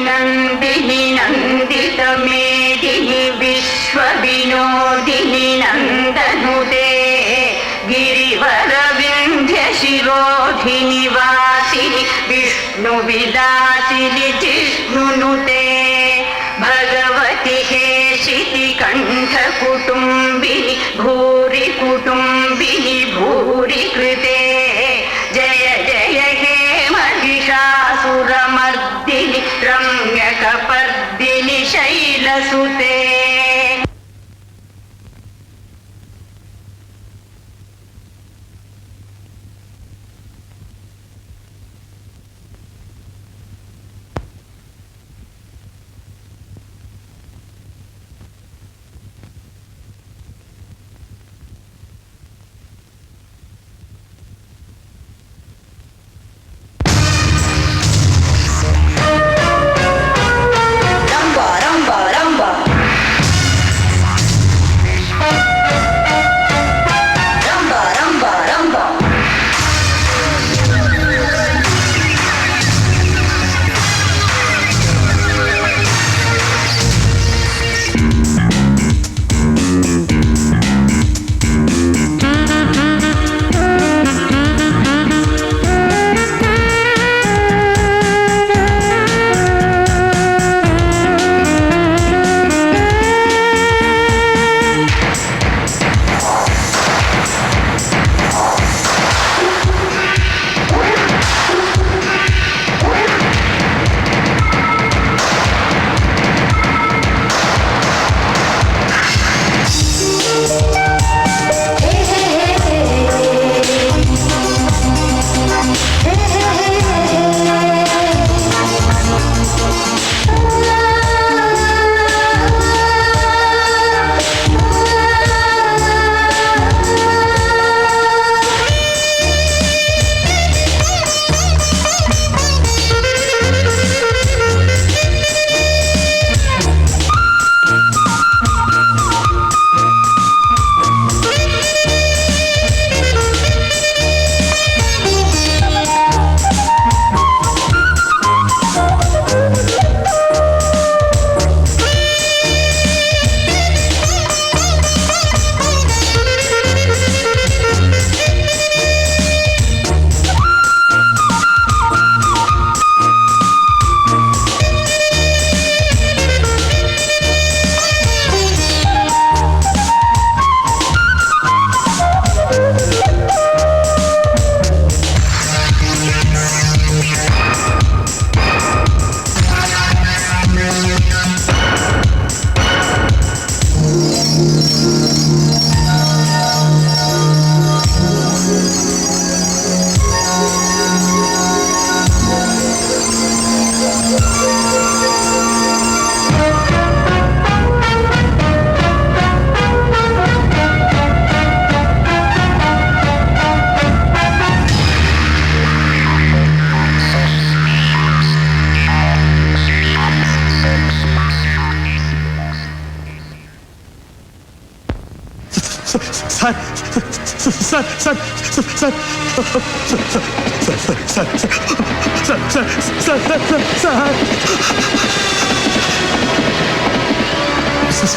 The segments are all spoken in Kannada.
नन्दिनि नन्दित मेदिनि विश्वविनोदिनि नन्दनुते गिरिवर विन्ध्य शिरोधिनि वासिनि विष्णुविलासिनि जिष्णुनुते भगवति हेशिति कंठ कुटुम्बिनि भूरि कुटुम्बिनि भूरि कृते जय जय हे महिषासुरमर्दिनि रम्यकपर्दिनि शैलसुते।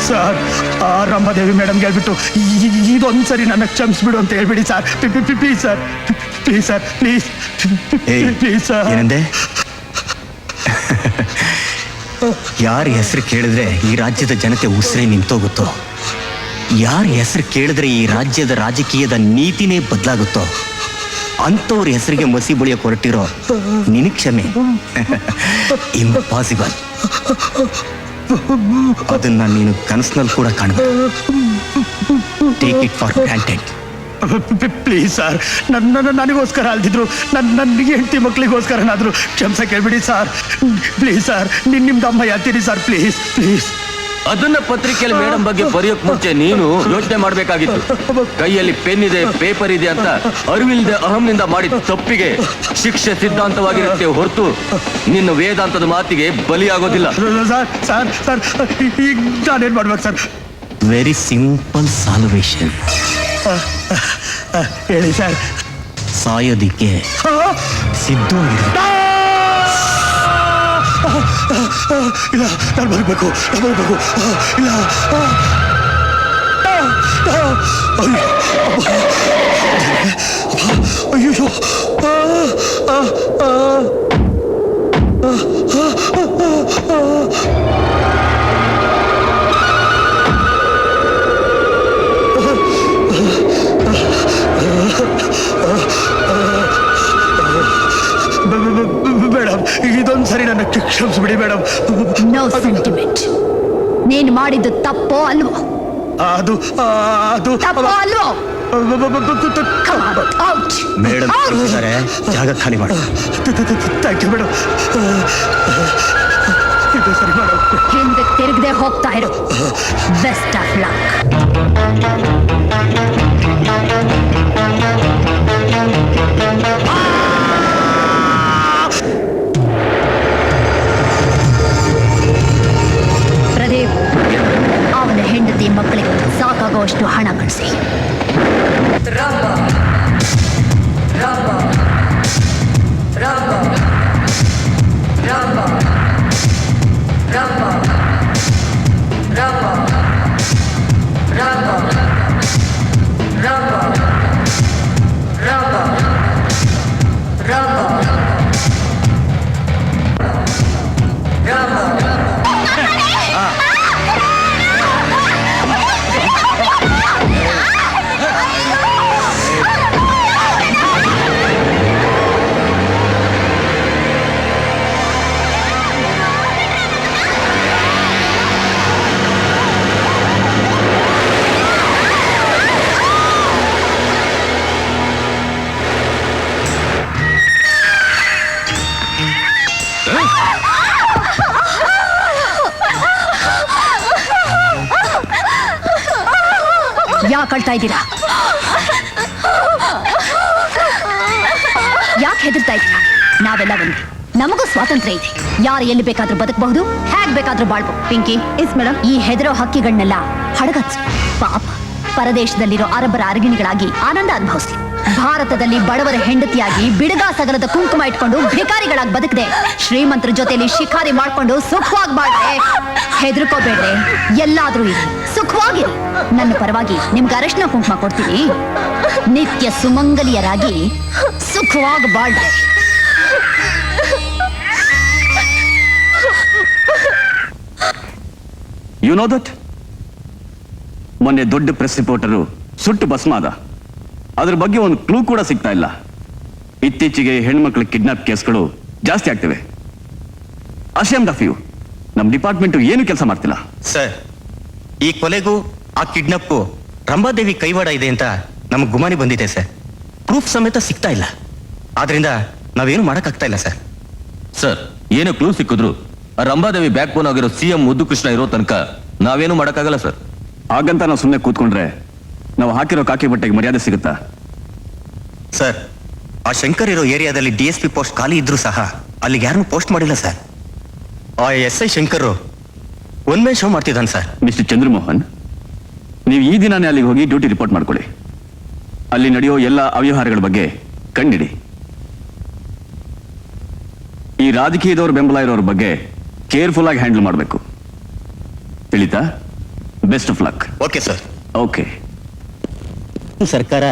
ಸರ್ ರಂಭಾದೇವಿ ಮೇಡಮ್ಗೆ ಹೇಳ್ಬಿಟ್ಟು ಇದೊಂದ್ಸರಿ ನನ್ನ ಕ್ಷಮಿಸ್ಬಿಡು ಅಂತ ಹೇಳ್ಬಿಡಿ sir. Please sir, please sir, please please sir. ಏನಂದೆ? ಯಾರ ಹೆಸರು ಕೇಳಿದ್ರೆ ಈ ರಾಜ್ಯದ ಜನತೆ ಉಸಿರೇ ನಿಂತೋಗುತ್ತೋ, ಯಾರ ಹೆಸರು ಕೇಳಿದ್ರೆ ಈ ರಾಜ್ಯದ ರಾಜಕೀಯದ ನೀತಿನೇ ಬದಲಾಗುತ್ತೋ ಅಂಥವ್ರ ಹೆಸರಿಗೆ ಮಸಿ ಬಳಿಯಕ್ಕೆ ಹೊರಟಿರೋ ನಿನಗೆ ಕ್ಷಮೆ ಇಂಪಾಸಿಬಲ್. ಅದನ್ನ ನೀನು ಕನಸಿನಲ್ಲಿ ಕೂಡ ಕಾಣಬೇಕು. Take it for granted. Please sir, ನನಗೋಸ್ಕರ ಅಲ್ದಿದ್ರು ನನ್ನ ಹೆಂಡತಿ ಮಕ್ಕಳಿಗೋಸ್ಕರನಾದರೂ ಕ್ಷಮಿಸ ಕೇಳ್ಬಿಡಿ ಸರ್. ಪ್ಲೀಸ್ ಸರ್, ನಿಮ್ದು ಅಮ್ಮ ಯಾತೀರಿ ಸರ್, ಪ್ಲೀಸ್ ಪ್ಲೀಸ್. ಅದನ್ನ ಪತ್ರಿಕೆಯಲ್ಲಿ ಮೇಡಮ್ ಬಗ್ಗೆ ಬರೆಯೋಕ್ ಮುಂಚೆ ನೀನು ಯೋಚನೆ ಮಾಡ್ಬೇಕಾಗಿತ್ತು. ಕೈಯಲ್ಲಿ ಪೆನ್ ಇದೆ, ಪೇಪರ್ ಇದೆ ಅಂತ ಅರಿವಿಲ್ಲದೆ ಅಹಂನಿಂದ ಮಾಡಿದ ತಪ್ಪಿಗೆ ಶಿಕ್ಷೆ ಸಿದ್ಧಾಂತವಾಗಿರುತ್ತೆ ಹೊರತು ನಿನ್ನ ವೇದಾಂತದ ಮಾತಿಗೆ ಬಲಿಯಾಗೋದಿಲ್ಲ. ಈಗ ನಾನೇನ್ ಮಾಡ್ಬೇಕು ಸರ್? Very simple salvation. ಹೇಳಿ ಸರ್. ಸಾಯೋದಿಕ್ಕೆ ಸಿದ್ಧ. ಇಲ್ಲ ನಾನು ಬರಬೇಕು ಇಲ್ಲ ಅಯ್ಯೋ ಮೇಡಮ್ ಇದೊಂದ್ಸರಿ ನನ್ನ ಕ್ಷಮಿಸ್ಬಿಡಿ ಮೇಡಮ್. No sentiment. ನೀನ್ ಮಾಡಿದ್ದು ತಪ್ಪೋ ಅಲ್ವೋ? ಅದು ತಪ್ಪೋ ಅಲ್ವೋ? Come on, out. ಮೇಡಮ್ ಕಳಿಸಿದ್ದಾರೆ, ಜಾಗ ಖಾಲಿ ಮಾಡು. Thank you madam. ಇದು ಸರಿ ಮೇಡಮ್. ಹಿಂದೆ ತಿರುಗದೆ ಹೋಗ್ತಾ ಇರು. Best of luck. ಪ್ರದೀಪ್, ಅವನ ಹೆಂಡತಿ ಮಕ್ಕಳಿಗೆ ಸಾಕಾಗುವಷ್ಟು ಹಣ ಕಳಿಸಿ. ಯಾಕೆ ಅಳ್ತಾ ಇದ್ದೀರಾ? ಯಾಕೆ ಹೆದರ್ತಾ ಇದ್ದೀರಾ? ನಾವೆಲ್ಲ ಒಂದೇ. ನಮಗೂ ಸ್ವಾತಂತ್ರ್ಯ ಇದೆ. ಯಾರು ಎಲ್ಲಿ ಬೇಕಾದ್ರೂ ಬದುಕಬಹುದು, ಹೇಗ್ ಬೇಕಾದ್ರೂ ಬಾಳ್ಬಹುದು. Pinki, yes madam. ಈ ಹೆದರೋ ಹಕ್ಕಿಗಳನ್ನೆಲ್ಲ ಹಡಗಚ್ಚು. ಪಾಪ ಪರದೇಶದಲ್ಲಿರೋ ಅರಬ್ಬರ ಅರಗಿಣಿಗಳಾಗಿ ಆನಂದ ಅನುಭವಿಸ್ಲಿ. ಭಾರತದಲ್ಲಿ ಬಡವರ ಹೆಂಡತಿಯಾಗಿ ಬಿಡುಗಾ ಸಗರದ ಕುಂಕುಮ ಇಟ್ಕೊಂಡು ಭಿಕಾರಿಗಳಾಗಿ ಬದುಕದೆ ಶ್ರೀಮಂತರ ಜೊತೆಲಿ ಶಿಕಾರಿ ಮಾಡ್ಕೊಂಡು ಸುಖವಾಗಿ ಬಾಳ್ರೆ. ಹೆದರ್ಕೋಬೇಡ್ರೆ, ಎಲ್ಲಾದ್ರೂ ಇರಿ, ಸುಖವಾಗಿರಿ. ನನ್ನ ಪರವಾಗಿ ನಿಮ್ಗೆ ಅರಶಿನ ಕುಂಕುಮ ಕೊಡ್ತೀನಿ. ನಿತ್ಯ ಸುಮಂಗಲಿಯರಾಗಿ ಸುಖವಾಗಿ ಬಾಳ್ರೆ. ಯು ನೋ ದಟ್ ಮೊನ್ನೆ ದೊಡ್ಡ ಪ್ರೆಸ್ ರಿಪೋರ್ಟರು ಸುಟ್ಟು ಭಸ್ಮಾದ. ಅದ್ರ ಬಗ್ಗೆ ಒಂದು ಕ್ಲೂ ಕೂಡ ಸಿಗ್ತಾ ಇಲ್ಲ. ಇತ್ತೀಚೆಗೆ ಹೆಣ್ಮಕ್ಳ ಕಿಡ್ನಾಪ್ ಕೇಸ್ಗಳು ಜಾಸ್ತಿ ಆಗ್ತಿವೆ. Ashamed of you. ನಮ್ಮ ಡಿಪಾರ್ಟ್ಮೆಂಟ್ ಏನು ಕೆಲಸ ಮಾಡ್ತಿಲ್ಲ. ಸರ್, ಈ ಕೊಲೆಗೂ ಆ ಕಿಡ್ನಾಪ್ಗೂ ರಂಭಾದೇವಿ ಕೈವಾಡ ಇದೆ ಅಂತ ನಮಗೆ ಗುಮಾನಿ ಬಂದಿದೆ ಸರ್. ಪ್ರೂಫ್ ಸಮೇತ ಸಿಗ್ತಾ ಇಲ್ಲ. ಆದ್ರಿಂದ ನಾವೇನು ಮಾಡಕ್ಕಾಗ್ತಾ ಇಲ್ಲ ಸರ್. ಸರ್, ಏನೋ ಕ್ಲೂ ಸಿಕ್ಕಿದ್ರು ಆ ರಂಭಾದೇವಿ ಬ್ಯಾಕ್ ಬೋನ್ ಆಗಿರೋ CM ಮುದ್ದುಕೃಷ್ಣ ಇರೋ ತನಕ ನಾವೇನು ಮಾಡಕ್ಕಾಗಲ್ಲ ಸರ್. ಹಾಗಂತ ನಾವು ಸುಮ್ಮನೆ ಕೂತ್ಕೊಂಡ್ರೆ ನಾವು ಹಾಕಿರೋ ಕಾಕಿ ಬಟ್ಟೆಗೆ ಮರ್ಯಾದೆ ಸಿಗುತ್ತಾ? ಸರ್, ಆ ಶಂಕರ್ ಇರೋ ಏರಿಯಾದಲ್ಲಿ DSP ಪೋಸ್ಟ್ ಖಾಲಿ ಇದ್ರೂ ಸಹ ಅಲ್ಲಿಗೆ ಯಾರನ್ನೂ ಪೋಸ್ಟ್ ಮಾಡಿಲ್ಲ ಸರ್. ಆ SI Shankar one May show ಮಾಡ್ತಿದ್ದಾನೆ ಸರ್. ಮಿಸ್ಟರ್ ಚಂದ್ರಮೋಹನ್, ನೀವು ಈ ದಿನಾನೇ ಅಲ್ಲಿಗೆ ಹೋಗಿ ಡ್ಯೂಟಿ ರಿಪೋರ್ಟ್ ಮಾಡ್ಕೊಳ್ಳಿ. ಅಲ್ಲಿ ನಡೆಯೋ ಎಲ್ಲ ಅವ್ಯವಹಾರಗಳ ಬಗ್ಗೆ ಕಂಡಿಡಿ. ಈ ರಾಜಕೀಯದವ್ರ ಬೆಂಬಲ ಇರೋರ ಬಗ್ಗೆ ಕೇರ್ಫುಲ್ ಆಗಿ ಹ್ಯಾಂಡಲ್ ಮಾಡಬೇಕು. ತಿಳಿತಾ? Best of luck. Okay sir. Okay. ಸರ್ಕಾರ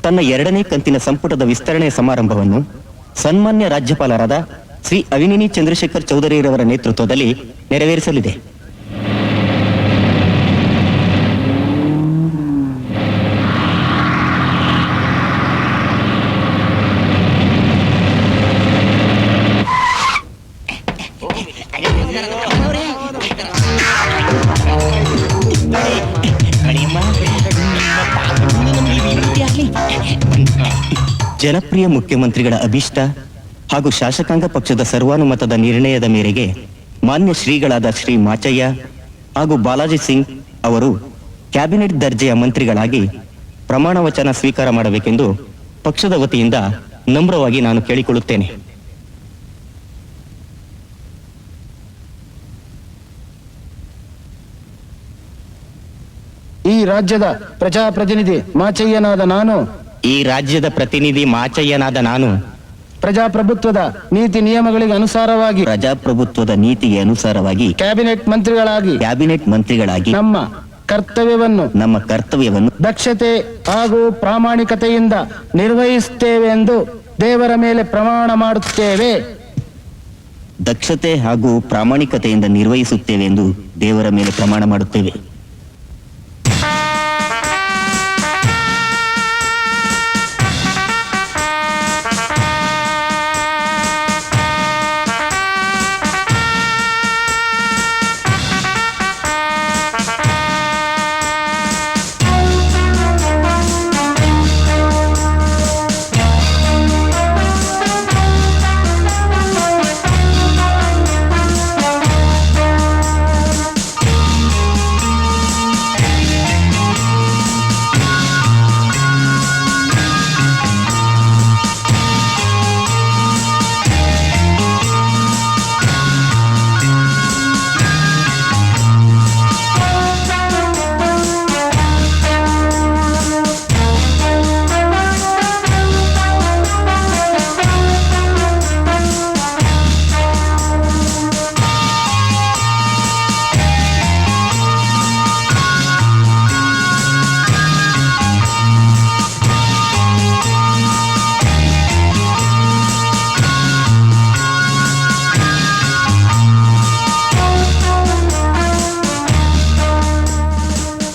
ತನ್ನ 2ನೇ ಕಂತಿನ ಸಂಪುಟದ ವಿಸ್ತರಣೆ ಸಮಾರಂಭವನ್ನು ಸನ್ಮಾನ್ಯ ರಾಜ್ಯಪಾಲರಾದ ಶ್ರೀ ಅವಿನಿನಿ ಚಂದ್ರಶೇಖರ್ ಚೌಧರಿರವರ ನೇತೃತ್ವದಲ್ಲಿ ನೆರವೇರಿಸಲಿದೆ. ಜನಪ್ರಿಯ ಮುಖ್ಯಮಂತ್ರಿಗಳ ಅಭೀಷ್ಟ ಹಾಗೂ ಶಾಸಕಾಂಗ ಪಕ್ಷದ ಸರ್ವಾನುಮತದ ನಿರ್ಣಯದ ಮೇರೆಗೆ ಮಾನ್ಯ ಶ್ರೀಗಳಾದ ಶ್ರೀ ಮಾಚಯ್ಯ ಹಾಗೂ ಬಾಲಾಜಿ ಸಿಂಗ್ ಅವರು ಕ್ಯಾಬಿನೆಟ್ ದರ್ಜೆಯ ಮಂತ್ರಿಗಳಾಗಿ ಪ್ರಮಾಣ ವಚನ ಸ್ವೀಕಾರ ಮಾಡಬೇಕೆಂದು ಪಕ್ಷದ ವತಿಯಿಂದ ನಮ್ರವಾಗಿ ನಾನು ಕೇಳಿಕೊಳ್ಳುತ್ತೇನೆ. ಈ ರಾಜ್ಯದ ಪ್ರಜಾಪ್ರತಿನಿಧಿ ಮಾಚಯ್ಯನಾದ ನಾನು ಪ್ರಜಾಪ್ರಭುತ್ವದ ನೀತಿ ನಿಯಮಗಳಿಗೆ ಅನುಸಾರವಾಗಿ ಪ್ರಜಾಪ್ರಭುತ್ವದ ನೀತಿಗೆ ಅನುಸಾರವಾಗಿ ಕ್ಯಾಬಿನೆಟ್ ಮಂತ್ರಿಗಳಾಗಿ ನಮ್ಮ ಕರ್ತವ್ಯವನ್ನು ದಕ್ಷತೆ ಹಾಗೂ ಪ್ರಾಮಾಣಿಕತೆಯಿಂದ ನಿರ್ವಹಿಸುತ್ತೇವೆ ಎಂದು ದೇವರ ಮೇಲೆ ಪ್ರಮಾಣ ಮಾಡುತ್ತೇವೆ. ದಕ್ಷತೆ ಹಾಗೂ ಪ್ರಾಮಾಣಿಕತೆಯಿಂದ ನಿರ್ವಹಿಸುತ್ತೇವೆ ಎಂದು ದೇವರ ಮೇಲೆ ಪ್ರಮಾಣ ಮಾಡುತ್ತೇವೆ.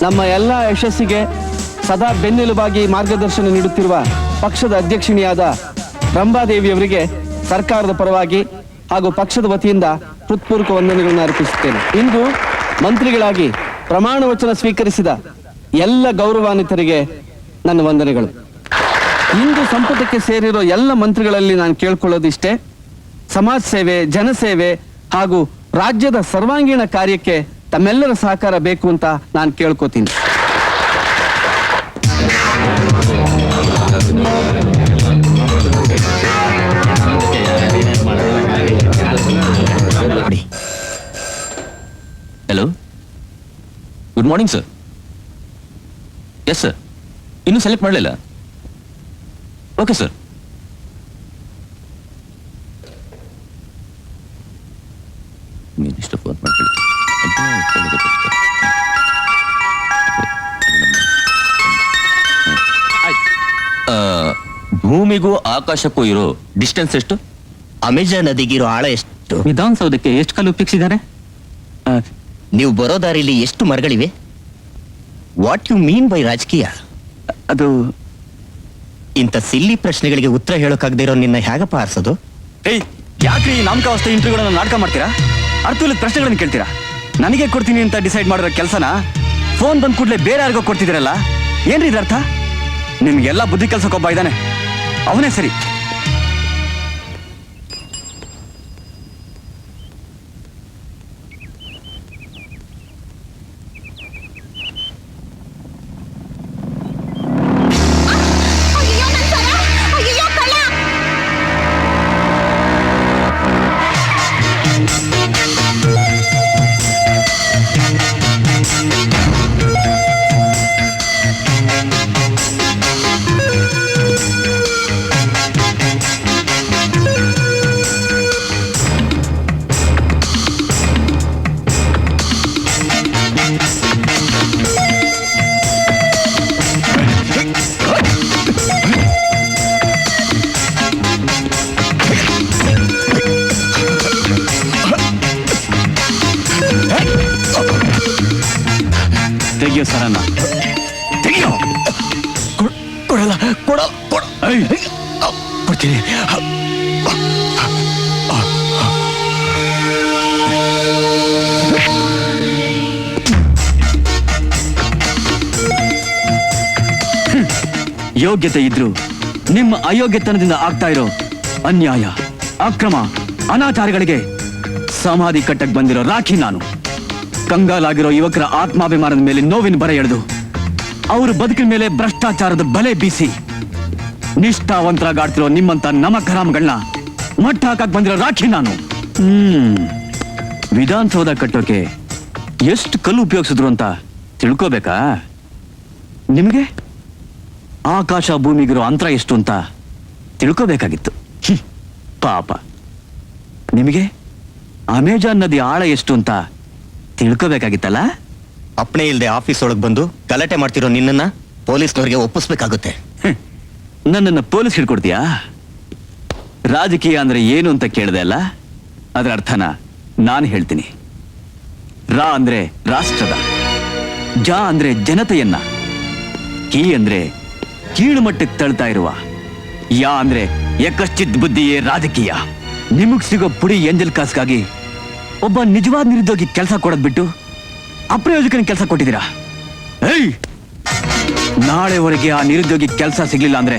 ನಮ್ಮ ಎಲ್ಲ ಯಶಸ್ಸಿಗೆ ಸದಾ ಬೆನ್ನೆಲುಬಾಗಿ ಮಾರ್ಗದರ್ಶನ ನೀಡುತ್ತಿರುವ ಪಕ್ಷದ ಅಧ್ಯಕ್ಷಿಣಿಯಾದ ರಂಭಾದೇವಿಯವರಿಗೆ ಸರ್ಕಾರದ ಪರವಾಗಿ ಹಾಗೂ ಪಕ್ಷದ ವತಿಯಿಂದ ಹೃತ್ಪೂರ್ವಕ ವಂದನೆಗಳನ್ನು ಅರ್ಪಿಸುತ್ತೇನೆ. ಇಂದು ಮಂತ್ರಿಗಳಾಗಿ ಪ್ರಮಾಣ ವಚನ ಸ್ವೀಕರಿಸಿದ ಎಲ್ಲ ಗೌರವಾನ್ವಿತರಿಗೆ ನನ್ನ ವಂದನೆಗಳು. ಇಂದು ಸಂಪುಟಕ್ಕೆ ಸೇರಿರೋ ಎಲ್ಲ ಮಂತ್ರಿಗಳಲ್ಲಿ ನಾನು ಕೇಳ್ಕೊಳ್ಳೋದಿಷ್ಟೇ, ಸಮಾಜ ಸೇವೆ, ಜನಸೇವೆ ಹಾಗೂ ರಾಜ್ಯದ ಸರ್ವಾಂಗೀಣ ಕಾರ್ಯಕ್ಕೆ ತಮ್ಮೆಲ್ಲರ ಸಹಕಾರ ಬೇಕು ಅಂತ ನಾನು ಕೇಳ್ಕೋತೀನಿ. Hello, good morning sir. Yes sir, ಇನ್ನೂ ಸೆಲೆಕ್ಟ್ ಮಾಡಲಿಲ್ಲ. Okay sir. ಮಿನಿಸ್ಟರ್ ಫೋನ್ ಮಾಡ್ಕೊಳ್ಳಿ. ಭೂಮಿಗೂ ಆಕಾಶಕ್ಕೂ ಇರೋ ಡಿಸ್ಟೆನ್ಸ್ ಎಷ್ಟು? ಅಮೆಜಾನ್ ನದಿಗಿರೋ ಆಳ ಎಷ್ಟು? ವಿಧಾನಸೌಧಕ್ಕೆ ಎಷ್ಟು ಕಲ್ಲು ಉಪಯೋಗಿಸಿದ್ದಾರೆ? ನೀವು ಬರೋ ದಾರಿಲಿ ಎಷ್ಟು ಮರಗಳಿವೆ? ವಾಟ್ ಯು ಮೀನ್ ಬೈ ರಾಜಕೀಯ? ಅದು ಇಂಥ ಸಿಲ್ಲಿ ಪ್ರಶ್ನೆಗಳಿಗೆ ಉತ್ತರ ಹೇಳೋಕಾಗದೇ ಇರೋ ನಿನ್ನ ಹೇಗಪ್ಪ ಆರಿಸೋದು? ಏಯ್, ಯಾಕ್ರಿ ಈ ನಾಮಕಾವಸ್ಥೆ ಇಂಟರ್ವ್ಯೂಗಳನ್ನ ನಾಟಕ ಮಾಡ್ತೀರಾ? ಅರ್ಥವಿಲ್ಲದ ಪ್ರಶ್ನೆಗಳನ್ನು ಕೇಳ್ತೀರಾ? ನನಗೆ ಕೊಡ್ತೀನಿ ಅಂತ ಡಿಸೈಡ್ ಮಾಡಿರೋ ಕೆಲಸನ ಫೋನ್ ಬಂದ್ ಕೂಡಲೇ ಬೇರೆ ಯಾರಿಗೋ ಕೊಡ್ತಿದ್ದೀರಲ್ಲ, ಏನ್ರಿ ಇದ್ರ ಅರ್ಥ? ನಿಮ್ಗೆಲ್ಲ ಬುದ್ಧಿ ಕೆಲ್ಸಕ್ಕೊಬ್ಬ ಇದ್ದಾನೆ, ಅವನೇ ಸರಿ. ತೆಗಿಯೋ ಸರನ್ನ, ತೆಗಿಯೋ. ಕೊಡಲ್ಲ, ಕೊಡ್ತೀನಿ. ಯೋಗ್ಯತೆ ಇದ್ರು ನಿಮ್ಮ ಅಯೋಗ್ಯತನದಿಂದ ಆಗ್ತಾ ಇರೋ ಅನ್ಯಾಯ, ಅಕ್ರಮ, ಅನಾಚಾರಗಳಿಗೆ ಸಮಾಧಿ ಕಟ್ಟಕ್ ಬಂದಿರೋ ರಾಖಿ ನಾನು. ಕಂಗಾಲಾಗಿರೋ ಯುವಕರ ಆತ್ಮಾಭಿಮಾನದ ಮೇಲೆ ನೋವಿನ ಬರೆ ಎಳೆದು ಅವರು ಬದುಕಿನ ಮೇಲೆ ಭ್ರಷ್ಟಾಚಾರದ ಬಲೆ ಬೀಸಿ ನಿಷ್ಠಾವಂತರಾಗಾಡ್ತಿರೋ ನಿಮ್ಮಂತ ನಮಕರಾಮಗಳನ್ನ ಮಟ್ಟ ಹಾಕಕ್ ಬಂದಿರೋ ರಾಖಿ ನಾನು. ವಿಧಾನಸೌಧ ಕಟ್ಟೋಕೆ ಎಷ್ಟು ಕಲ್ಲು ಉಪಯೋಗಿಸಿದ್ರು ಅಂತ ತಿಳ್ಕೋಬೇಕಾ? ನಿಮಗೆ ಆಕಾಶ ಭೂಮಿಗಿರೋ ಅಂತರ ಎಷ್ಟು ಅಂತ ತಿಳ್ಕೋಬೇಕಾಗಿತ್ತು. ಪಾಪ ನಿಮಗೆ ಅಮೆಜಾನ್ ನದಿ ಆಳ ಎಷ್ಟು ಅಂತ ತಿಳ್ಕೋಬೇಕಾಗಿತ್ತಲ್ಲ. ಅಪ್ಪಣೆ ಇಲ್ಲದೆ ಆಫೀಸ್ ಒಳಗೆ ಬಂದು ಗಲಾಟೆ ಮಾಡ್ತಿರೋ ನಿನ್ನನ್ನ ಪೊಲೀಸ್ನವ್ರಿಗೆ ಒಪ್ಪಿಸ್ಬೇಕಾಗುತ್ತೆ. ನನ್ನನ್ನು ಪೊಲೀಸ್ ಹಿಡ್ಕೊಡ್ತೀಯಾ? ರಾಜಕೀಯ ಅಂದ್ರೆ ಏನು ಅಂತ ಕೇಳಿದೆ ಅಲ್ಲ, ಅದರ ಅರ್ಥನ ನಾನು ಹೇಳ್ತೀನಿ. ರಾ ಅಂದ್ರೆ ರಾಷ್ಟ್ರದ, ಜಾ ಅಂದ್ರೆ ಜನತೆಯನ್ನ, ಕೀ ಅಂದ್ರೆ ಕೀಳು ಮಟ್ಟಕ್ಕೆ ತಳ್ತಾ ಇರುವ, ಯಾ ಅಂದ್ರೆ ಯಕಶ್ಚಿತ್ ಬುದ್ಧಿಯೇ ರಾಜಕೀಯ. ನಿಮಗ್ ಸಿಗೋ ಪುಡಿ ಎಂಜಲ್ ಕಾಸ್ಗಾಗಿ ಒಬ್ಬ ನಿಜವಾದ ನಿರುದ್ಯೋಗಿ ಕೆಲಸ ಕೊಡೋದ್ ಬಿಟ್ಟು ಅಪ್ರಯೋಜಕನ ಕೆಲಸ ಕೊಟ್ಟಿದ್ದೀರಾ. ಏಯ್, ನಾಳೆವರೆಗೆ ಆ ನಿರುದ್ಯೋಗಿ ಕೆಲಸ ಸಿಗ್ಲಿಲ್ಲ ಅಂದ್ರೆ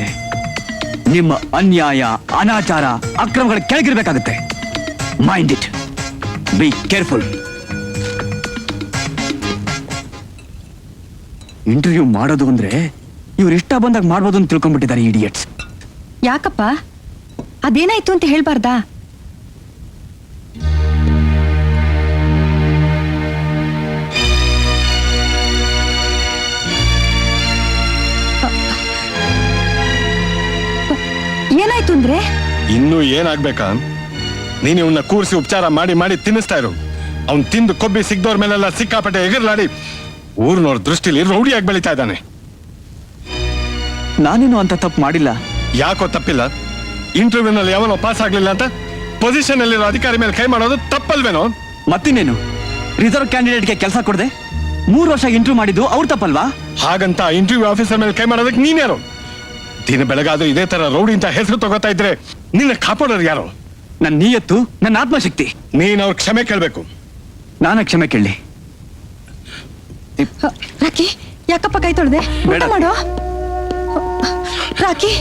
ನಿಮ್ಮ ಅನ್ಯಾಯ, ಅನಾಚಾರ, ಅಕ್ರಮಗಳ ಕೆಳಗಿರ್ಬೇಕಾಗುತ್ತೆ. Mind it, be careful. Interview ಮಾಡೋದು ಅಂದ್ರೆ ಇವ್ರು ಇಷ್ಟ ಬಂದಾಗ ಮಾಡ್ಬೋದು ಅಂತ ತಿಳ್ಕೊಂಡ್ಬಿಟ್ಟಿದ್ದಾರೆ ಇಡಿಯಟ್ಸ್. ಯಾಕಪ್ಪ, ಅದೇನಾಯ್ತು ಅಂತ ಹೇಳ್ಬಾರ್ದಾ? ಏನಾಯ್ತು ಅಂದ್ರೆ? ಇನ್ನೂ ಏನಾಗ್ಬೇಕಾ? ನೀನು ಇವನ್ನ ಕೂರಿಸಿ ಉಪಚಾರ ಮಾಡಿ ಮಾಡಿ ತಿನ್ನಿಸ್ತಾ ಇರು. ಅವ್ನ್ ತಿಂದು ಕೊಬ್ಬಿ ಸಿಗ್ದವ್ರ ಮೇಲೆಲ್ಲ ಸಿಕ್ಕಾಪಟ್ಟೆ ಎಗರ್ಲಾಡಿ ಊರ್ನವ್ರ ದೃಷ್ಟಿಲಿ ರೌಡಿಯಾಗಿ ಬೆಳಿತಾ ಇದ್ದಾನೆ. ನಾನೇನು ಅಂತ ತಪ್ಪು ಮಾಡಿಲ್ಲ. ಯಾಕೋ ತಪ್ಪಿಲ್ಲ? ಇಂಟರ್ವ್ಯೂನಲ್ಲಿ ಯಾವನೋ ಪಾಸ್ ಆಗ್ಲಿಲ್ಲ ಅಂತ ಪೊಸಿಷನ್ ಅಲ್ಲಿರೋ ಅಧಿಕಾರಿ ಮೇಲೆ ಕೈ ಮಾಡೋದು ತಪ್ಪಲ್ವೇನೋ? ಮತ್ತಿನ್ನೇನು, ರಿಸರ್ವ್ ಕ್ಯಾಂಡಿಡೇಟ್ಗೆ ಕೆಲಸ ಕೊಡದೆ 3 ವರ್ಷ ಇಂಟರ್ವ್ಯೂ ಮಾಡಿದ್ದು ಅವ್ರು ತಪ್ಪಲ್ವಾ? ಹಾಗಂತ ಇಂಟರ್ವ್ಯೂ ಆಫೀಸರ್ ಮೇಲೆ ಕೈ ಮಾಡೋದಕ್ಕೆ ನೀನ್ಯಾರು? ದಿನ ಬೆಳಗಾದ್ರೂ ಇದೇ ತರ ರೌಡಿ ಅಂತ ಹೆಸರು ತಗೋತಾ ಇದ್ರೆ ನಿನ್ನ ಕಾಪಾಡೋರು ಯಾರು? ನನ್ನ ನಿಯತ್ತು, ನನ್ನ ಆತ್ಮಶಕ್ತಿ. ನೀನ್ ಅವ್ರ ಕ್ಷಮೆ ಕೇಳ್ಬೇಕು. ನಾನು ಕ್ಷಮೆ ಕೇಳಲಿ? ರಾಕಿ, ಯಾಕಪ್ಪ ಕೈ ತೊಳ್ದೆ? ಊಟ ಮಾಡೋ. ರಾಕಿ,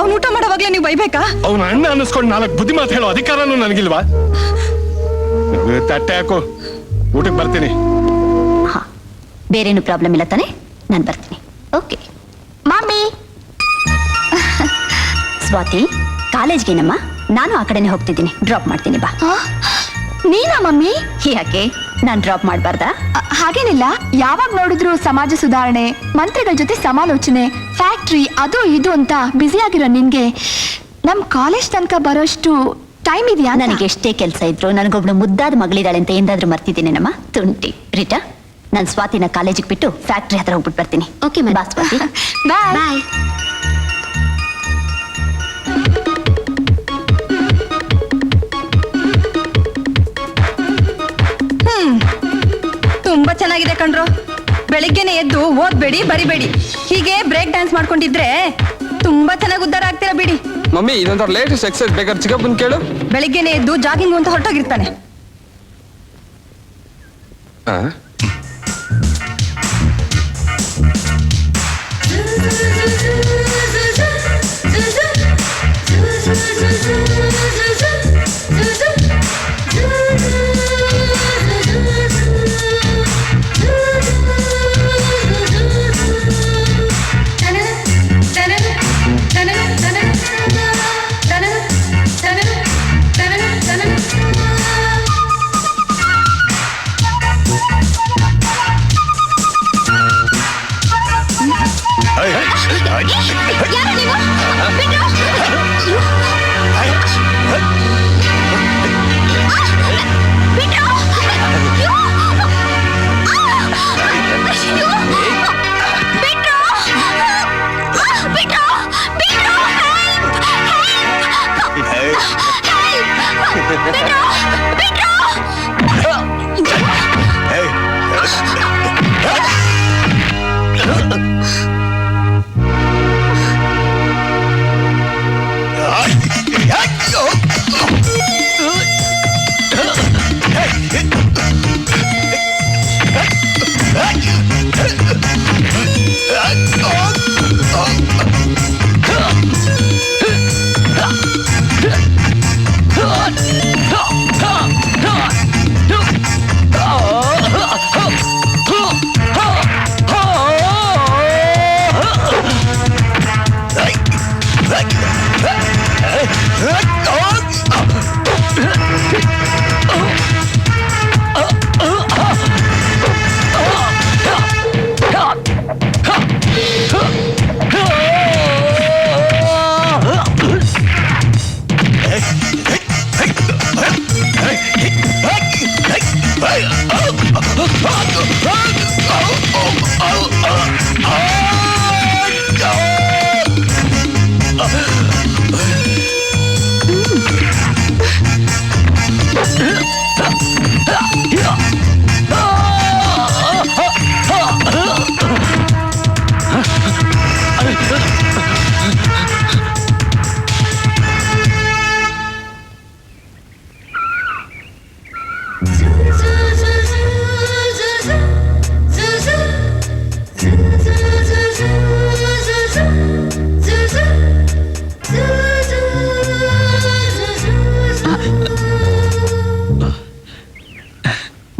ಅವ್ನು ಊಟ ಮಾಡೋವಾಗ್ಲೇ ನೀವು ಬೈಬೇಕಾ? ಅವನ ಅಣ್ಣ ಅನ್ನಿಸ್ಕೊಂಡು 4 ಬುದ್ಧಿ ಮಾತು ಹೇಳೋ ಅಧಿಕಾರನೂ ನನಗಿಲ್ವಾ? ತಟ್ಟೆ ಹಾಕು, ಊಟಕ್ಕೆ ಬರ್ತೀನಿ. ಹಾ, ಬೇರೇನು ಪ್ರಾಬ್ಲಮ್ ಇಲ್ಲ ತಾನೆ? ನಾನು ಬರ್ತೀನಿ. ಓಕೆ ಮಾಮಿ. ಸ್ವಾತಿ, ಕಾಲೇಜ್ಗೇನಮ್ಮ? ನಾನು ಆ ಕಡೆನೆ ಹೋಗ್ತಿದ್ದೀನಿ, ಡ್ರಾಪ್ ಮಾಡ್ತೀನಿ, ಬಾ. ನೀನಾ ಮಮ್ಮಿ? ಯಾಕೆ, ನಾನು ಡ್ರಾಪ್ ಮಾಡಬಾರ್ದಾ? ಹಾಗೇನಿಲ್ಲ, ಯಾವಾಗ ನೋಡಿದ್ರು ಸಮಾಜ ಸುಧಾರಣೆ, ಮಂತ್ರಿಗಳ ಜೊತೆ ಸಮಾಲೋಚನೆ, ಫ್ಯಾಕ್ಟ್ರಿ, ಅದು ಇದು ಅಂತ ಬ್ಯುಸಿ ಆಗಿರೋ ನಿನ್ಗೆ ನಮ್ ಕಾಲೇಜ್ ತನಕ ಬರೋಷ್ಟು ಟೈಮ್ ಇದೆಯಾ? ನನಗೆ ಎಷ್ಟೇ ಕೆಲಸ ಇದ್ರು ನನಗೊಬ್ಳು ಮುದ್ದಾದ ಮಗಳಿದ್ದಾಳೆ ಅಂತ ಎಂದಾದ್ರೂ ಮರ್ತಿದ್ದೀನೇನಮ್ಮ? ತುಂಟಿ ರೀಟಾ, ನಾನು ಸ್ವಾತಿನ ಕಾಲೇಜಿಗೆ ಬಿಟ್ಟು ಫ್ಯಾಕ್ಟ್ರಿ ಹತ್ರ ಹೋಗ್ಬಿಟ್ಟು ಬರ್ತೀನಿ. ಓಕೆ ಬಾ ಸ್ವಾತಿ. ಬಾಯ್ ಬಾಯ್. ತುಂಬಾ ಚೆನ್ನಾಗಿದೆ ಕಣ್ರು. ಬೆಳಿಗ್ಗೆನೆ ಎದ್ದು ಓದ್ಬೇಡಿ, ಬರಿಬೇಡಿ, ಹೀಗೆ ಬ್ರೇಕ್ ಡ್ಯಾನ್ಸ್ ಮಾಡ್ಕೊಂಡಿದ್ರೆ ತುಂಬಾ ಚೆನ್ನಾಗಿ ಉದ್ಧಾರ ಆಗ್ತೀರಾ ಬಿಡಿ. ಮಮ್ಮಿ, ಇದೊಂಥರ ಲೇಟೆಸ್ಟ್ ಎಕ್ಸೈಸ್ ಬೇಕಾದ್ರೆ ಚಿಕ್ಕಪ್ಪನ್ ಕೇಳು. ಬೆಳಿಗ್ಗೆನೆ ಎದ್ದು ಜಾಗಿಂಗ್ ಅಂತ ಹೊರಟೋಗಿರ್ತಾನೆ.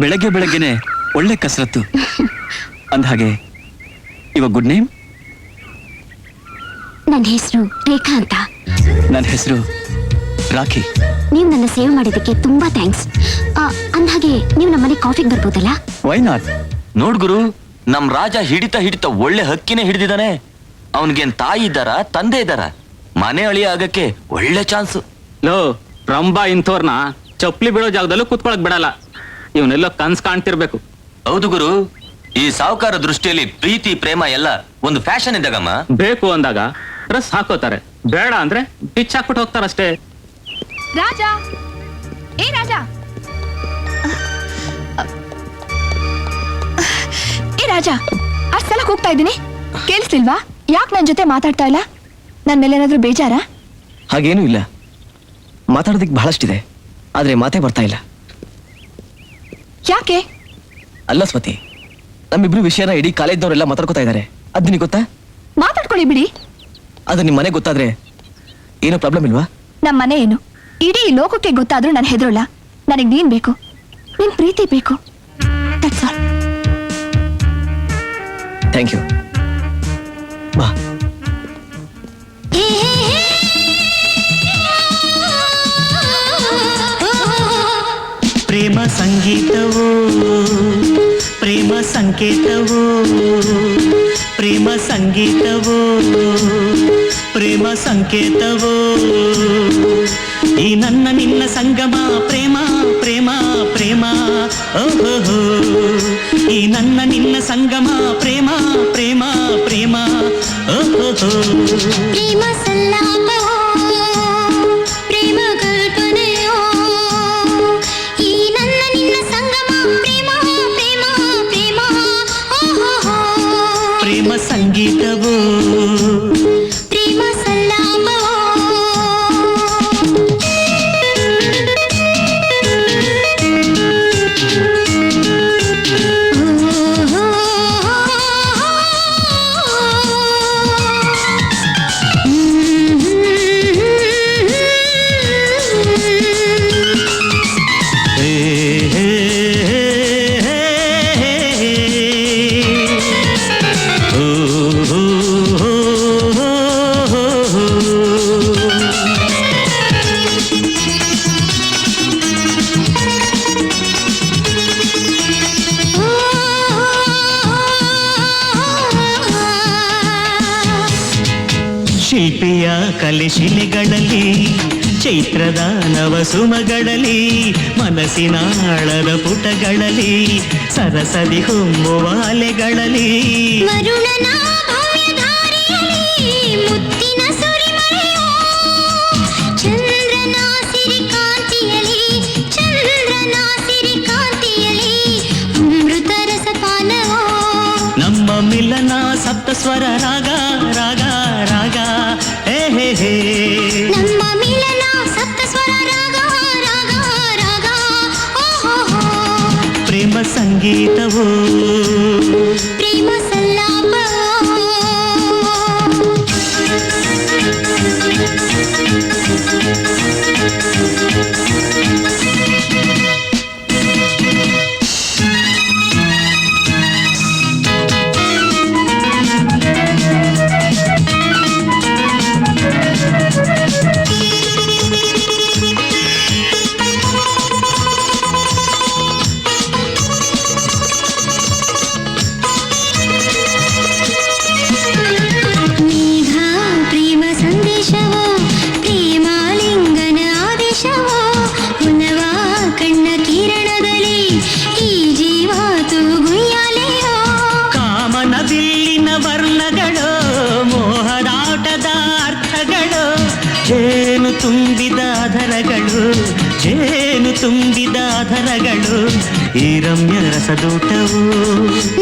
ಬೆಳಗ್ಗೆ ಬೆಳಗ್ಗೆನೆ ಒಳ್ಳೆ ಕಸರತ್ತು ಅಂದಹಾಗೆ ಇವಾಗ ಗುಡ್ ನೇಮ್. ನನ್ನ ಹೆಸರು ರೇಖಾ ಅಂತ. ನನ್ನ ಹೆಸರು ರಾಖಿ. ನೀವು ನನ್ನ ಸೇವ್ ಮಾಡಿದ್ದಕ್ಕೆ ತುಂಬಾ ಥ್ಯಾಂಕ್ಸ್. ಅಂದಹಾಗೆ ನೀವು ನಮ್ಮನೆ ಕಾಫಿಗೆ ಬರ್ಬೋದಲ್ಲ? Why not? ನೋಡ್ ಗುರು, ನಮ್ ರಾಜ ಹಿಡಿತ ಒಳ್ಳೆ ಹಕ್ಕಿನೇ ಹಿಡಿದಿದ್ದಾನೆ. ಅವನ್ಗೇನ್ ತಾಯಿ ಇದ್ದಾರ, ತಂದೆ ಇದ್ದಾರ? ಮನೆ ಅಳಿಯ ಆಗಕ್ಕೆ ಒಳ್ಳೆ ಚಾನ್ಸ್. ಲೋ ರಂಬಾ ಇಂಥವ್ರನ್ನ ಚಪ್ಪಲಿ ಬಿಡೋ ಜಾಗದಲ್ಲೂ ಕೂತ್ಕೊಳಕ್ ಬಿಡಲ್ಲ. ಇವನೆಲ್ಲೋ ಕನ್ಸ್ ಕಾಣ್ತಿರ್ಬೇಕು. ಹೌದು ಗುರು, ಈ ಸಾವುಕಾರ ದೃಷ್ಟಿಯಲ್ಲಿ ಪ್ರೀತಿ ಪ್ರೇಮ ಎಲ್ಲ ಒಂದು ಫ್ಯಾಷನ್ ಇದ್ದಾಗಮ್ಮ. ಬೇಕು ಅಂದಾಗ ಡ್ರೆಸ್ ಹಾಕೋತಾರೆ, ಬೇಡ ಅಂದ್ರೆ ಪಿಚ್ ಹಾಕ್ಬಿಟ್ಟು ಹೋಗ್ತಾರಷ್ಟೇ. ರಾಜ, ಏ ರಾಜ, ಏ ರಾಜ, ಅಷ್ಟ್ ಸಲ ಹೋಗ್ತಾ ಇದ್ದೀನಿ, ಕೇಳಿಸ್ಲಿಲ್ವಾ? ಯಾಕೆ ನನ್ ಜೊತೆ ಮಾತಾಡ್ತಾ ಇಲ್ಲ? ನನ್ ಮೇಲೆ ಏನಾದ್ರೂ ಬೇಜಾರ? ಹಾಗೇನೂ ಇಲ್ಲ, ಮಾತಾಡೋದಕ್ಕೆ ಬಹಳಷ್ಟಿದೆ, ಆದ್ರೆ ಮಾತೇ ಬರ್ತಾ ಇಲ್ಲ. ಯಾಕೆ? ಅಲ್ಲ ಸ್ಮತಿ, ನಮ್ಮಿಬ್ರು ವಿಷಯನ ಇಡೀ ಕಾಲೇಜ್ನವರೆಲ್ಲ ಮಾತಾಡ್ಕೋತಾ ಇದ್ದಾರೆ. ಅದ್ ನಿನಗೆ ಗೊತ್ತಾ? ಮಾತಾಡ್ಕೊಳ್ಳಿ ಬಿಡಿ. ಅದು ನಿಮ್ ಮನೆಗೆ ಗೊತ್ತಾದ್ರೆ ಏನೋ ಪ್ರಾಬ್ಲಮ್ ಇಲ್ವಾ? ನಮ್ಮ ಮನೆ ಏನು ಇಡೀ ಲೋಕಕ್ಕೆ ಗೊತ್ತಾದ್ರೂ ನಾನು ಹೆದರೋಲ್ಲ. ನನಗ್ ನೀನ್ ಬೇಕು, ನಿನ್ ಪ್ರೀತಿ ಬೇಕು. That's all. Thank you. ಬಾ. ಪ್ರೇಮ ಸಂಗೀತವೋ, ಪ್ರೇಮ ಸಂಕೇತವೋ, ಪ್ರೇಮ ಸಂಗೀತವೋ, ಪ್ರೇಮ ಸಂಕೇತವೋ, ಈ ನನ್ನ ನಿನ್ನ ಸಂಗಮ ಪ್ರೇಮ ಪ್ರೇಮ ಪ್ರೇಮ, ಓಹೋ, ಈ ನನ್ನ ನಿನ್ನ ಸಂಗಮ ಪ್ರೇಮ ಪ್ರೇಮ ಪ್ರೇಮ, ಓಹೋ. ಪ್ರೇಮ ಸಲ್ಲಾಪವೋ, ಪ್ರೇಮ ಕಲ್ಪನೆಯೋ, ಈ ನನ್ನ ನಿನ್ನ ಸಂಗಮ ಪ್ರೇಮ ಪ್ರೇಮ ಪ್ರೇಮ, ಓಹೋ. ಪ್ರೇಮ ಸಂಗೀತವೋ, ಪ್ರೇಮ ಸಲ್ಲಾಪವೋ. ಶಿಲ್ಪಿಯ ಕಲೆ ಶಿಲೆಗಳಲ್ಲಿ, ಚೈತ್ರದ ನವಸುಮಗಳಲ್ಲಿ, ಮನಸ್ಸಿನಾಳದ ಪುಟಗಳಲ್ಲಿ, ಸರಸದಿ ಹೊಮ್ಮುವ ಅಲೆಗಳಲ್ಲಿ, ವರುಣನ ಭವ್ಯಧಾರೆಯಲ್ಲಿ ಮುತ್ತಿನ ಸುರಿಮಳೆಯೋ, ಚಂದ್ರನ ಸಿರಿಕಾಂತಿಯಲ್ಲಿ, ಚಂದ್ರನ ಸಿರಿಕಾಂತಿಯಲ್ಲಿ, ಅಮೃತ ರಸಪಾನವೋ, ನಮ್ಮ ಮಿಲನ ಸಪ್ತ ಸ್ವರ ರಾಗ ರಾಗ ರಾಗ, ಹೇ ಹೇ ಹೇ, ನಮ್ಮ ಮಿಲನ ಸಪ್ತ ಸ್ವರ ರಾಗ ರಾಗ ರಾಗ, ಓಹೋ. ಪ್ರೇಮ ಸಂಗೀತವೋ, ಪ್ರೇಮ ಸಲ್ಲಾಪವೋ. ಮೇಘ ಪ್ರೇಮ ಸಂದೇಶವೋ, ಪ್ರೇಮಾಲಿಂಗನ ತುಂಬಿದ ಧರಗಳು, ಜೇನು ತುಂಬಿದ ಧರಗಳು, ಈ ರಮ್ಯ ರಸದೂಟವು.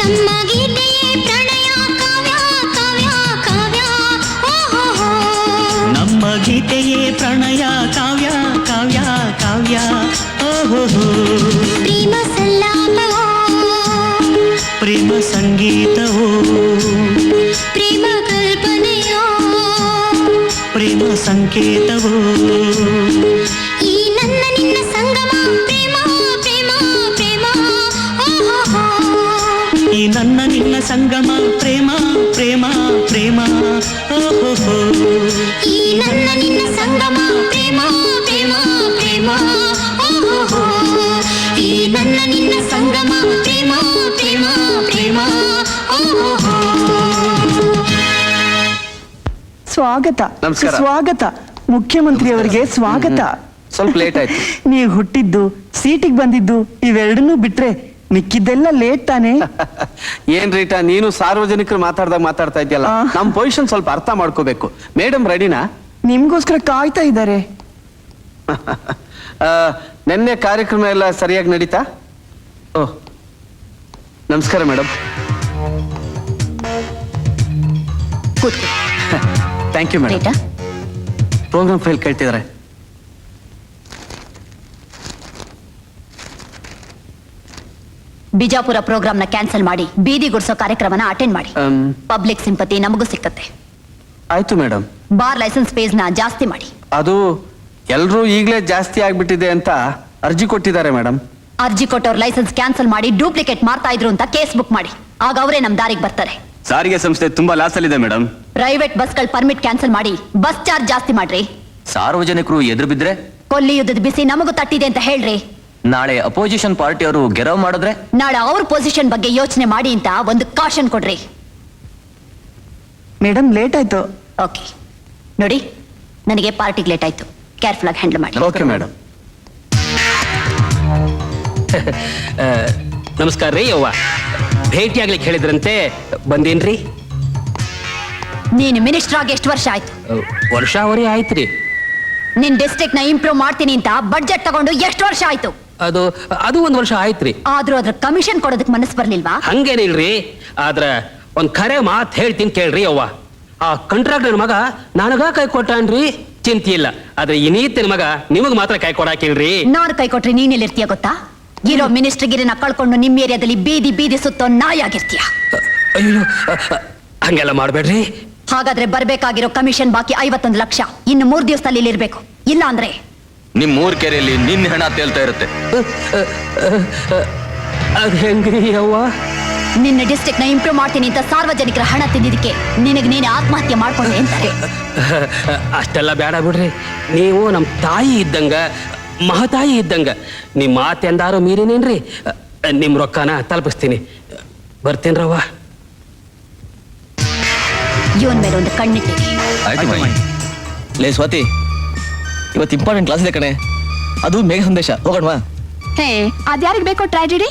ನಮ್ಮ ಗೀತೆಯೇ ಪ್ರಣಯ ಕಾವ್ಯ ಕಾವ್ಯ ಕಾವ್ಯ, ಓಹೋ. ನಮ್ಮ ಗೀತೆಯೇ ಪ್ರಣಯ ಕಾವ್ಯ ಕಾವ್ಯ ಕಾವ್ಯ, ಓಹೋ. ಪ್ರೇಮ ಸಲ್ಲಾಪವೋ, ಪ್ರೇಮ ಸಂಗೀತವೋ, ಪ್ರೇಮ ಕಲ್ಪನೆಯೋ, ಪ್ರೇಮ ಸಂಕೇತವೋ. ಈ ನನ್ನ ನಿನ್ನ ಸಂಗಮ ಪ್ರೇಮ ಪ್ರೇಮ ಪ್ರೇಮ, ಓಹೋ. ಈ ನನ್ನ ನಿನ್ನ ಸಂಗಮ ಪ್ರೇಮ ಪ್ರೇಮ ಪ್ರೇಮ, ಓಹೋ. ಈ ನನ್ನ ನಿನ್ನ ಸಂಗಮ ಪ್ರೇಮ ಪ್ರೇಮ ಪ್ರೇಮ, ಓಹೋ. ಈ ನನ್ನ ನಿನ್ನ ಸಂಗಮ ಪ್ರೇಮ ಪ್ರೇಮ ಪ್ರೇಮ, ಓಹೋ. ಸ್ವಾಗತ. ನಮಸ್ಕಾರ. ಸ್ವಾಗತ ಮುಖ್ಯಮಂತ್ರಿಯವರಿಗೆ ಸ್ವಾಗತ. ಸ್ವಲ್ಪ ಲೇಟ್ ಆಯ್ತು. ನೀವು ಹುಟ್ಟಿದ್ದು, ಸೀಟಿಗೆ ಬಂದಿದ್ದು ಇವೆರಡನ್ನೂ ಬಿಟ್ರೆ ಮಿಕ್ಕಿದ್ದೆಲ್ಲ ಲೇಟ್ ತಾನೆ. ಏನ್ ರೀಟಾ, ನೀನು ಸಾರ್ವಜನಿಕರು ಮಾತಾಡ್ತಾ ಇದೆಯಲ್ಲ, ನಮ್ ಪೊಸಿಷನ್ ಸ್ವಲ್ಪ ಅರ್ಥ ಮಾಡ್ಕೋಬೇಕು. ಮೇಡಮ್ ರೆಡಿನಾ? ನಿಮ್ಗೋಸ್ಕರ ಕಾಯ್ತಾ ಇದ್ದಾರೆ. ನಿನ್ನೆ ಕಾರ್ಯಕ್ರಮ ಎಲ್ಲ ಸರಿಯಾಗಿ ನಡೀತಾ? ಓಹ್, ನಮಸ್ಕಾರ ಮೇಡಮ್. ಕೂತ್ಕೊ. Thank you madam. ರೇಟಾ? ಪ್ರೋಗ್ರಾಮ್ ಫೈಲ್ ಕೇಳ್ತಿದ್ದಾರೆ. ಬಿಜಾಪುರ ಪ್ರೋಗ್ರಾಮ್ನ ಕ್ಯಾನ್ಸಲ್ ಮಾಡಿ ಬೀದಿ ಗುಡ್ಸೋ ಕಾರ್ಯಕ್ರಮನ ಅಟೆಂಡ್ ಮಾಡಿ. ಪಬ್ಲಿಕ್ ಸಿಂಪತಿ ನಮಗೂ ಸಿಕ್ಕತ್ತೆ. ಆಯ್ತು ಮೇಡಮ್. ಬಾರ್ ಲೈಸೆನ್ಸ್ ಪೇಸ್ನ ಜಾಸ್ತಿ ಮಾಡಿ. ಅದು ಎಲ್ರೂ ಈಗಲೇ ಜಾಸ್ತಿ ಆಗ್ಬಿಟ್ಟಿದೆ ಅಂತ ಅರ್ಜಿ ಕೊಟ್ಟಿದ್ದಾರೆ ಮೇಡಮ್. ಅರ್ಜಿ ಕೊಟ್ಟವ್ರ ಲೈಸೆನ್ಸ್ ಕ್ಯಾನ್ಸಲ್ ಮಾಡಿ ಡೂಪ್ಲಿಕೇಟ್ ಮಾಡ್ತಾ ಇದ್ರು ಅಂತ ಕೇಸ್ ಬುಕ್ ಮಾಡಿ. ಆಗ ಅವರೇ ನಮ್ ದಾರಿಗೆ ಬರ್ತಾರೆ. ಸಾರಿಗೆ ಸಂಸ್ಥೆ ತುಂಬಾ ಲಾಸ್ ಅಲ್ಲಿದೆ ಮೇಡಮ್. ಪ್ರೈವೇಟ್ ಬಸ್ಗಳ ಪರ್ಮಿಟ್ ಕ್ಯಾನ್ಸಲ್ ಮಾಡಿ ಬಸ್ ಚಾರ್ಜ್ ಜಾಸ್ತಿ ಮಾಡ್ರಿ. ಸಾರ್ವಜನಿಕರು ಎದುರು ಬಿದ್ರೆ ಕೊಲ್ಲಿ ಯುದ್ಧದ ಬಿಸಿ ನಮಗೂ ತಟ್ಟಿದೆ ಅಂತ ಹೇಳ್ರಿ. ನಾಳೆ ಅಪೋಸಿಷನ್ ಪಾರ್ಟಿಯವರು ಗೆರವ್ ಮಾಡಿದ್ರೆ ನಾಳೆ ಅವ್ರ ಪೊಸಿಷನ್ ಬಗ್ಗೆ ಯೋಚನೆ ಮಾಡಿ ಅಂತ ಒಂದು ಕಾಷನ್ ಕೊಡ್ರಿ. ಮೇಡಮ್ ಲೇಟ್ ಆಯ್ತು. ಓಕೆ ನೋಡಿ, ನನಗೆ ಪಾರ್ಟಿಗೆ ಲೇಟ್ ಆಯ್ತು. ಕೇರ್ಫುಲ್ ಆಗಿ ಹ್ಯಾಂಡಲ್ ಮಾಡಿ. Okay madam. ನಮಸ್ಕಾರ ರೀ ಅವ್ವ. ಭೇಟಿಯಾಗ್ಲಿಕ್ಕೆ ಹೇಳಿದ್ರಂತೆ, ಬಂದೇನ್ರಿ? ನೀನು ಮಿನಿಸ್ಟರ್ ಆಗಿ ಎಷ್ಟು ವರ್ಷ ಆಯ್ತು? ವರ್ಷಾವರಿ ಆಯ್ತ್ರಿ. ನಿನ್ ಡಿಸ್ಟ್ರಿಕ್ಟ್ ನ ಇಂಪ್ರೂವ್ ಮಾಡ್ತೀನಿ ಅಂತ ಬಡ್ಜೆಟ್ ತಗೊಂಡು ಎಷ್ಟು ವರ್ಷ ಆಯ್ತು? ಅದು ಒಂದ್ ವರ್ಷ ಆಯ್ತ್ರಿ. ಆದ್ರೂ ಅದ್ರ ಕಮಿಷನ್ ಕೊಡೋದಕ್ಕೆ ಮನಸ್ಸು ಬರ್ಲಿಲ್ವಾ? ಹಂಗೇನಿಲ್ರಿ, ಆದ್ರ ಒಂದ್ ಖರೆ ಮಾತ್ ಹೇಳ್ತೀನಿ ಕೇಳ್ರಿ ಅವ್ವ. ಆ ಕಾಂಟ್ರಾಕ್ಟರ್ ಮಗ ನನಗ ಕೈ ಕೊಟ್ಟಾನ್ರಿ, ಚಿಂತೆ ಇಲ್ಲ. ಆದ್ರೆ ಈ ನೀತಿನ ಮಗ ನಿಮಗ್ ಮಾತ್ರ ಕೈ ಕೊಡಾಕಿಲ್ರಿ. ನಾನು ಕೈ ಕೊಟ್ರೆ ನೀನ್ ಎಲ್ಲಿರ್ತೀಯ ಗೊತ್ತಾ? ಇರೋ ಮಿನಿಸ್ಟರ್ ಗಿರಿನ ಕಳ್ಕೊಂಡು ನಿಮ್ಮ ಏರಿಯಾದಲ್ಲಿ ಬೀದಿ ಬೀದಿ ಸುತ್ತೋ ನಾಯಿ ಆಗಿರ್ತೀಯ. ಅಯ್ಯೋ, ಹಂಗೆಲ್ಲ ಮಾಡ್ಬೇಡ್ರಿ. ಹಾಗಾದ್ರೆ ಬರ್ಬೇಕಾಗಿರೋ ಕಮಿಷನ್ ಬಾಕಿ 51 ಲಕ್ಷ ಇನ್ನು 3 ದಿವಸದಲ್ಲಿ ಇಲ್ಲಿರ್ಬೇಕು. ಇಲ್ಲ ಅಂದ್ರೆ ನಿಮ್ ಮೂರ್ ಕೆರೆಯಲ್ಲಿ ನಿನ್ನ ಹೆಣ ತೇಲ್ತಾ ಇರುತ್ತೆ. ಅದ್ ಹೆಂಗ್ರಿ ಅವ್ವ? ನಿನ್ನ ಡಿಸ್ಟ್ರಿಕ್ಟ್ ನ ಇಂಪ್ರೂವ್ ಮಾಡ್ತೀನಿ ಅಂತ ಸಾರ್ವಜನಿಕರ ಹಣ ತಿಂದಿದ್ದಕ್ಕೆ ನಿನಗೆ ನೀನೆ ಆತ್ಮಹತ್ಯೆ ಮಾಡ್ಕೊಂಡೆ ಅಂತಾರೆ. ಅಷ್ಟೆಲ್ಲ ಬೇಡ ಬಿಡ್ರಿ. ನೀವು ನಮ್ ತಾಯಿ ಇದ್ದಂಗ, ಮಹತಾಯಿ ಇದ್ದಂಗ. ನಿಮ್ ಮಾತೆಂದಾರು ಮೀರಿನೇನ್ರಿ. ನಿಮ್ ರೊಕ್ಕನ ತಲುಪಿಸ್ತೀನಿ. ಬರ್ತೇನ್ರವ್ವ. ಇವನ್ ಮೇಲೆ ಒಂದು ಕಣ್ಣಿಟ್ಟಿರಿ. ಲೇ ಸ್ವಾತಿ, ಇವತ್ತು ಇಂಪಾರ್ಟೆಂಟ್ ಕ್ಲಾಸ್ ಇದೆ ಕಣೆ. ಅದು ಮೇಘ ಸಂದೇಶ, ಹೋಗೋಣವಾ? ಹೇ, ಅದ್ಯಾರಿಗೆ ಬೇಕೋ ಟ್ರಾಜಿಡಿ?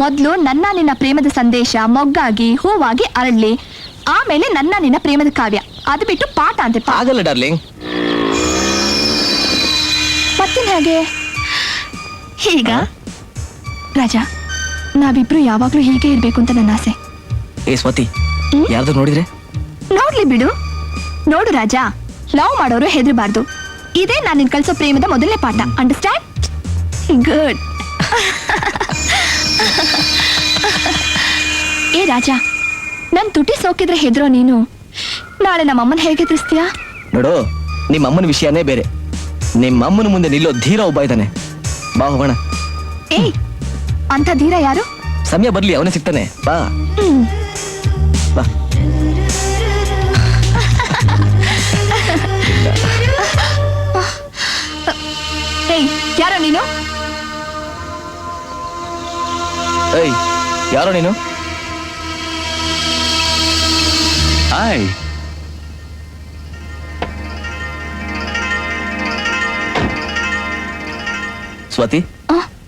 ಮೊದ್ಲು ನನ್ನ ನಿನ್ನ ಪ್ರೇಮದ ಸಂದೇಶ ಮೊಗ್ಗಾಗಿ ಹೂವಾಗಿ ಅರಳ್ಲಿ, ಆಮೇಲೆ ನನ್ನ ನಿನ್ನ ಪ್ರೇಮದ ಕಾವ್ಯ. ಅದು ಬಿಟ್ಟು ಪಾಠ ಅಂತೆ ಆಗಲ್ಲ ಡಾರ್ಲಿಂಗ್. ಮತ್ತಿನ್ ಹಾಗೆ ಹೀಗ ರಾಜಾ, ನಾವಿಬ್ರು ಯಾವಾಗ್ಲೂ ಹೀಗೆ ಇರ್ಬೇಕು ಅಂತ ನನ್ನ ಆಸೆ. ಏ ಸ್ವಾತಿ, ಯಾರ್ದು ನೋಡಿದ್ರೆ? ನೋಡ್ಲಿ ಬಿಡು. ನೋಡು ರಾಜಾ, ಲವ್ ಮಾಡೋರು ಹೆದರಬಾರ್ದು. ಇದೇ ನಾನು ನಿನ್ ಕಲ್ಸೋ ಪ್ರೇಮದ ಮೊದಲನೇ ಪಾಠ. ಅಂಡರ್ಸ್ಟ್ಯಾಂಡ್? ಗುಡ್. ಏ ರಾಜಾ, ನನ್ ತುಟಿ ಸೋಕಿದ್ರೆ ಹೆದ್ರೋ ನೀನು, ನಾಳೆ ನಮ್ಮಮ್ಮನ ಹೇಗೆ ಹೆದರ್ಸ್ತೀಯಾ? ನೋಡು, ನಿಮ್ಮ ಅಮ್ಮನ ವಿಷಯನೇ ಬೇರೆ. ನಿಮ್ಮ ಅಮ್ಮನ ಮುಂದೆ ನಿಲ್ಲೋ ಧೀರ ಒಬ್ಬ ಇದ್ದಾನೆ. ಬಾ ಹೋಗೋಣ. ಏಯ್, ಅಂತ ಧೀರ ಯಾರು? ಸಮಯ ಬರ್ಲಿ, ಅವನೇ ಸಿಗ್ತಾನೆ. ಬಾ ಬಾ. ಏಯ್, ಯಾರೋ ನೀನು? ಏಯ್, ಯಾರೋ ನೀನು? ಹಾಯ್. ಸ್ವಾತಿ,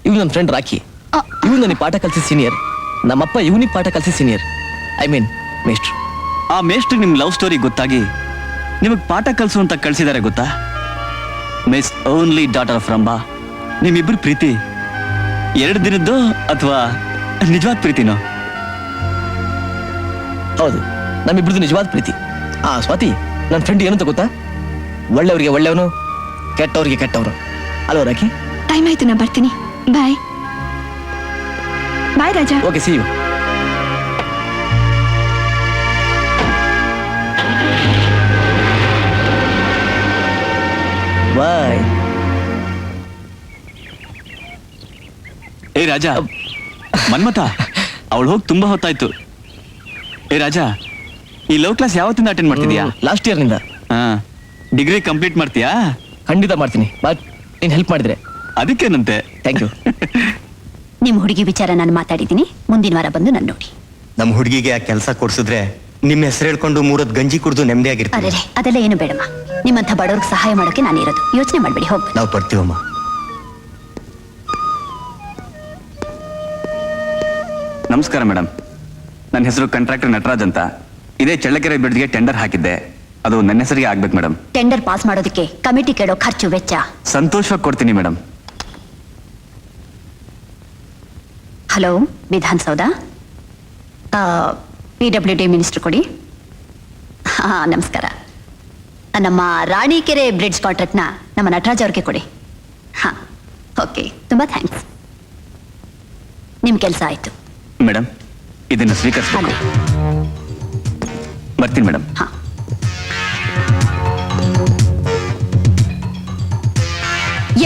ಇವ್ ನನ್ನ ಫ್ರೆಂಡ್ ರಾಖಿ. ಇವ್ ನನಗೆ ಪಾಠ ಕಲಿಸಿ ಸೀನಿಯರ್. ನಮ್ಮಪ್ಪ ಇವನಿಗೆ ಪಾಠ ಕಲಿಸಿ ಸೀನಿಯರ್. ಐ ಮೀನ್ ಮೇಷ್ಟ್ರು. ಆ ಮೇಷ್ಟ್ರಿಗೆ ನಿಮ್ ಲವ್ ಸ್ಟೋರಿ ಗೊತ್ತಾಗಿ ನಿಮಗ್ ಪಾಠ ಕಲಿಸು ಅಂತ ಕಳ್ಸಿದಾರೆ ಗೊತ್ತಾ? Miss only daughter of Rambha. ನಿಮ್ಮಿಬ್ರು ಪ್ರೀತಿ 2 ದಿನದ್ದು ಅಥವಾ ನಿಜವಾದ ಪ್ರೀತಿನೋ? ಹೌದು, ನಮ್ಮಿಬ್ರದ್ದು ನಿಜವಾದ ಪ್ರೀತಿ. ಸ್ವಾತಿ, ನನ್ನ ಫ್ರೆಂಡ್ ಏನಂತ ಗೊತ್ತಾ? ಒಳ್ಳೆಯವರಿಗೆ ಒಳ್ಳೆಯವನು, ಕೆಟ್ಟವ್ರಿಗೆ ಕೆಟ್ಟವನು ಅಲ್ವ ರಾಕಿ? ಟೈಮ್ ಆಯ್ತು, ನಾ ಬರ್ತೀನಿ. Bye bye Raja. Okay, see you. Bye. ಏ ರಾಜಾ, ಮನ್ಮಥ, ಅವಳು ಹೋಗಿ ತುಂಬಾ ಹೊತ್ತಾಯ್ತು. ಏ ರಾಜಾ, ಈ ಲವ್ ಕ್ಲಾಸ್ ಯಾವತ್ತಿಂದ ಅಟೆಂಡ್ ಮಾಡ್ತಿದ್ಯಾ? ಲಾಸ್ಟ್ ಇಯರ್ನಿಂದ. ಡಿಗ್ರಿ ಕಂಪ್ಲೀಟ್ ಮಾಡ್ತೀಯಾ? ಖಂಡಿತ ಮಾಡ್ತೀನಿ, ಬಟ್ ನೀನ್ ಹೆಲ್ಪ್ ಮಾಡಿದ್ರೆ. ಅದಕ್ಕೇನಂತೆ. Thank you. ನಿಮ್ ಹುಡುಗಿ ವಿಚಾರ ನಾನು ಮಾತಾಡಿದ್ದೀನಿ, ಮುಂದಿನ ವಾರ ಬಂದು ನಾನು ನೋಡಿ. ನಮ್ಮ ಹುಡುಗಿಗೆ ಆ ಕೆಲಸ ಕೊಡ್ಸಿದ್ರೆ ನಿಮ್ಮ ಹೆಸರು ಹೇಳ್ಕೊಂಡು 3 ಗಂಜಿ ಕುಡಿದು ನೆಮ್ಮದಿಯಾಗಿರ್ತೀವಿ. ಅರೆ, ಅದೆಲ್ಲ ಏನು ಬೇಡಮ್ಮ. ನಿಮ್ಮಂಥ ಬಡವ್ರಿಗೆ ಸಹಾಯ ಮಾಡೋಕೆ ನಾನು ಇರೋದು. ಯೋಚನೆ ಮಾಡ್ಬೇಡಿ, ಹೋಗಿ. ನಾವು ಬರ್ತೀವಮ್ಮ. ನಮಸ್ಕಾರ ಮೇಡಮ್, ನನ್ನ ಹೆಸರು ಕಾಂಟ್ರಾಕ್ಟರ್ ನಟರಾಜ್ ಅಂತ. ಇದೇ ಚಳ್ಳಕೆರೆ ಬ್ರಿಡ್ಜ್ಗೆ ಟೆಂಡರ್ ಹಾಕಿದ್ದೆ, ಅದು ನನ್ನ ಹೆಸರಿಗೆ ಆಗ್ಬೇಕು ಮೇಡಮ್. ಟೆಂಡರ್ ಪಾಸ್ ಮಾಡೋದಕ್ಕೆ ಕಮಿಟಿ ಕೇಳೋ ಖರ್ಚು ವೆಚ್ಚ ಸಂತೋಷವಾಗಿ ಕೊಡ್ತೀನಿ madam. Hello, Vidhana Soudha, PWD minister ಕೊಡಿ. ನಮಸ್ಕಾರ. ನಮ್ಮ ರಾಣಿಕೆರೆ ಬ್ರಿಡ್ಜ್ ಕಾಂಟ್ರಾಕ್ಟ್ನ ನಮ್ಮ ನಟರಾಜ್ ಅವ್ರಿಗೆ ಕೊಡಿ. ಓಕೆ, ತುಂಬ ಥ್ಯಾಂಕ್ಸ್. ನಿಮ್ಮ ಕೆಲಸ ಆಯಿತು ಮೇಡಮ್. ಇದನ್ನು ಸ್ವೀಕರಿಸ್ಬೇಕು. ಬರ್ತೀನಿ ಮೇಡಮ್.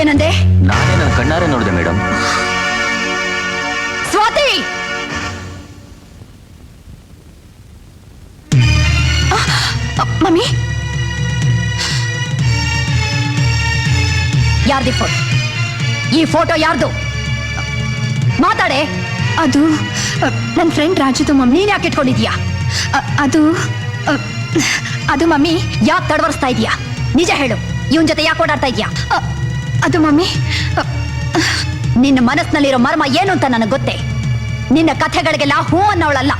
ಏನಂದೆ? ನಾನೇ ನನ್ನ ಕಣ್ಣಾರೆ ನೋಡಿದೆ ಮೇಡಮ್. ಸ್ವಾತಿ, ಮಮ್ಮಿ, ಯಾರ್ದು ಫೋಟೋ? ಈ ಫೋಟೋ ಯಾರ್ದು? ಮಾತಾಡೆ. ಅದು ನನ್ನ ಫ್ರೆಂಡ್ ರಾಜುದು ಮಮ್ಮಿ. ನೀನ್ ಯಾಕೆ ಇಟ್ಕೊಂಡಿದ್ಯಾ? ಅದು ಮಮ್ಮಿ. ಯಾಕೆ ತಡವರ್ಸ್ತಾ ಇದೀಯಾ? ನಿಜ ಹೇಳು, ಇವನ್ ಜೊತೆ ಯಾಕೆ ಓಡಾಡ್ತಾ ಇದೀಯಾ? ಅದು ಮಮ್ಮಿ, ನಿನ್ನ ಮನಸ್ಸಿನಲ್ಲಿರೋ ಮರ್ಮ ಏನು ಅಂತ ನನಗೆ ಗೊತ್ತೇ. ನಿನ್ನ ಕಥೆಗಳಿಗೆಲ್ಲ ಹೂ ಅನ್ನೋಳಲ್ಲ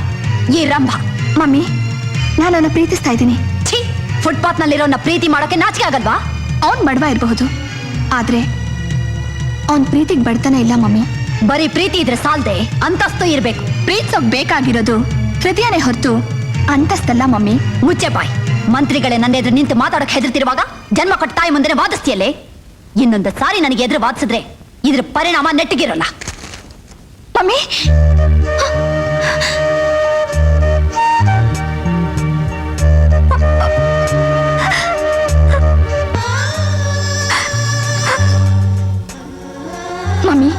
ಈ ರಂಭ. ಮಮ್ಮಿ, ನಾನು ಅವನ ಪ್ರೀತಿಸ್ತಾ ಇದ್ದೀನಿ. ಛೀ, ಫುಟ್ಪಾತ್ ನಲ್ಲಿರೋನ್ನ ಪ್ರೀತಿ ಮಾಡೋಕೆ ನಾಚಿಕೆ ಆಗಲ್ವಾ? ಅವನ್ ಬಡವ ಇರಬಹುದು, ಆದ್ರೆ ಅವನ್ ಪ್ರೀತಿಗೆ ಬಡತನ ಇಲ್ಲ ಮಮ್ಮಿ. ಬರೀ ಪ್ರೀತಿ ಇದ್ರೆ ಸಾಲ್ದೆ, ಅಂತಸ್ತು ಇರ್ಬೇಕು. ಪ್ರೀತಿಸೋಕ್ ಬೇಕಾಗಿರೋದು ಹೃದಯನೇ ಹೊರತು ಅಂತಸ್ತಲ್ಲ ಮಮ್ಮಿ. ಮುಚ್ಚೆ ಬಾಯ್. ಮಂತ್ರಿಗಳೇ ನನ್ನ ಎದುರು ನಿಂತು ಮಾತಾಡೋಕೆ ಹೆದರ್ತಿರುವಾಗ ಜನ್ಮ ಕೊಟ್ಟ ತಾಯಿ ಮುಂದೆ ವಾದಿಸ್ತಿಯಲ್ಲೇ. ಇನ್ನೊಂದು ಸಾರಿ ನನಗೆ ಎದುರು ವಾದಿಸಿದ್ರೆ ಇದ್ರ ಪರಿಣಾಮ ನೆಟ್ಟಿಗಿರೋಲ್ಲ. ಮಮ್ಮಿ, ಮಮ್ಮಿ,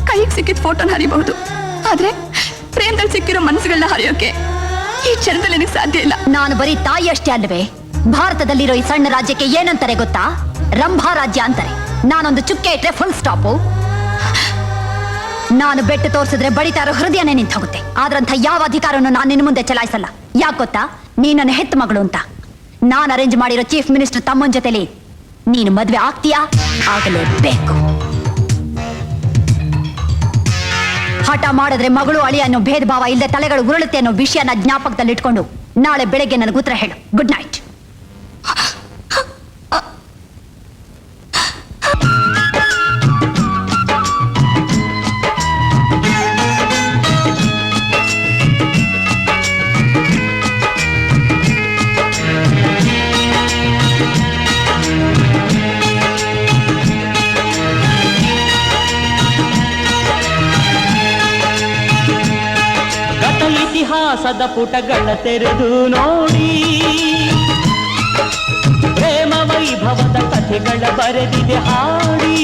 ಕೈಗೆ ಸಿಕ್ಕಿದ ಫೋಟೋನ ಹರಿಬಹುದು, ಆದ್ರೆ ಪ್ರೇಮದಲ್ಲಿ ಸಿಕ್ಕಿರೋ ಮನಸ್ಸುಗಳನ್ನ ಹರಿಯೋಕೆ ಈ ಕ್ಷಣದಲ್ಲಿ ನನಗೆ ಸಾಧ್ಯ ಇಲ್ಲ. ನಾನು ಬರೀ ತಾಯಿ ಅಷ್ಟೇ ಅಲ್ಲವೇ? ಭಾರತದಲ್ಲಿರೋ ಈ ಸಣ್ಣ ರಾಜ್ಯಕ್ಕೆ ಏನಂತಾರೆ ಗೊತ್ತಾ? ರಂಭಾ ರಾಜ್ಯ ಅಂತಾರೆ. ನಾನೊಂದು ಚುಕ್ಕೆ ಇಟ್ರೆ ಫುಲ್ ಸ್ಟಾಪು. ನಾನು ಬೆಟ್ಟು ತೋರಿಸಿದ್ರೆ ಬಡಿತಾ ಇರೋ ಹೃದಯನೇ ನಿಂತು ಹೋಗುತ್ತೆ. ಆದ್ರಂಥ ಯಾವ ಅಧಿಕಾರವನ್ನು ನಾನು ನಿನ್ನ ಮುಂದೆ ಚಲಾಯಿಸಲ್ಲ. ಯಾಕೆ ಗೊತ್ತಾ? ನೀ ನನ್ನ ಹೆತ್ತ ಮಗಳು ಅಂತ. ನಾನು ಅರೇಂಜ್ ಮಾಡಿರೋ ಚೀಫ್ ಮಿನಿಸ್ಟರ್ ತಮ್ಮನ ಜೊತೆಲಿ ನೀನು ಮದ್ವೆ ಆಗ್ತೀಯಾ? ಆಗಲೇಬೇಕು. ಹಠ ಮಾಡಿದ್ರೆ ಮಗಳು ಅಳಿ ಅನ್ನೋ ಭೇದ ಭಾವ ಇಲ್ಲದೆ ತಲೆಗಳು ಉರುಳುತ್ತೆ ಅನ್ನೋ ವಿಷಯನ ಜ್ಞಾಪಕದಲ್ಲಿಟ್ಕೊಂಡು ನಾಳೆ ಬೆಳಗ್ಗೆ ನನಗೆ ಉತ್ತರ ಹೇಳು. Good night. ಇತಿಹಾಸದ ಪುಟಗಳ ತೆರೆದು ನೋಡಿ, ಪ್ರೇಮ ವೈಭವದ ಕಥೆಗಳ ಬರೆದಿದೆ ಹಾಡಿ.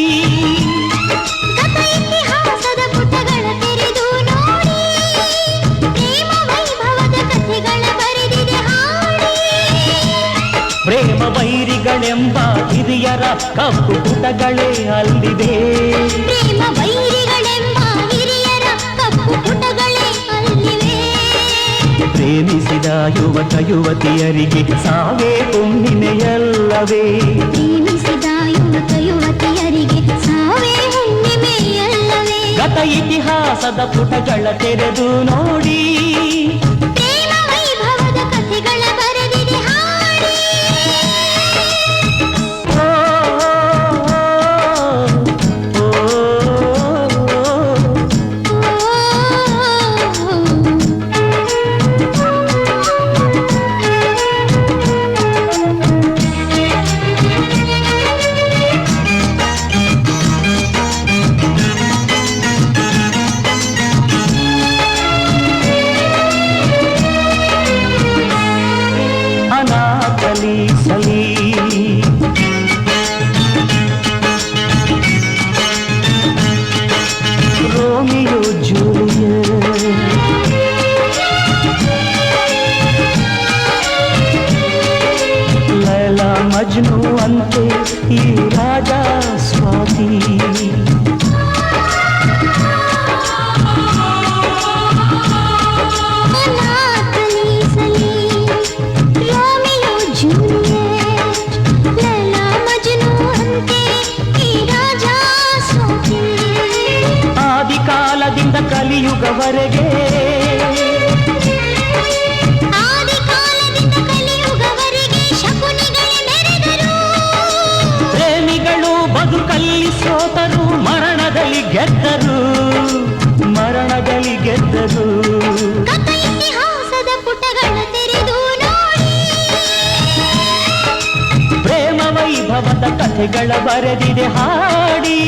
ಇತಿಹಾಸದ ಪುಟಗಳ ತೆರೆದು ನೋಡಿ, ಪ್ರೇಮ ವೈಭವದ ಕಥೆಗಳ ಬರೆದಿದೆ ಹಾಡಿ. ಪ್ರೇಮ ವೈರಿಗಳೆಂಬ ಹಿರಿಯರ ಕಪ್ಪು ಪುಟಗಳೇ ಅಲ್ಲಿದೆ. ಪ್ರೇಮ ವೈರಿಗಳೆಂಬ ಹಿರಿಯರ ಕಪ್ಪು ಪುಟಗಳೇ ಅಲ್ಲಿವೆ. ಪ್ರೇಮಿಸಿದ ಯುವಕ ಯುವತಿಯರಿಗೆ ಸಾವೇ ಹುಣ್ಣಿಮೆಯಲ್ಲವೇ? ಪ್ರೇಮಿಸಿದ ಯುವಕ ಯುವತಿಯರಿಗೆ ಸಾವೇ ಹುಣ್ಣಿಮೆಯಲ್ಲವೇ? ಗತ ಇತಿಹಾಸದ ಪುಟಗಳ ತೆರೆದು ನೋಡಿ, ಪ್ರೇಮ ವೈಭವದ ಕಥೆಗಳ ಬರೆದಿದೆ ಹಾಡಿ. ಕಾಲದಿಂದ ಕಲಿಯುಗವರೆಗೆ ಆದಿ ಕಾಲದಿಂದ ಕಲಿಯುಗವರೆಗೆ ಶಕುನಿಗಳೇ ಮೆರೆದರು. ಪ್ರೇಮಿಗಳು ಬದುಕಲ್ಲಿ ಸೋತರು, ಮರಣದಲ್ಲಿ ಗೆದ್ದರು, ಮರಣದಲ್ಲಿ ಗೆದ್ದರು. ಗತ ಇತಿಹಾಸದ ಪುಟಗಳ ತೆರೆದು ನೋಡಿ, ಪ್ರೇಮ ವೈಭವದ ಕಥೆಗಳ ಬರೆದಿದೆ ಹಾಡಿ.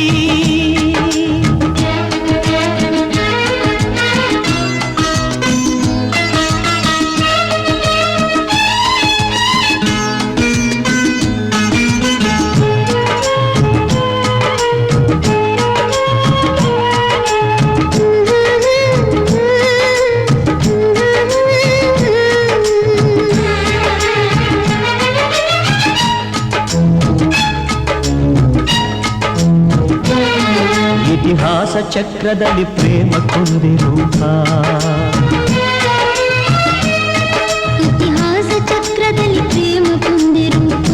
ಇತಿಹಾಸ ಚಕ್ರದಲ್ಲಿ ಪ್ರೇಮ ಕೊಂದಿರೂಪ, ಇತಿಹಾಸ ಚಕ್ರದಲ್ಲಿ ಪ್ರೇಮ ಕೊಂದಿರೂಪ.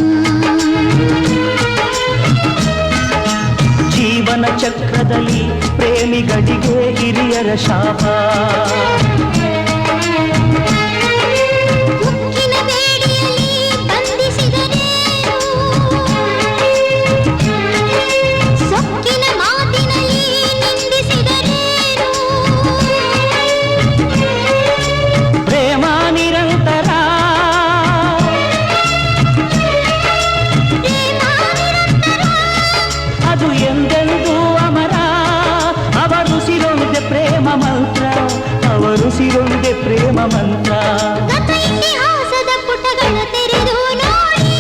ಜೀವನ ಚಕ್ರದಲ್ಲಿ ಪ್ರೇಮಿಗಳಿಗೆ ಹಿರಿಯರ ಶಾಪ. ಮುಕ್ಕಿನ ಬೇಡಿಯಲ್ಲಿ ಬಂಧಿಸಿದರೇನು, ಸೊಕ್ಕಿನ ಮಾತಿನಲ್ಲಿ ನಿಂದಿಸಿದರೇನು. ಪ್ರೇಮ ನಿರಂತರ, ಅದು ಎಂದೆಂದೂ ಅಮರ. ಅವರುಸಿರೊಂದೆ ಪ್ರೇಮ ಮಂತ್ರ, ಅವರುಸಿರೊಂದೆ ಪ್ರೇಮ ಮಂತ್ರ. ಗತ ಇತಿಹಾಸದ ಪುಟಗಳ ತೆರೆದು ನೋಡಿ,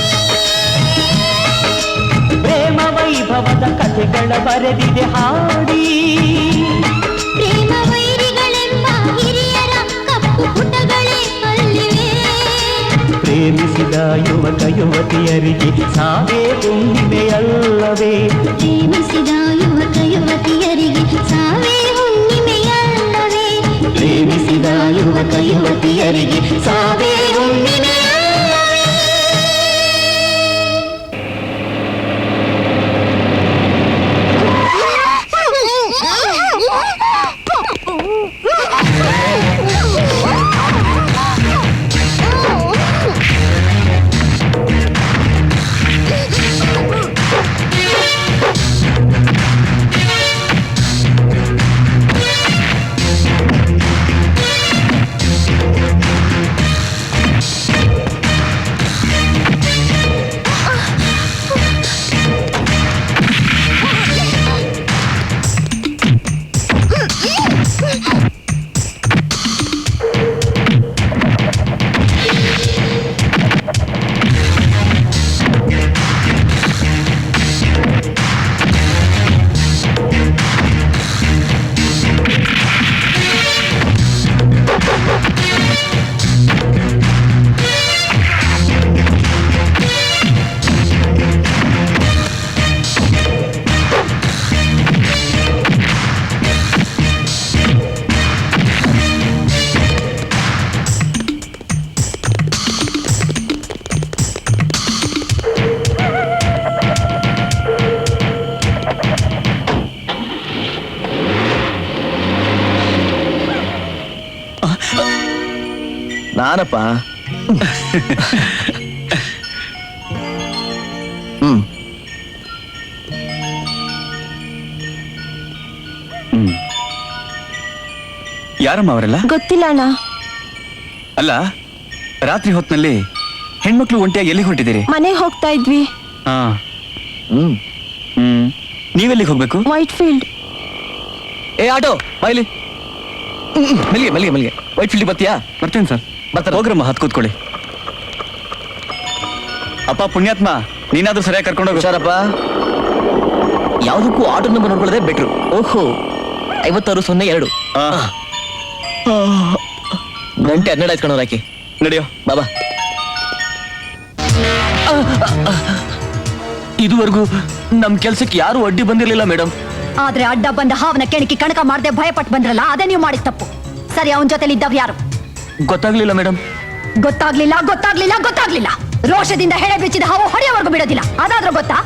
ಪ್ರೇಮ ವೈಭವದ ಕಥೆಗಳ ಬರೆದಿದೆ ಹಾಡಿ. ಪ್ರೇಮ ವೈರಿಗಳೆಂಬ ಹಿರಿಯರ ಕಪ್ಪು ಪುಟಗಳೇ ಅಲ್ಲಿವೆ. ಪ್ರೇಮಿಸಿದ ಯುವಕ ಯುವತಿಯರಿಗೆ ಸಾವೇ ಹುಣ್ಣಿಮೆಯಲ್ಲವೇ. ಪ್ರೇಮಿಸಿದ ಯುವಕ ಯುವತಿಯರಿಗೆ ಸಾವೇ ಹುಣ್ಣಿಮೆಯಲ್ಲವೇ. ಪ್ರೇಮಿಸಿದ ಯುವಕ ಯುವತಿಯರಿಗೆ ಸಾವೇ ಹುಣ್ಣಿಮೆಯಲ್ಲವೇ. ನಾನಪ್ಪ. ಯಾರಮ್ಮ ಅವರೆಲ್ಲ? ಗೊತ್ತಿಲ್ಲ ಅಣ್ಣ. ಅಲ್ಲ, ರಾತ್ರಿ ಹೊತ್ತಿನಲ್ಲಿ ಹೆಣ್ಮಕ್ಳು ಒಂಟಿಯಾಗಿ ಎಲ್ಲಿಗೆ ಹೊರಟಿದ್ದೀರಿ? ಮನೆಗೆ ಹೋಗ್ತಾ ಇದ್ವಿ. ಹಾ. ನೀವೆಲ್ಲಿಗೆ ಹೋಗ್ಬೇಕು? White field. ಏ ಆಟೋ ಬಾಯ್ಲಿ, ಮಲ್ಲಿಗೆ ಮಲ್ಲಿಗೆ ಮಲ್ಲಿಗೆ ವೈಟ್ ಫೀಲ್ಡ್ ಬರ್ತೀಯಾ? ಬರ್ತೀನಿ ಸರ್. ಬರ್ತಾರೆ. ಹೋಗ್ರಮ್ಮ, ಹತ್ತು ಕೂತ್ಕೊಳ್ಳಿ. ಅಪ್ಪ ಪುಣ್ಯಾತ್ಮ, ನೀನಾದ್ರೂ ಸರಿಯಾಗಿ ಕರ್ಕೊಂಡು ಹೋಗು. ಹುಷಾರಪ್ಪ. ಯಾವುದಕ್ಕೂ ಆಟೋ ನಂಬರ್ ನೋಡ್ಕೊಳ್ಳೋದೇ ಬೆಟ್ರು. ಓಹೋ, 5602. ಗಂಟೆ 12 ಆಯ್ತು ಕಣೋ ರಾಕಿ. ನಡೆಯೋ ಬಾಬಾ. ಇದುವರೆಗೂ ನಮ್ ಕೆಲ್ಸಕ್ಕೆ ಯಾರು ಅಡ್ಡಿ ಬಂದಿರ್ಲಿಲ್ಲ ಮೇಡಮ್. ಆದ್ರೆ ಅಡ್ಡ ಬಂದ ಹಾವನ ಕೆಣಕಿ ಕಣಕ ಮಾಡದೆ ಭಯಪಟ್ಟು ಬಂದ್ರಲ್ಲ, ಅದೇ ನೀವು ಮಾಡಿದ ತಪ್ಪು. ಸರಿ, ಅವನ ಜೊತೆಲಿ ಇದ್ದವ್ ಯಾರು? ಗೊತ್ತಾಗ್ಲಿಲ್ಲ ಮೇಡಮ್. ಗೊತ್ತಾಗ್ಲಿಲ್ಲ ಗೊತ್ತಾಗ್ಲಿಲ್ಲ ಗೊತ್ತಾಗ್ಲಿಲ್ಲ. ರೋಷದಿಂದ ಹೆಡೆ ಬಿಚ್ಚಿದ ಹಾವು ಹೊಡೆಯೋವರೆಗೂ ಬಿಡೋದಿಲ್ಲ, ಅದಾದ್ರೂ ಗೊತ್ತಾ?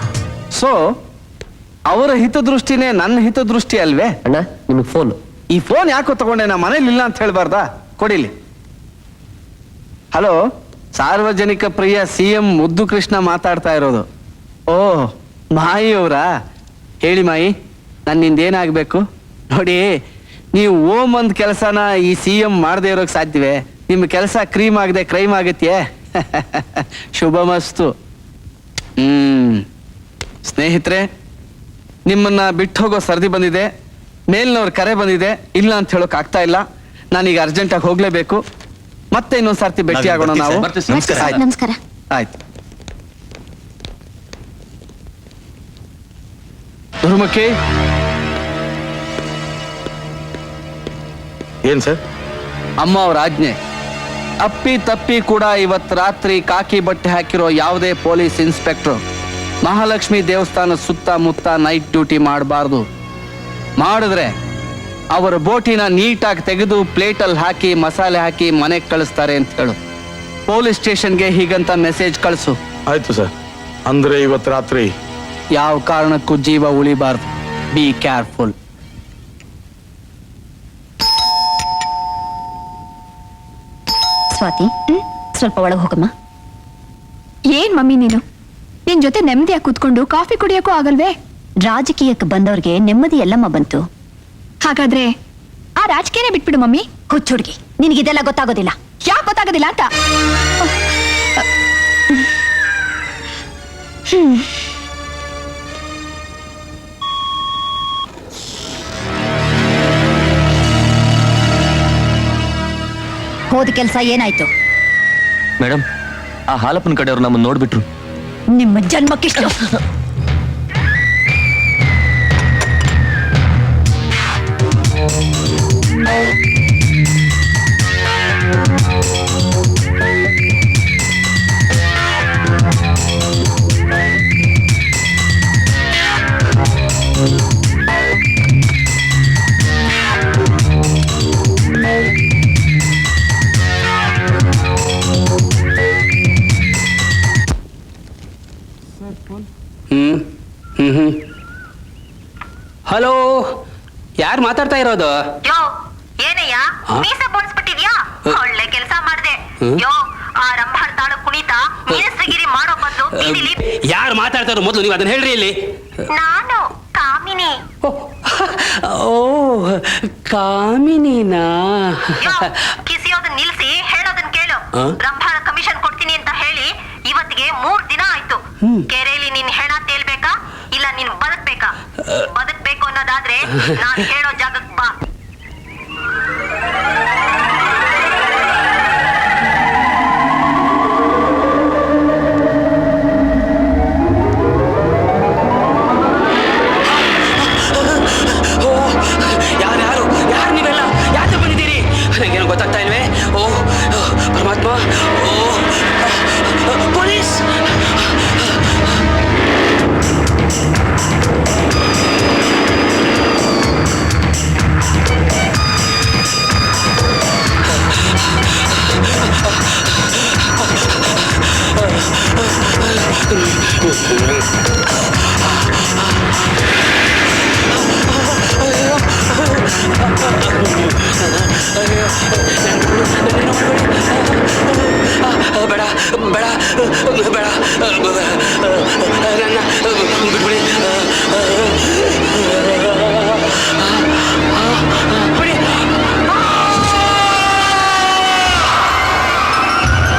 ಸೊ ಅವರ ಹಿತದೃಷ್ಟಿನೇ ನನ್ನ ಹಿತದೃಷ್ಟಿ ಅಲ್ವೇ? ಅಣ್ಣ ನಿಮಗೆ ಫೋನ್. ಈ ಫೋನ್ ಯಾಕೋ ತಗೊಂಡೆ, ನಾ ಮನೇಲಿ ಇಲ್ಲ ಅಂತ ಹೇಳ್ಬಾರ್ದಾ? ಕೊಡಿಲಿ. ಹಲೋ, ಸಾರ್ವಜನಿಕ ಪ್ರಿಯ CM ಮುದ್ದು ಕೃಷ್ಣ ಮಾತಾಡ್ತಾ ಇರೋದು. ಓ, ಮಾಯಿ ಅವರಾ? ಹೇಳಿ ಮಾಯಿ, ನನ್ನಿಂದ ಏನಾಗಬೇಕು? ನೋಡಿ, ನೀವು ಓಮ್ ಒಂದು ಕೆಲಸನ ಈ CM ಮಾಡದೇ ಇರೋಕೆ ಸಾಧ್ಯವೇ? ನಿಮ್ಮ ಕೆಲಸ ಕ್ರೀಮ್ ಆಗದೆ ಕ್ರೈಮ್ ಆಗತ್ಯೆ? ಶುಭಮಸ್ತು. ಸ್ನೇಹಿತರೆ, ನಿಮ್ಮನ್ನ ಬಿಟ್ಟು ಹೋಗೋ ಸರ್ದಿ ಬಂದಿದೆ. ಮೇಲ್ನವ್ರ ಕರೆ ಬಂದಿದೆ, ಇಲ್ಲ ಅಂತ ಹೇಳೋಕೆ ಆಗ್ತಾ ಇಲ್ಲ. ನಾನೀಗ ಅರ್ಜೆಂಟಾಗಿ ಹೋಗ್ಲೇಬೇಕು. ಮತ್ತೆ ಇನ್ನೊಂದ್ಸರ್ತಿ ಭೇಟಿ ಆಗೋಣ ನಾವು. ನಮಸ್ಕಾರ. ಆಯ್ತು. ದುರ್ಮುಖಿ, ಏನ್ ಸರ್? ಅಮ್ಮ ಅವ್ರ ಆಜ್ಞೆ. ಅಪ್ಪಿ ತಪ್ಪಿ ಕೂಡ ಇವತ್ತು ರಾತ್ರಿ ಕಾಕಿ ಬಟ್ಟೆ ಹಾಕಿರೋ ಯಾವುದೇ ಪೊಲೀಸ್ ಇನ್ಸ್ಪೆಕ್ಟರ್ ಮಹಾಲಕ್ಷ್ಮಿ ದೇವಸ್ಥಾನ ಸುತ್ತಮುತ್ತ ನೈಟ್ ಡ್ಯೂಟಿ ಮಾಡಬಾರ್ದು. ಮಾಡಿದ್ರೆ ಅವರ ಬೋಟಿನ ನೀಟಾಗಿ ತೆಗೆದು ಪ್ಲೇಟಲ್ಲಿ ಹಾಕಿ ಮಸಾಲೆ ಹಾಕಿ ಮನೆಗೆ ಕಳಿಸ್ತಾರೆ ಅಂತ ಹೇಳು. ಪೊಲೀಸ್ ಸ್ಟೇಷನ್ಗೆ ಹೀಗಂತ ಮೆಸೇಜ್ ಕಳಿಸು. ಆಯ್ತು ಸರ್. ಅಂದ್ರೆ ಇವತ್ತು ರಾತ್ರಿ ಯಾವ ಕಾರಣಕ್ಕೂ ಜೀವ ಉಳಿಬಾರ್ದು. Be careful. ಸ್ವಾತಿ, ಸ್ವಲ್ಪ ಒಳಗೆ ಹೋಗಮ್ಮ. ಏನ್ ಮಮ್ಮಿ ನೀನು? ನಿನ್ ಜೊತೆ ನೆಮ್ಮದಿಯಾಗಿ ಕೂತ್ಕೊಂಡು ಕಾಫಿ ಕುಡಿಯೋಕ್ಕೂ ಆಗಲ್ವೇ? ರಾಜಕೀಯಕ್ಕೆ ಬಂದವ್ರಿಗೆ ನೆಮ್ಮದಿ ಎಲ್ಲಮ್ಮ ಬಂತು. ಹಾಗಾದ್ರೆ ಆ ರಾಜಕೀಯನೇ ಬಿಟ್ಬಿಡು ಮಮ್ಮಿ. ಹುಚ್ಚುಡ್ಗಿ, ನಿನಗಿದೆಲ್ಲ ಗೊತ್ತಾಗೋದಿಲ್ಲ. ಯಾಕೆ ಗೊತ್ತಾಗೋದಿಲ್ಲ ಅಂತ? ಹೋದ ಕೆಲಸ ಏನಾಯ್ತು? ಮೇಡಮ್, ಆ ಹಾಲಪ್ಪನ ಕಡೆಯವ್ರು ನಮ್ಮನ್ನು ನೋಡ್ಬಿಟ್ರು. ನಿಮ್ಮ ಜನ್ಮಕ್ಕಿಷ್ಟು. ಹಲೋ, ಯಾರು ಮಾತಾಡ್ತಾ ಇರೋದು? ಯೋ, ಏನಯ್ಯ ಮೀಸೆ ಬೋಳ್ಸ್ಬಿಟ್ಟಿದ್ಯಾ? ಒಳ್ಳೆ ಕೆಲಸ ಮಾಡ್ದೆ. ಯೋ, ಆ ರಂಭಾರ್ ತಾಳು ಕುಣಿತ ಮೀಸಗಿರಿ ಮಾಡೋ ಬದಲು ಬೀದಿಲಿ. ಯಾರು ಮಾತಾಡ್ತಾ ಇರೋ ಮೊದಲು ನೀವು ಅದನ್ನ ಹೇಳ್ರಿ ಇಲ್ಲಿ. ನಾನು ಕಾಮಿನಿ. ಓ, ಕಾಮಿನಿನಾ? ಯೋ, ಕಿಸಿಯೋದನ್ನ ನಿಲ್ಸಿ ಹೇಳೋದನ್ನ ಕೇಳು. ರಂಭಾರ ಕಮಿಷನ್ ಕೊಡ್ತೀನಿ ಅಂತ ಹೇಳಿ ಇವತ್ತಿಗೆ 3 ದಿನ ಆಯ್ತು. ಕೆರೆಯಲ್ಲಿ ನಿನ್ ಹೆಣ ತೇಲ್ಬೇಕಾ ಇಲ್ಲ ನೀನ್ ಬದುಕ್ಬೇಕಾ? ಬದುಕ್ಬೇಕು ಅನ್ನೋದಾದ್ರೆ ನಾನ್ ಹೇಳೋ ಜಾಗಕ್ಕೆ ಬಾ. ಯಾರು ನೀವೆಲ್ಲ? ಯಾಕೆ ಬಂದಿದ್ದೀರಿ? ನಂಗೇನು ಗೊತ್ತಾಗ್ತಾ ಇಲ್ವೇ? ಓ ಪರಮಾತ್ಮ, ಓ ಪೊಲೀಸ್! ಬೇಡ ಬೇಡ ಬೇಡ, ನನ್ನ ಬಿಟ್ಬಿಡಿ.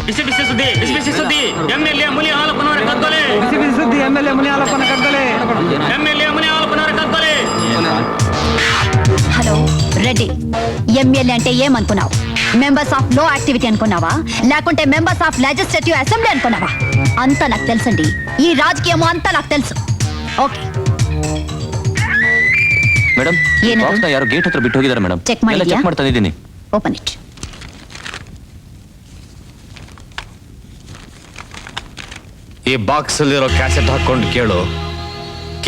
ಬಿಸಿ ಬಿಸಿ ಸುದ್ದಿ, ಬಿಸಿ ಬಿಸಿ ಸುದ್ದಿ. MLA ಮುನಿ ಹಾಲಪ್ಪನವರ ಕತ್ತಲೆ. ಬಿಸಿ ಬಿಸಿ ಸುದ್ದಿ. MLA ಮುನಿ ಹಾಲಪ್ಪನ ಕಗ್ಗಲೆ. MLA ಮುನಿ ಹಾಲಪ್ಪನವರ ಕತ್ತಲೆ. హలో రెడ్డి, ఎమ్మెల్యే అంటే ఏమనుకున్నావు? మెంబర్స్ ఆఫ్ లో యాక్టివిటీ అనుకున్నావా, లేకుంటే మెంబర్స్ ఆఫ్ లెజిస్లేటివ్ అసెంబ్లీ అనుకున్నావా? అంతా నాకు తెలుసండి. ఈ రాజకీయము అంతా నాకు తెలుసు. ఓకే ಮೇಡಮ್, ಏನದು? ಯಾರು ಗೇಟ್ ಹತ್ರ ಬಿಟ್ಟು ಹೋಗಿದ್ದಾರೆ ಮೇಡಮ್. ಚೆಕ್ ಮಾಡಿದ್ಯಾ? ಚೆಕ್ ಮಾಡ್ತಾ ಇದ್ದೀನಿ. Open it. ಈ ಬಾಕ್ಸ್ ಅಲ್ಲಿರೋ ಕ್ಯಾಸೆಟ್ ಹಾಕೊಂಡು ಕೇಳು.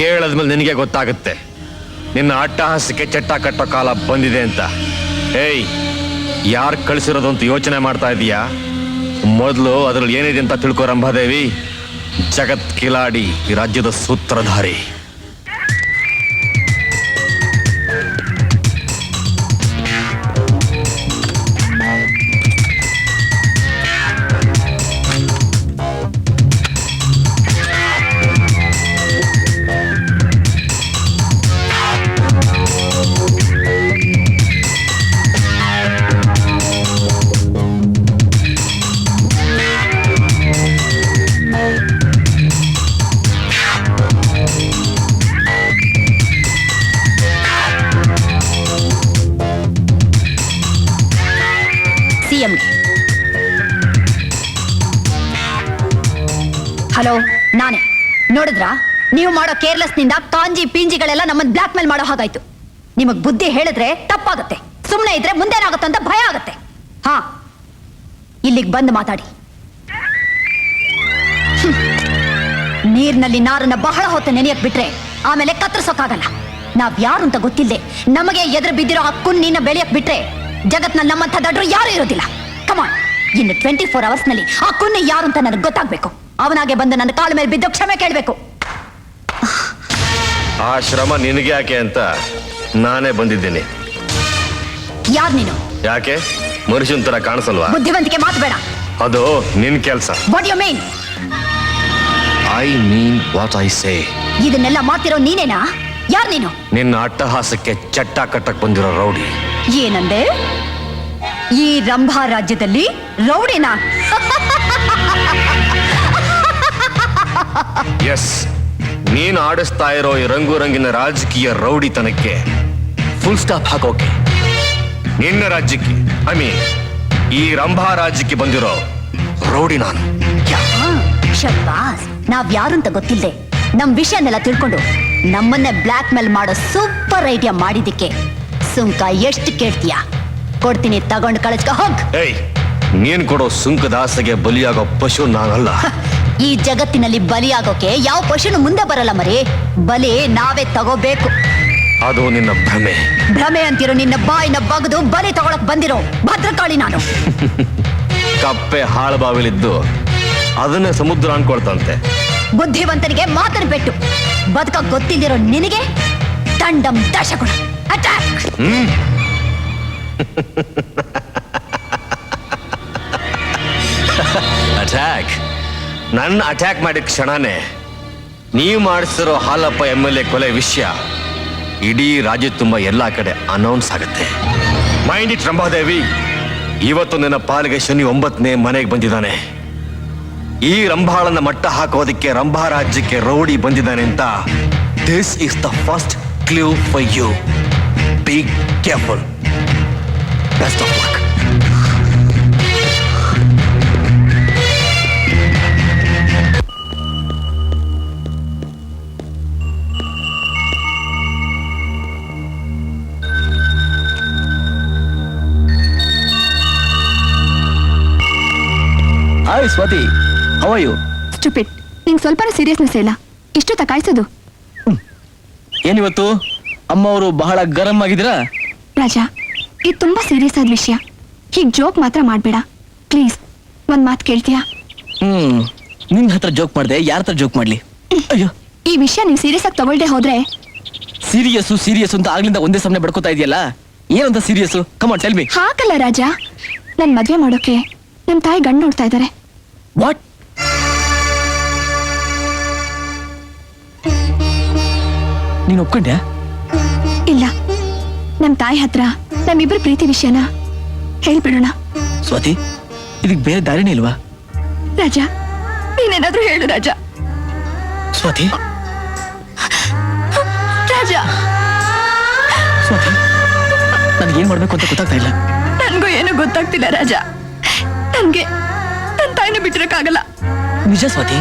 ಕೇಳದ್ಮೇಲೆ ನಿನಗೆ ಗೊತ್ತಾಗುತ್ತೆ ನಿನ್ನ ಅಟ್ಟಹಾಸಕ್ಕೆ ಚಟ್ಟ ಕಟ್ಟೋ ಕಾಲ ಬಂದಿದೆ ಅಂತ. ಏಯ್, ಯಾರು ಕಳಿಸಿರೋದು ಅಂತ ಯೋಚನೆ ಮಾಡ್ತಾ ಇದೀಯಾ? ಮೊದಲು ಅದ್ರಲ್ಲಿ ಏನಿದೆ ಅಂತ ತಿಳ್ಕೊ ರಂಭಾದೇವಿ. ಜಗತ್ ಕಿಲಾಡಿ, ಈ ರಾಜ್ಯದ ಸೂತ್ರಧಾರಿ. ಹಲೋ, ನಾನೇ. ನೋಡಿದ್ರಾ, ನೀವು ಮಾಡೋ ಕೇರ್ಲೆಸ್ನಿಂದ ಕಾಂಜಿ ಪಿಂಜಿಗಳೆಲ್ಲ ನಮ್ಮನ್ನ ಬ್ಲಾಕ್ ಮೇಲ್ ಮಾಡೋ ಹಾಗಾಯ್ತು. ನಿಮಗ್ ಬುದ್ಧಿ ಹೇಳಿದ್ರೆ ತಪ್ಪಾಗತ್ತೆ, ಸುಮ್ಮನೆ ಇದ್ರೆ ಮುಂದೇನಾಗುತ್ತೆ ಅಂತ ಭಯ ಆಗತ್ತೆ. ಹಾ, ಇಲ್ಲಿಗೆ ಬಂದು ಮಾತಾಡಿ. ನೀರಿನಲ್ಲಿ ನಾರನ್ನ ಬಹಳ ಹೊತ್ತು ನೆನೆಯಕ್ ಬಿಟ್ರೆ ಆಮೇಲೆ ಕತ್ತರಿಸೋಕ್ಕಾಗಲ್ಲ. ನಾವ್ ಯಾರು ಅಂತ ಗೊತ್ತಿಲ್ಲದೆ ನಮಗೆ ಎದುರು ಬಿದ್ದಿರೋ ಆ ಕುನ್ನಿನ ಬೆಳೆಯಕ್ ಬಿಟ್ರೆ ಜಗತ್ನಲ್ಲಿ ನಮ್ಮಂಥ ದಡ್ರು ಯಾರು ಇರೋದಿಲ್ಲ. ಕಮಾನ್, ಇನ್ನು 24 hours ನಲ್ಲಿ ಆ ಕುನ್ನಿ ಯಾರು ಅಂತ ನನಗೆ ಗೊತ್ತಾಗ್ಬೇಕು. ಅವನಾಗೆ ಬಂದು ನನ್ನ ಕಾಲ ಮೇಲೆ ಬಿದ್ದು ಕ್ಷಮೆ ಕೇಳಬೇಕು. ಆ ಶ್ರಮ ನಿನಗೆ ಯಾಕೆ ಅಂತ ನಾನೇ ಬಂದಿದ್ದೀನಿ. ಯಾರು ನೀನು? ಯಾಕೆ ಮನುಷ್ಯನ್ ತರ ಕಾಣಿಸಲ್ವಾ? ಬುದ್ಧಿವಂತಿಕೆ ಮಾತು ಬೇಡ. ಅದು ನಿನ್ ಕೆಲ್ಸ. What you mean? I mean what I say. ಇದನ್ನೆಲ್ಲ ಮಾಡ್ತಿರೋ ನೀನೇನಾ? ಯಾರು ನೀನು? ನಿನ್ನ ಅಟ್ಟಹಾಸಕ್ಕೆ ಚಟ್ಟ ಕಟ್ಟಕ್ ಬಂದಿರೋ ರೌಡಿ. ಏನಂದೆ? ಈ ರಂಭಾ ರಾಜ್ಯದಲ್ಲಿ ರೌಡಿನಾ? ಎಸ್, ನೀನು ಆಡಿಸ್ತಾ ಇರೋ ಈ ರಂಗು ರಂಗಿನ ರಾಜಕೀಯ ರೌಡಿತನಕ್ಕೆ ಫುಲ್ ಸ್ಟಾಪ್ ಹಾಕೋಕೆ ನಿನ್ನ ರಾಜ್ಯಕ್ಕೆ, ಐ ಮೀನ್ ಈ ರಂಭಾ ರಾಜ್ಯಕ್ಕೆ ಬಂದಿರೋ ರೌಡಿ ನಾನು. ಶಬ್ಬಾಸ್, ನಾವ್ ಯಾರು ಅಂತ ಗೊತ್ತಿಲ್ಲದೆ ನಮ್ ವಿಷಯನೆಲ್ಲ ತಿಳ್ಕೊಂಡು ನಮ್ಮನ್ನೇ ಬ್ಲಾಕ್ ಮೇಲ್ ಮಾಡೋ ಸೂಪರ್ ಐಡಿಯಾ ಮಾಡಿದ್ದಕ್ಕೆ ಸುಂಕ ಎಷ್ಟು ಕೇಳ್ತೀಯಾ? ಕೊಡ್ತೀನಿ, ತಗೊಂಡು ಕಳಿಸ್ಕೊ ಹೋಗ್. ಏಯ್, ನೀನ್ ಕೊಡೋ ಸುಂಕದ ಆಸೆಗೆ ಬಲಿಯಾಗೋ ಪಶು ನಾನಲ್ಲ. ಈ ಜಗತ್ತಿನಲ್ಲಿ ಬಲಿಯಾಗೋಕೆ ಯಾವ ಪಶುನು ಮುಂದೆ ಬರಲ್ಲ ಮರಿ. ಬಲಿ ನಾವೇ ತಗೋಬೇಕು. ಅದು ನಿನ್ನ ಭ್ರಮೆ. ಭ್ರಮೆ ಅಂತಿರೋ ನಿನ್ನ ಬಾಯಿನ ಬಗ್ದು ಬಲಿ ತಗೊಳಕ್ ಬಂದಿರೋ ಭದ್ರಕಾಳಿ ನಾನು. ಕಪ್ಪೆ ಹಾಳಬಾವಿಲಿದ್ದು ಅದನ್ನೇ ಸಮುದ್ರ ಅನ್ಕೊಳ್ತಂತೆ. ಬುದ್ಧಿವಂತನಿಗೆ ಮಾತನ್ನು ಬಿಟ್ಟು ಬದುಕ ಗೊತ್ತಿಲ್ದಿರೋ ನಿನಗೆ ದಂಡಂ ದಶಗುಣ. ಅಟ್ಯಾಕ್! ಅಟ್ಯಾಕ್? ನನ್ನ ಅಟ್ಯಾಕ್ ಮಾಡಿದ ಕ್ಷಣನೇ ನೀವು ಮಾಡಿಸಿರೋ ಹಾಲಪ್ಪ MLA ಕೊಲೆ ವಿಷಯ ಇಡೀ ರಾಜ್ಯ ತುಂಬ ಎಲ್ಲಾ ಕಡೆ ಅನೌನ್ಸ್ ಆಗುತ್ತೆ. ಮೈಂಡ್ ಇಟ್ ರಂಭಾದೇವಿ, ಇವತ್ತು ನಿನ್ನ ಪಾಲಿಗೆ ಶನಿ 9ನೇ ಮನೆಗೆ ಬಂದಿದ್ದಾನೆ. ಈ ರಂಭಾಳನ್ನ ಮಟ್ಟ ಹಾಕೋದಕ್ಕೆ ರಂಭಾ ರಾಜ್ಯಕ್ಕೆ ರೌಡಿ ಬಂದಿದ್ದಾನೆ ಅಂತ this is the first clue for you. Be careful. Best of luck. Hi Swati, how are you? Stupid, ನಿಂಗೆ ಸ್ವಲ್ಪನೂ ಸೀರಿಯಸ್ನೆಸ್ ಇಲ್ಲ. ಇಷ್ಟು ತಕಾಯಿಸೋದು? ಏನಿವತ್ತು ಅಮ್ಮ ಅವರು ಬಹಳ ಗರಂ ಆಗಿದ್ದೀರಾ? ರಾಜಾ, ಇದು ತುಂಬಾ ಸೀರಿಯಸ್ ಆದ ವಿಷಯ. ಹೀಗೆ ಜೋಕ್ ಮಾತ್ರ ಮಾಡ್ಬೇಡ ಪ್ಲೀಸ್. ಒಂದ್ ಮಾತು ಕೇಳ್ತೀಯಾ? ನಿನ್ ಹತ್ರ ಜೋಕ್ ಮಾಡ್ದೆ, ಯಾರ ಹತ್ರ ಜೋಕ್ ಮಾಡ್ಲಿ? ಅಯ್ಯೋ, ಈ ವಿಷಯ ನೀವು ಸೀರಿಯಸ್ ಆಗಿ ತಗೊಳ್ದೆ ಹೋದ್ರೆ. ಸೀರಿಯಸ್ ಅಂತ ಆಗ್ಲಿಂದ ಒಂದೇ ಸಮನೆ ಬಡ್ಕೋತಾ ಇದೆಯಲ್ಲ, ಏನಂತ ಸೀರಿಯಸ್? ಕಮ್ ಆನ್ ಟೆಲ್ ಮಿ. ಹಾಕಲ್ಲ ರಾಜಾ, ನನ್ ಮದ್ವೆ ಮಾಡೋಕೆ ನಮ್ ತಾಯಿ ಗಂಡು ನೋಡ್ತಾ ಇದ್ದಾರೆ. ವಾಟ್? ನೀನು ಒಪ್ಕೊಂಡ್ಯಾ? ಇಲ್ಲ, ನಮ್ ತಾಯಿ ಹತ್ರ ನಮ್ಮಿಬ್ರು ಪ್ರೀತಿ ವಿಷಯನ ಹೇಳ್ಬಿಡೋಣ. ಸ್ವಾತಿ, ಇದಕ್ಕೆ ಬೇರೆ ದಾರಿನೇ ಇಲ್ವಾ? ರಾಜಾ, ನೀನೇನಾದ್ರೂ ಹೇಳು ರಾಜಾ. ಸ್ವಾತಿ, ರಾಜಾ, ಸ್ವಾತಿ, ನನ್ಗೇನ್ ಮಾಡ್ಬೇಕು ಅಂತ ಗೊತ್ತಾಗ್ತಾ ಇಲ್ಲ. ನನ್ಗೂ ಏನು ಗೊತ್ತಾಗ್ತಿಲ್ಲ ರಾಜಾ. ನನ್ಗೆ ನನ್ ತಾಯಿನ ಬಿಟ್ಟಿರಕ್ಕಾಗಲ್ಲ. ನಿಜ ಸ್ವಾತಿ,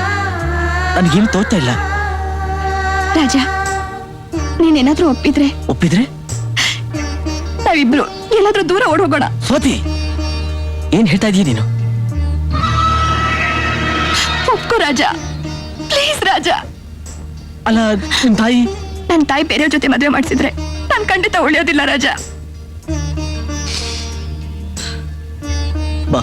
ನನ್ಗೇನು ತೋರ್ತಾ ಇಲ್ಲ. ರಾಜಾ, ನೀನೇನಾದ್ರೂ ಒಪ್ಪಿದ್ರೆ ನಾವಿಬ್ರು ಎಲ್ಲಾದ್ರೂ ದೂರ ಓಡ್ ಹೋಗೋಣ. ಸ್ವಾತಿ, ಏನ್ ಹೇಳ್ತಾ ಇದೀಯ ನೀನು? ಒಪ್ಕೋ ರಾಜಾ, ಪ್ಲೀಸ್ ರಾಜಾ. ಅಲ್ಲ, ನಿಮ್ ತಾಯಿ? ನನ್ ತಾಯಿ ಬೇರೆಯವ್ರ ಜೊತೆ ಮದುವೆ ಮಾಡಿಸಿದ್ರೆ ನಾನ್ ಖಂಡಿತ ಉಳಿಯೋದಿಲ್ಲ ರಾಜಾ. ಬಾ.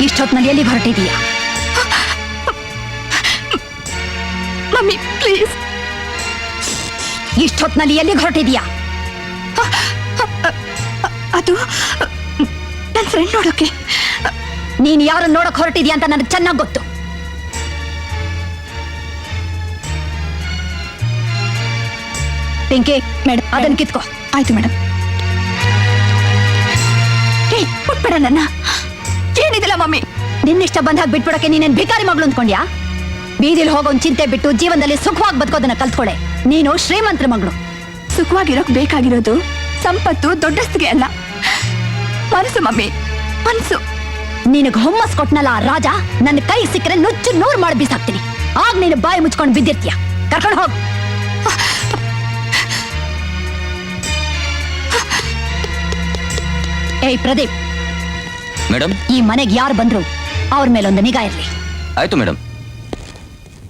ಇಷ್ಟೊತ್ತಿನಲ್ಲಿ ಎಲ್ಲಿ ಹೊರಟಿದೀಯಾ? Mummy please. ಇಷ್ಟೊತ್ತಿನಲ್ಲಿ ಎಲ್ಲಿ ಹೊರಟಿದೀಯಾ? ಅದು ನನ್ನ ಫ್ರೆಂಡ್ ನೋಡೋಕೆ. ನೀನ್ ಯಾರನ್ನ ನೋಡಕ್ ಹೊರಟಿದ್ಯಾ ಅಂತ ನನಗೆ ಚೆನ್ನಾಗಿ ಗೊತ್ತು. ಪಿಂಕಿ ಮೇಡಮ್ ಅದನ್ನ ಕಿತ್ಕೋ. ಆಯ್ತು ಮೇಡಮ್. ಬಿಟ್ಬಿಡ ನನ್ನ. ಏನಿದಿಲ್ಲ ಮಮ್ಮಿ. ನಿನ್ನಿಷ್ಟ ಬಂದಾಗ ಬಿಟ್ಬಿಡಕ್ಕೆ ನೀನೇನ್ ಭಿಕಾರಿ ಮಗಳು ಅಂದ್ಕೊಂಡ್ಯಾ? ಬೀದಿಲ್ ಹೋಗೋನ್ ಚಿಂತೆ ಬಿಟ್ಟು ಜೀವನದಲ್ಲಿ ಸುಖವಾಗಿ ಬದುಕೋದನ್ನ ಕಲ್ತ್ಕೊಳೆ. ನೀನು ಶ್ರೀಮಂತರ ಮಗಳು. ಸುಖವಾಗಿರೋಕ್ ಬೇಕಾಗಿರೋದು ಸಂಪತ್ತು ದೊಡ್ಡಸ್ತಿಗೆ ಅಲ್ಲ, ಮನಸ್ಸು ಮಮ್ಮಿ, ಮನಸ್ಸು. ನಿನಗ್ ಹುಮ್ಮಸ್ ಕೊಟ್ನಲ್ಲ ಆ ರಾಜ, ನನ್ನ ಕೈ ಸಿಕ್ಕರೆ ನುಚ್ಚು 100 ಮಾಡಿ ಬೀಸಾಕ್ತೀನಿ. ಆಗ ನೀನು ಬಾಯಿ ಮುಚ್ಕೊಂಡು ಬಿದ್ದಿರ್ತೀಯ. ಕರ್ಕೊಂಡು ಹೋಗ್. ಏಯ್ ಪ್ರದೀಪ್ ಮೇಡಮ್, ಈ ಮನೆಗೆ ಯಾರು ಬಂದ್ರು ಅವ್ರ ಮೇಲೊಂದು ನಿಗಾ ಇರ್ಲಿ. ಆಯ್ತು ಮೇಡಮ್.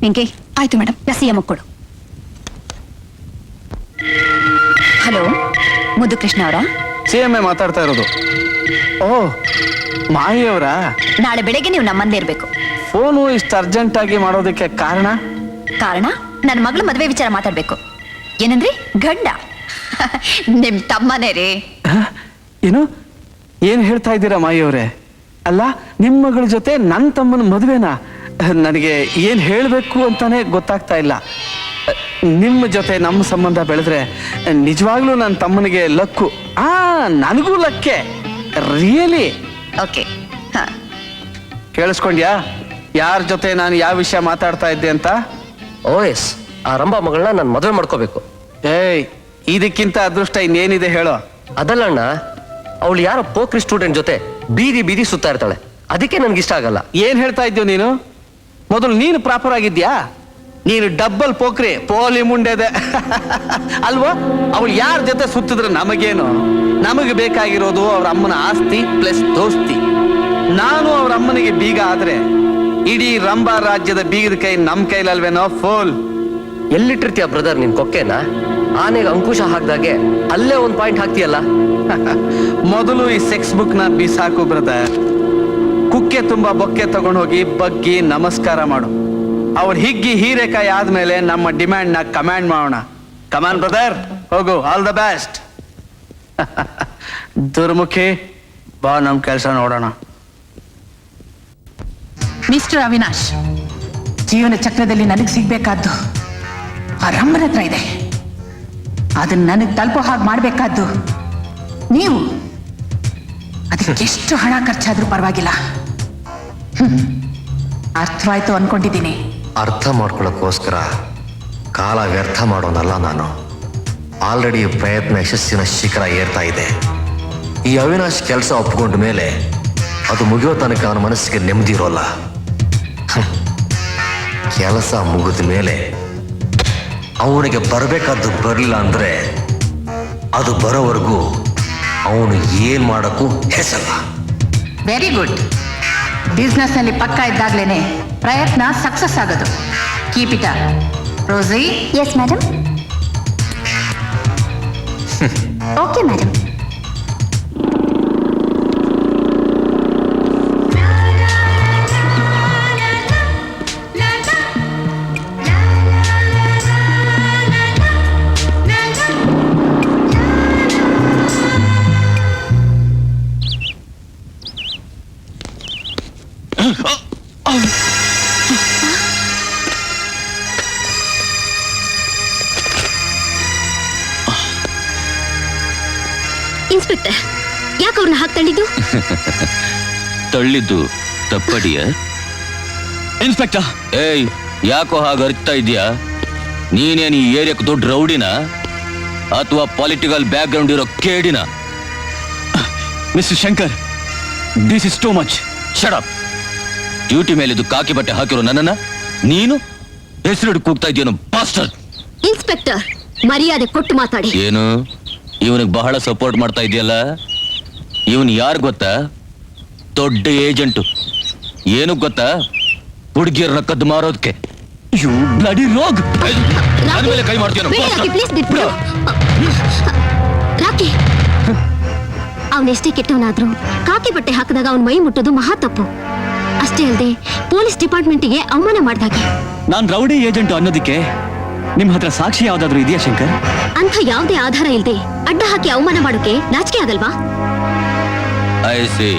ಪಿಂಕಿ ಆಯ್ತು ಮೇಡಮ್. ಸಿಎಂ ಕೊಡು. ಹಲೋ, ಮುದ್ದು ಕೃಷ್ಣ ಅವರ? ಸಿಎಂ ಮಾತಾಡ್ತಾ ಇರೋದು. ಓ, ಮಾಯಿ ಅವರಾ? ನಾಳೆ ಬೆಳಗ್ಗೆ ನೀವು ನಮ್ಮಂದೇ ಇರ್ಬೇಕು. ಫೋನು ಇಷ್ಟು ಅರ್ಜೆಂಟ್ ಆಗಿ ಮಾಡೋದಕ್ಕೆ ಕಾರಣ? ನನ್ನ ಮಗಳ ಮದುವೆ ವಿಚಾರ ಮಾತಾಡ್ಬೇಕು. ಏನಂದ್ರಿ? ಗಂಡ? ನಿಮ್ ತಮ್ಮನೇ ರೀ. ಏನು ಏನ್ ಹೇಳ್ತಾ ಇದ್ದೀರಾ ಮಾಯಿ ಅವರೇ? ಅಲ್ಲ, ನಿಮ್ಮ ಮಗಳ ಜೊತೆ ನನ್ನ ತಮ್ಮನ ಮದುವೆನಾ? ನನಗೆ ಏನ್ ಹೇಳಬೇಕು ಅಂತಾನೆ ಗೊತ್ತಾಗ್ತಾ ಇಲ್ಲ. ನಿಮ್ಮ ಜೊತೆ ನಮ್ಮ ಸಂಬಂಧ ಬೆಳೆದ್ರೆ ನಿಜವಾಗ್ಲೂ ನನ್ನ ತಮ್ಮನಿಗೆ ಲಕ್ಕು. ನನಗೂ ಲಕ್ಕೆ, ರಿಯಲಿ. ಓಕೆ, ಕೇಳಿಸ್ಕೊಂಡ್ಯಾ ಯಾರ ಜೊತೆ ನಾನು ಯಾವ ವಿಷಯ ಮಾತಾಡ್ತಾ ಇದ್ದೆ ಅಂತ? ಓ ಎಸ್, ಆ ರಂಭಾ ಮಗಳನ್ನ ನಾನು ಮದುವೆ ಮಾಡ್ಕೋಬೇಕು. ಏಯ್, ಇದಕ್ಕಿಂತ ಅದೃಷ್ಟ ಇನ್ನೇನಿದೆ ಹೇಳೋ? ಅದಲ್ಲ ಅಣ್ಣ, ಅವಳು ಯಾರೋ ಪೋಖ್ರಿ ಸ್ಟೂಡೆಂಟ್ ಜೊತೆ ಬೀದಿ ಬೀದಿ ಸುತ್ತಾ ಇರ್ತಾಳೆ. ಅದಕ್ಕೆ ನನ್ಗೆ ಇಷ್ಟ ಆಗಲ್ಲ. ಏನ್ ಹೇಳ್ತಾ ಇದ್ಯೋ ನೀನು? ಮೊದಲು ನೀನು ಪ್ರಾಪರ್ ಆಗಿದ್ಯಾ? ನೀನು ಡಬ್ಬಲ್ ಪೋಖ್ರಿ, ಪೋಲಿ ಮುಂಡೆದೆ ಅಲ್ವಾ? ಅವಳು ಯಾರ ಜೊತೆ ಸುತ್ತಿದ್ರೆ ನಮಗೇನು? ನಮಗೆ ಬೇಕಾಗಿರೋದು ಅವ್ರ ಅಮ್ಮನ ಆಸ್ತಿ ಪ್ಲಸ್ ದೋಸ್ತಿ. ನಾನು ಅವ್ರ ಅಮ್ಮನಿಗೆ ಬೀಗ ಆದ್ರೆ ಇಡೀ ರಂಭಾ ರಾಜ್ಯದ ಬೀಗದ ಕೈ ನಮ್ ಕೈಲಲ್ವೇನೋ? ಫೋಲ್. ಎಲ್ಲಿಟ್ಟಿರ್ತೀಯ ಬ್ರದರ್ ನಿನ್ ಕೊಕ್ಕೆನ? ಆನೆಗೆ ಅಂಕುಶ ಹಾಕ್ದಾಗೆ ಅಲ್ಲೇ ಒಂದ್ ಪಾಯಿಂಟ್ ಹಾಕ್ತೀಯಲ್ಲ. ಮೊದಲು ಈ ಸೆಕ್ಸ್ ಬುಕ್ ನ ಬೀಸಾಕು ಬ್ರದರ್. ಕುಕ್ಕೆ ತುಂಬಾ ಬೊಕ್ಕೆ ತಗೊಂಡೋಗಿ ಬಗ್ಗಿ ನಮಸ್ಕಾರ ಮಾಡು. ಅವ್ರು ಹಿಗ್ಗಿ ಹೀರೆಕಾಯಿ ಆದ್ಮೇಲೆ ನಮ್ಮ ಡಿಮ್ಯಾಂಡ್ ನ ಕಮಾಂಡ್ ಮಾಡೋಣ. ಕಮಾಂಡ್ ಬ್ರದರ್, ಹೋಗು. All the best. ದುರ್ಮುಖಿ, ಬಾ ನಮ್ ಕೆಲಸ ನೋಡೋಣ. ಮಿಸ್ಟರ್ ಅವಿನಾಶ್, ಜೀವನ ಚಕ್ರದಲ್ಲಿ ನನಗೆ ಸಿಗ್ಬೇಕಾದ್ದು ಆ ರಂಭನ ಹತ್ರ ಇದೆ. ಅದನ್ನ ನನಗೆ ತಲುಪೋ ಹಾಗೆ ಮಾಡಬೇಕಾದ್ದು ನೀವು. ಅದಕ್ಕೆ ಎಷ್ಟು ಹಣ ಖರ್ಚಾದ್ರೂ ಪರವಾಗಿಲ್ಲ. ಅರ್ಥವಾಯ್ತು ಅನ್ಕೊಂಡಿದ್ದೀನಿ. ಅರ್ಥ ಮಾಡ್ಕೊಳ್ಳೋಕ್ಕೋಸ್ಕರ ಕಾಲ ವ್ಯರ್ಥ ಮಾಡೋನಲ್ಲ ನಾನು. ಆಲ್ರೆಡಿ ಪ್ರಯತ್ನ ಯಶಸ್ಸಿನ ಶಿಖರ ಏರ್ತಾ ಇದೆ. ಈ ಅವಿನಾಶ್ ಕೆಲಸ ಒಪ್ಕೊಂಡ ಮೇಲೆ ಅದು ಮುಗಿಯೋ ತನಕ ಅವನ ಮನಸ್ಸಿಗೆ ನೆಮ್ಮದಿ ಇರೋಲ್ಲ. ಕೆಲಸ ಮುಗಿದ ಮೇಲೆ ಅವನಿಗೆ ಬರಬೇಕಾದ್ದು ಬರಲಿಲ್ಲ ಅಂದ್ರೆ ಅದು ಬರೋವರೆಗೂ ಅವನು ಏನ್ ಮಾಡೋಕ್ಕೂ ಹೆಸಲ್ಲ. Very good. ಬಿಸ್ನೆಸ್ ನಲ್ಲಿ ಪಕ್ಕ ಇದ್ದಾಗ್ಲೇನೆ ಪ್ರಯತ್ನ ಸಕ್ಸಸ್ ಆಗೋದು. Keep it up. Rosie? Yes madam. Okay madam. Inspector, ಯಾಕೆ ಅವ್ರನ್ನ ಹಾಕಿ ತಳ್ಳಿದ್ದು? ತಳ್ಳಿದ್ದು ತಪ್ಪಡಿಯ? ಇನ್ಸ್ಪೆಕ್ಟರ್, ಏಯ್, ಯಾಕೋ ಹಾಗೆ ಅರ್ತಾ ಇದೆಯಾ? ನೀನೇನು ಈ ಏರಿಯಾಕ್ಕೆ ದೊಡ್ಡ ರೌಡಿನ ಅಥವಾ ಪೊಲಿಟಿಕಲ್ ಬ್ಯಾಕ್ ಗ್ರೌಂಡ್ ಇರೋ ಕೇಡಿನ? Mister Shankar, this is too much. Shut up. Duty ಮೇಲೆ ಇದು ಕಾಕಿ ಬಟ್ಟೆ ಹಾಕಿರೋ ನನ್ನನ್ನ ನೀನು ಹೆಸರು ಕೂಗ್ತಾ ಇದೆಯೇನು ಮಾಸ್ಟರ್? ಇನ್ಸ್ಪೆಕ್ಟರ್, ಮರ್ಯಾದೆ ಕೊಟ್ಟು ಮಾತಾಡಿ. ಏನು ಇವನಿಗೆ ಬಹಳ ಸಪೋರ್ಟ್ ಮಾಡ್ತಾ ಇದೆಯಲ್ಲ? ಇವನ್ ಯಾರು ಗೊತ್ತಾ? ದೊಡ್ಡ ಏಜೆಂಟು. ಏನು ಗೊತ್ತಾ? ಹುಡುಗಿಯರನ್ನ ಕದ್ದು ಮಾರೋದಕ್ಕೆ. ಯು ಬ್ಲಡಿ ರೋಗ್. ಮೇಲೆ ಕೈ ಮಾಡ್ತೀಯನು? ರಾಕಿ, ಅವನೆಷ್ಟೇ ಕೆಟ್ಟವನಾದ್ರೂ ಕಾಕಿ ಬಟ್ಟೆ ಹಾಕಿದಾಗ ಅವನ ಮೈ ಮುಟ್ಟೋದು ಮಹಾ ತಪ್ಪು. ಅಷ್ಟೇ ಅಲ್ಲದೆ ಪೊಲೀಸ್ ಡಿಪಾರ್ಟ್ಮೆಂಟ್ಗೆ ಅವಮಾನ ಮಾಡ್ದಾಗೆ. ನಾನ್ ರೌಡಿ ಏಜೆಂಟ್ ಅನ್ನೋದಕ್ಕೆ ನಿಮ್ ಹತ್ರ ಸಾಕ್ಷಿ ಯಾವ್ದಾದ್ರು ಇದೆಯಾ ಶಂಕರ್? ಅಂತ ಯಾವುದೇ ಆಧಾರ ಇಲ್ಲದೆ ಅಡ್ಡ ಹಾಕಿ ಅವಮಾನ ಮಾಡೋಕೆ ನಾಚಿಕೆ ಆಗಲ್ವಾ? I C.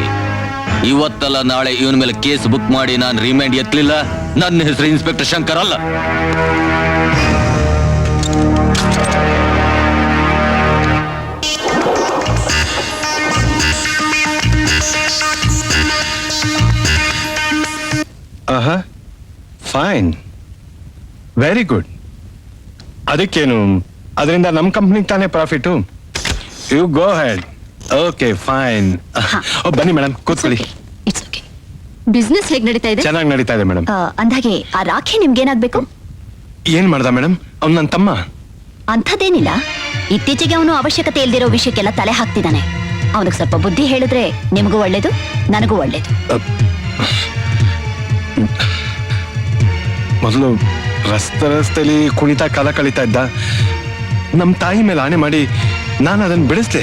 ಇವತ್ತಲ್ಲ ನಾಳೆ ಇವನ ಮೇಲೆ ಕೇಸ್ ಬುಕ್ ಮಾಡಿ ನಾನು ರಿಮೈಂಡ್ ಎತ್ತಲಿಲ್ಲ, ನನ್ನ ಹೆಸರು ಇನ್ಸ್ಪೆಕ್ಟರ್ ಶಂಕರ್ ಅಲ್ಲ. Fine, very good. ಅದಕ್ಕೇನು, ಅದರಿಂದ ನಮ್ಮ ಕಂಪ್ನಿಗೆ ತಾನೇ profit. You go head. Okay fine. ಬನ್ನಿ ಮೇಡಮ್, ಕೂತ್ಕೊಳ್ಳಿ. It's okay. ಬಿಸ್ನೆಸ್ ಹೇಗ್ ನಡೀತಾ ಇದೆ? ಚೆನ್ನಾಗಿ ನಡೀತಾ ಇದೆ ಮೇಡಮ್. ಅಂದಾಗೆ ಆ ರಾಖಿ ನಿಮ್ಗೇನಾಗ್ಬೇಕು? ಏನ್ ಮಾಡ್ದ ಮೇಡಮ್? ಅವ್ನು ನನ್ನ ತಮ್ಮ. ಅಂಥದ್ದೇನಿಲ್ಲ, ಇತ್ತೀಚೆಗೆ ಅವನು ಅವಶ್ಯಕತೆ ಇಲ್ದಿರೋ ವಿಷಯಕ್ಕೆಲ್ಲ ತಲೆ ಹಾಕ್ತಿದ್ದಾನೆ. ಅವನಿಗೆ ಸ್ವಲ್ಪ ಬುದ್ಧಿ ಹೇಳಿದ್ರೆ ನಿಮಗೂ ಒಳ್ಳೇದು, ನನಗೂ ಒಳ್ಳೇದು. ಮೊದಲು ರಸ್ತೆಲಿ ಕುಣಿತಾ ಕಾಲ ಕಳೀತಾ ಇದ್ದ. ನಮ್ಮ ತಾಯಿ ಮೇಲೆ ಆಣೆ ಮಾಡಿ ನಾನು ಅದನ್ನ ಬಿಡಿಸ್ದೆ.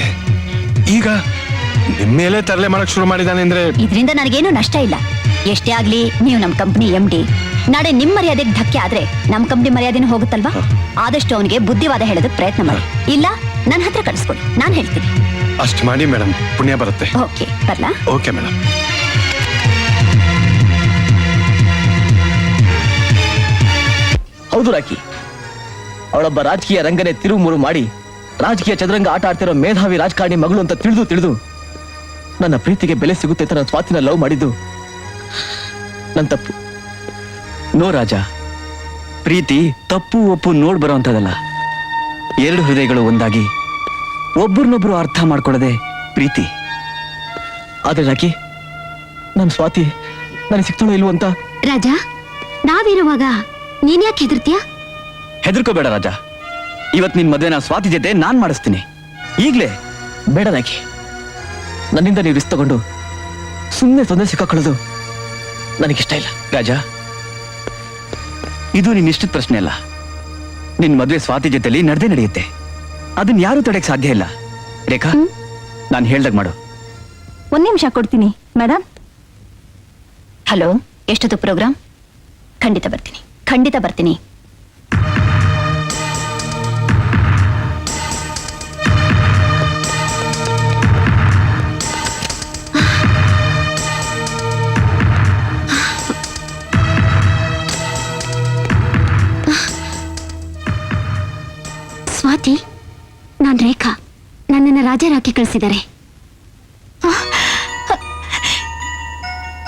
ಈಗ ನಿಮ್ಮ ಮೇಲೆ ತರಲೆ ಮಾಡಕ್ ಶುರು ಮಾಡಿದಾನೆ ಅಂದ್ರೆ ಇದರಿಂದ ನನಗೇನು ನಷ್ಟ ಇಲ್ಲ. ಎಷ್ಟೇ ಆಗ್ಲಿ ನೀವು ನಮ್ಮ ಕಂಪ್ನಿ MD. ನಾಳೆ ನಿಮ್ ಮರ್ಯಾದೆಗೆ ಧಕ್ಕೆ ಆದ್ರೆ ನಮ್ಮ ಕಂಪ್ನಿ ಮರ್ಯಾದೆನೂ ಹೋಗುತ್ತಲ್ವಾ? ಆದಷ್ಟು ಅವನಿಗೆ ಬುದ್ಧಿವಾದ ಹೇಳೋದಕ್ಕೆ ಪ್ರಯತ್ನ ಮಾಡಿ. ಇಲ್ಲ ನನ್ನ ಹತ್ರ ಕಳಿಸ್ಕೊಡಿ, ನಾನು ಹೇಳ್ತೀನಿ. ಅಷ್ಟು ಮಾಡಿ ಮೇಡಮ್, ಪುಣ್ಯ ಬರುತ್ತೆ. ಓಕೆ, ಬರ್ಲಾ? Okay madam. ಹೌದು ರಾಕಿ, ಅವಳೊಬ್ಬ ರಾಜಕೀಯ ರಂಗನೆ ತಿರುಮುರು ಮಾಡಿ ರಾಜಕೀಯ ಚದುರಂಗ ಆಟ ಆಡ್ತಿರೋ ಮೇಧಾವಿ ರಾಜಕಾರಣಿ ಮಗಳು ಅಂತ ತಿಳಿದು ನನ್ನ ಪ್ರೀತಿಗೆ ಬೆಲೆ ಸಿಗುತ್ತೆ ಅಂತ ನಾನು ಸ್ವಾತಿನ ಲವ್ ಮಾಡಿದ್ದು ನನ್ನ ತಪ್ಪು. ನೋ ರಾಜ, ಪ್ರೀತಿ ತಪ್ಪು ಒಪ್ಪು ನೋಡ್ ಬರೋಂಥದ್ದಲ್ಲ. ಎರಡು ಹೃದಯಗಳು ಒಂದಾಗಿ ಒಬ್ಬರನ್ನೊಬ್ರು ಅರ್ಥ ಮಾಡ್ಕೊಳ್ಳೋದೆ ಪ್ರೀತಿ. ಆದ್ರೆ ರಾಕಿ, ನನ್ನ ಸ್ವಾತಿ ನನಗೆ ಸಿಗ್ತಾಳೋ ಇಲ್ವೋ ಅಂತ. ರಾಜಾ, ನಾವಿರುವಾಗ ನೀನ್ ಯಾಕೆ ಹೆದರ್ತೀಯ? ಹೆದರ್ಕೋಬೇಡ ರಾಜ, ಇವತ್ ನಿನ್ ಮದ್ವೆನ ಸ್ವಾತಿ ಜೊತೆ ನಾನ್ ಮಾಡಿಸ್ತೀನಿ ಈಗ್ಲೇ. ಬೇಡ ರಾಕಿ, ನನ್ನಿಂದ ನೀವು ರಿಸ್ಕ್ ತಗೊಂಡು ಸುಮ್ಮನೆ ತೊಂದರೆ ಸಿಕ್ಕಾಕೊಳ್ಳೋದು ನನಗಿಷ್ಟ ಇಲ್ಲ. ರಾಜ, ಇದು ನಿನ್ ಇಷ್ಟದ ಪ್ರಶ್ನೆ ಅಲ್ಲ. ನಿನ್ ಮದ್ವೆ ಸ್ವಾತಿ ಜೊತೆಲಿ ನಡೆದೇ ನಡೆಯುತ್ತೆ. ಅದನ್ನ ಯಾರು ತಡೆಯಕ್ ಸಾಧ್ಯ ಇಲ್ಲ. ರೇಖಾ, ನಾನು ಹೇಳ್ದಾಗ ಮಾಡು. 1 ನಿಮಿಷ ಕೊಡ್ತೀನಿ ಮೇಡಮ್. ಹಲೋ, ಎಷ್ಟೊತ್ತು ಪ್ರೋಗ್ರಾಮ್? ಖಂಡಿತ ಬರ್ತೀನಿ. ಸ್ವಾತಿ, ನಾನ್ ರೇಖಾ. ನನ್ನನ್ನು ರಾಜ ರಾಕಿ ಕಳಿಸಿದ್ದಾರೆ.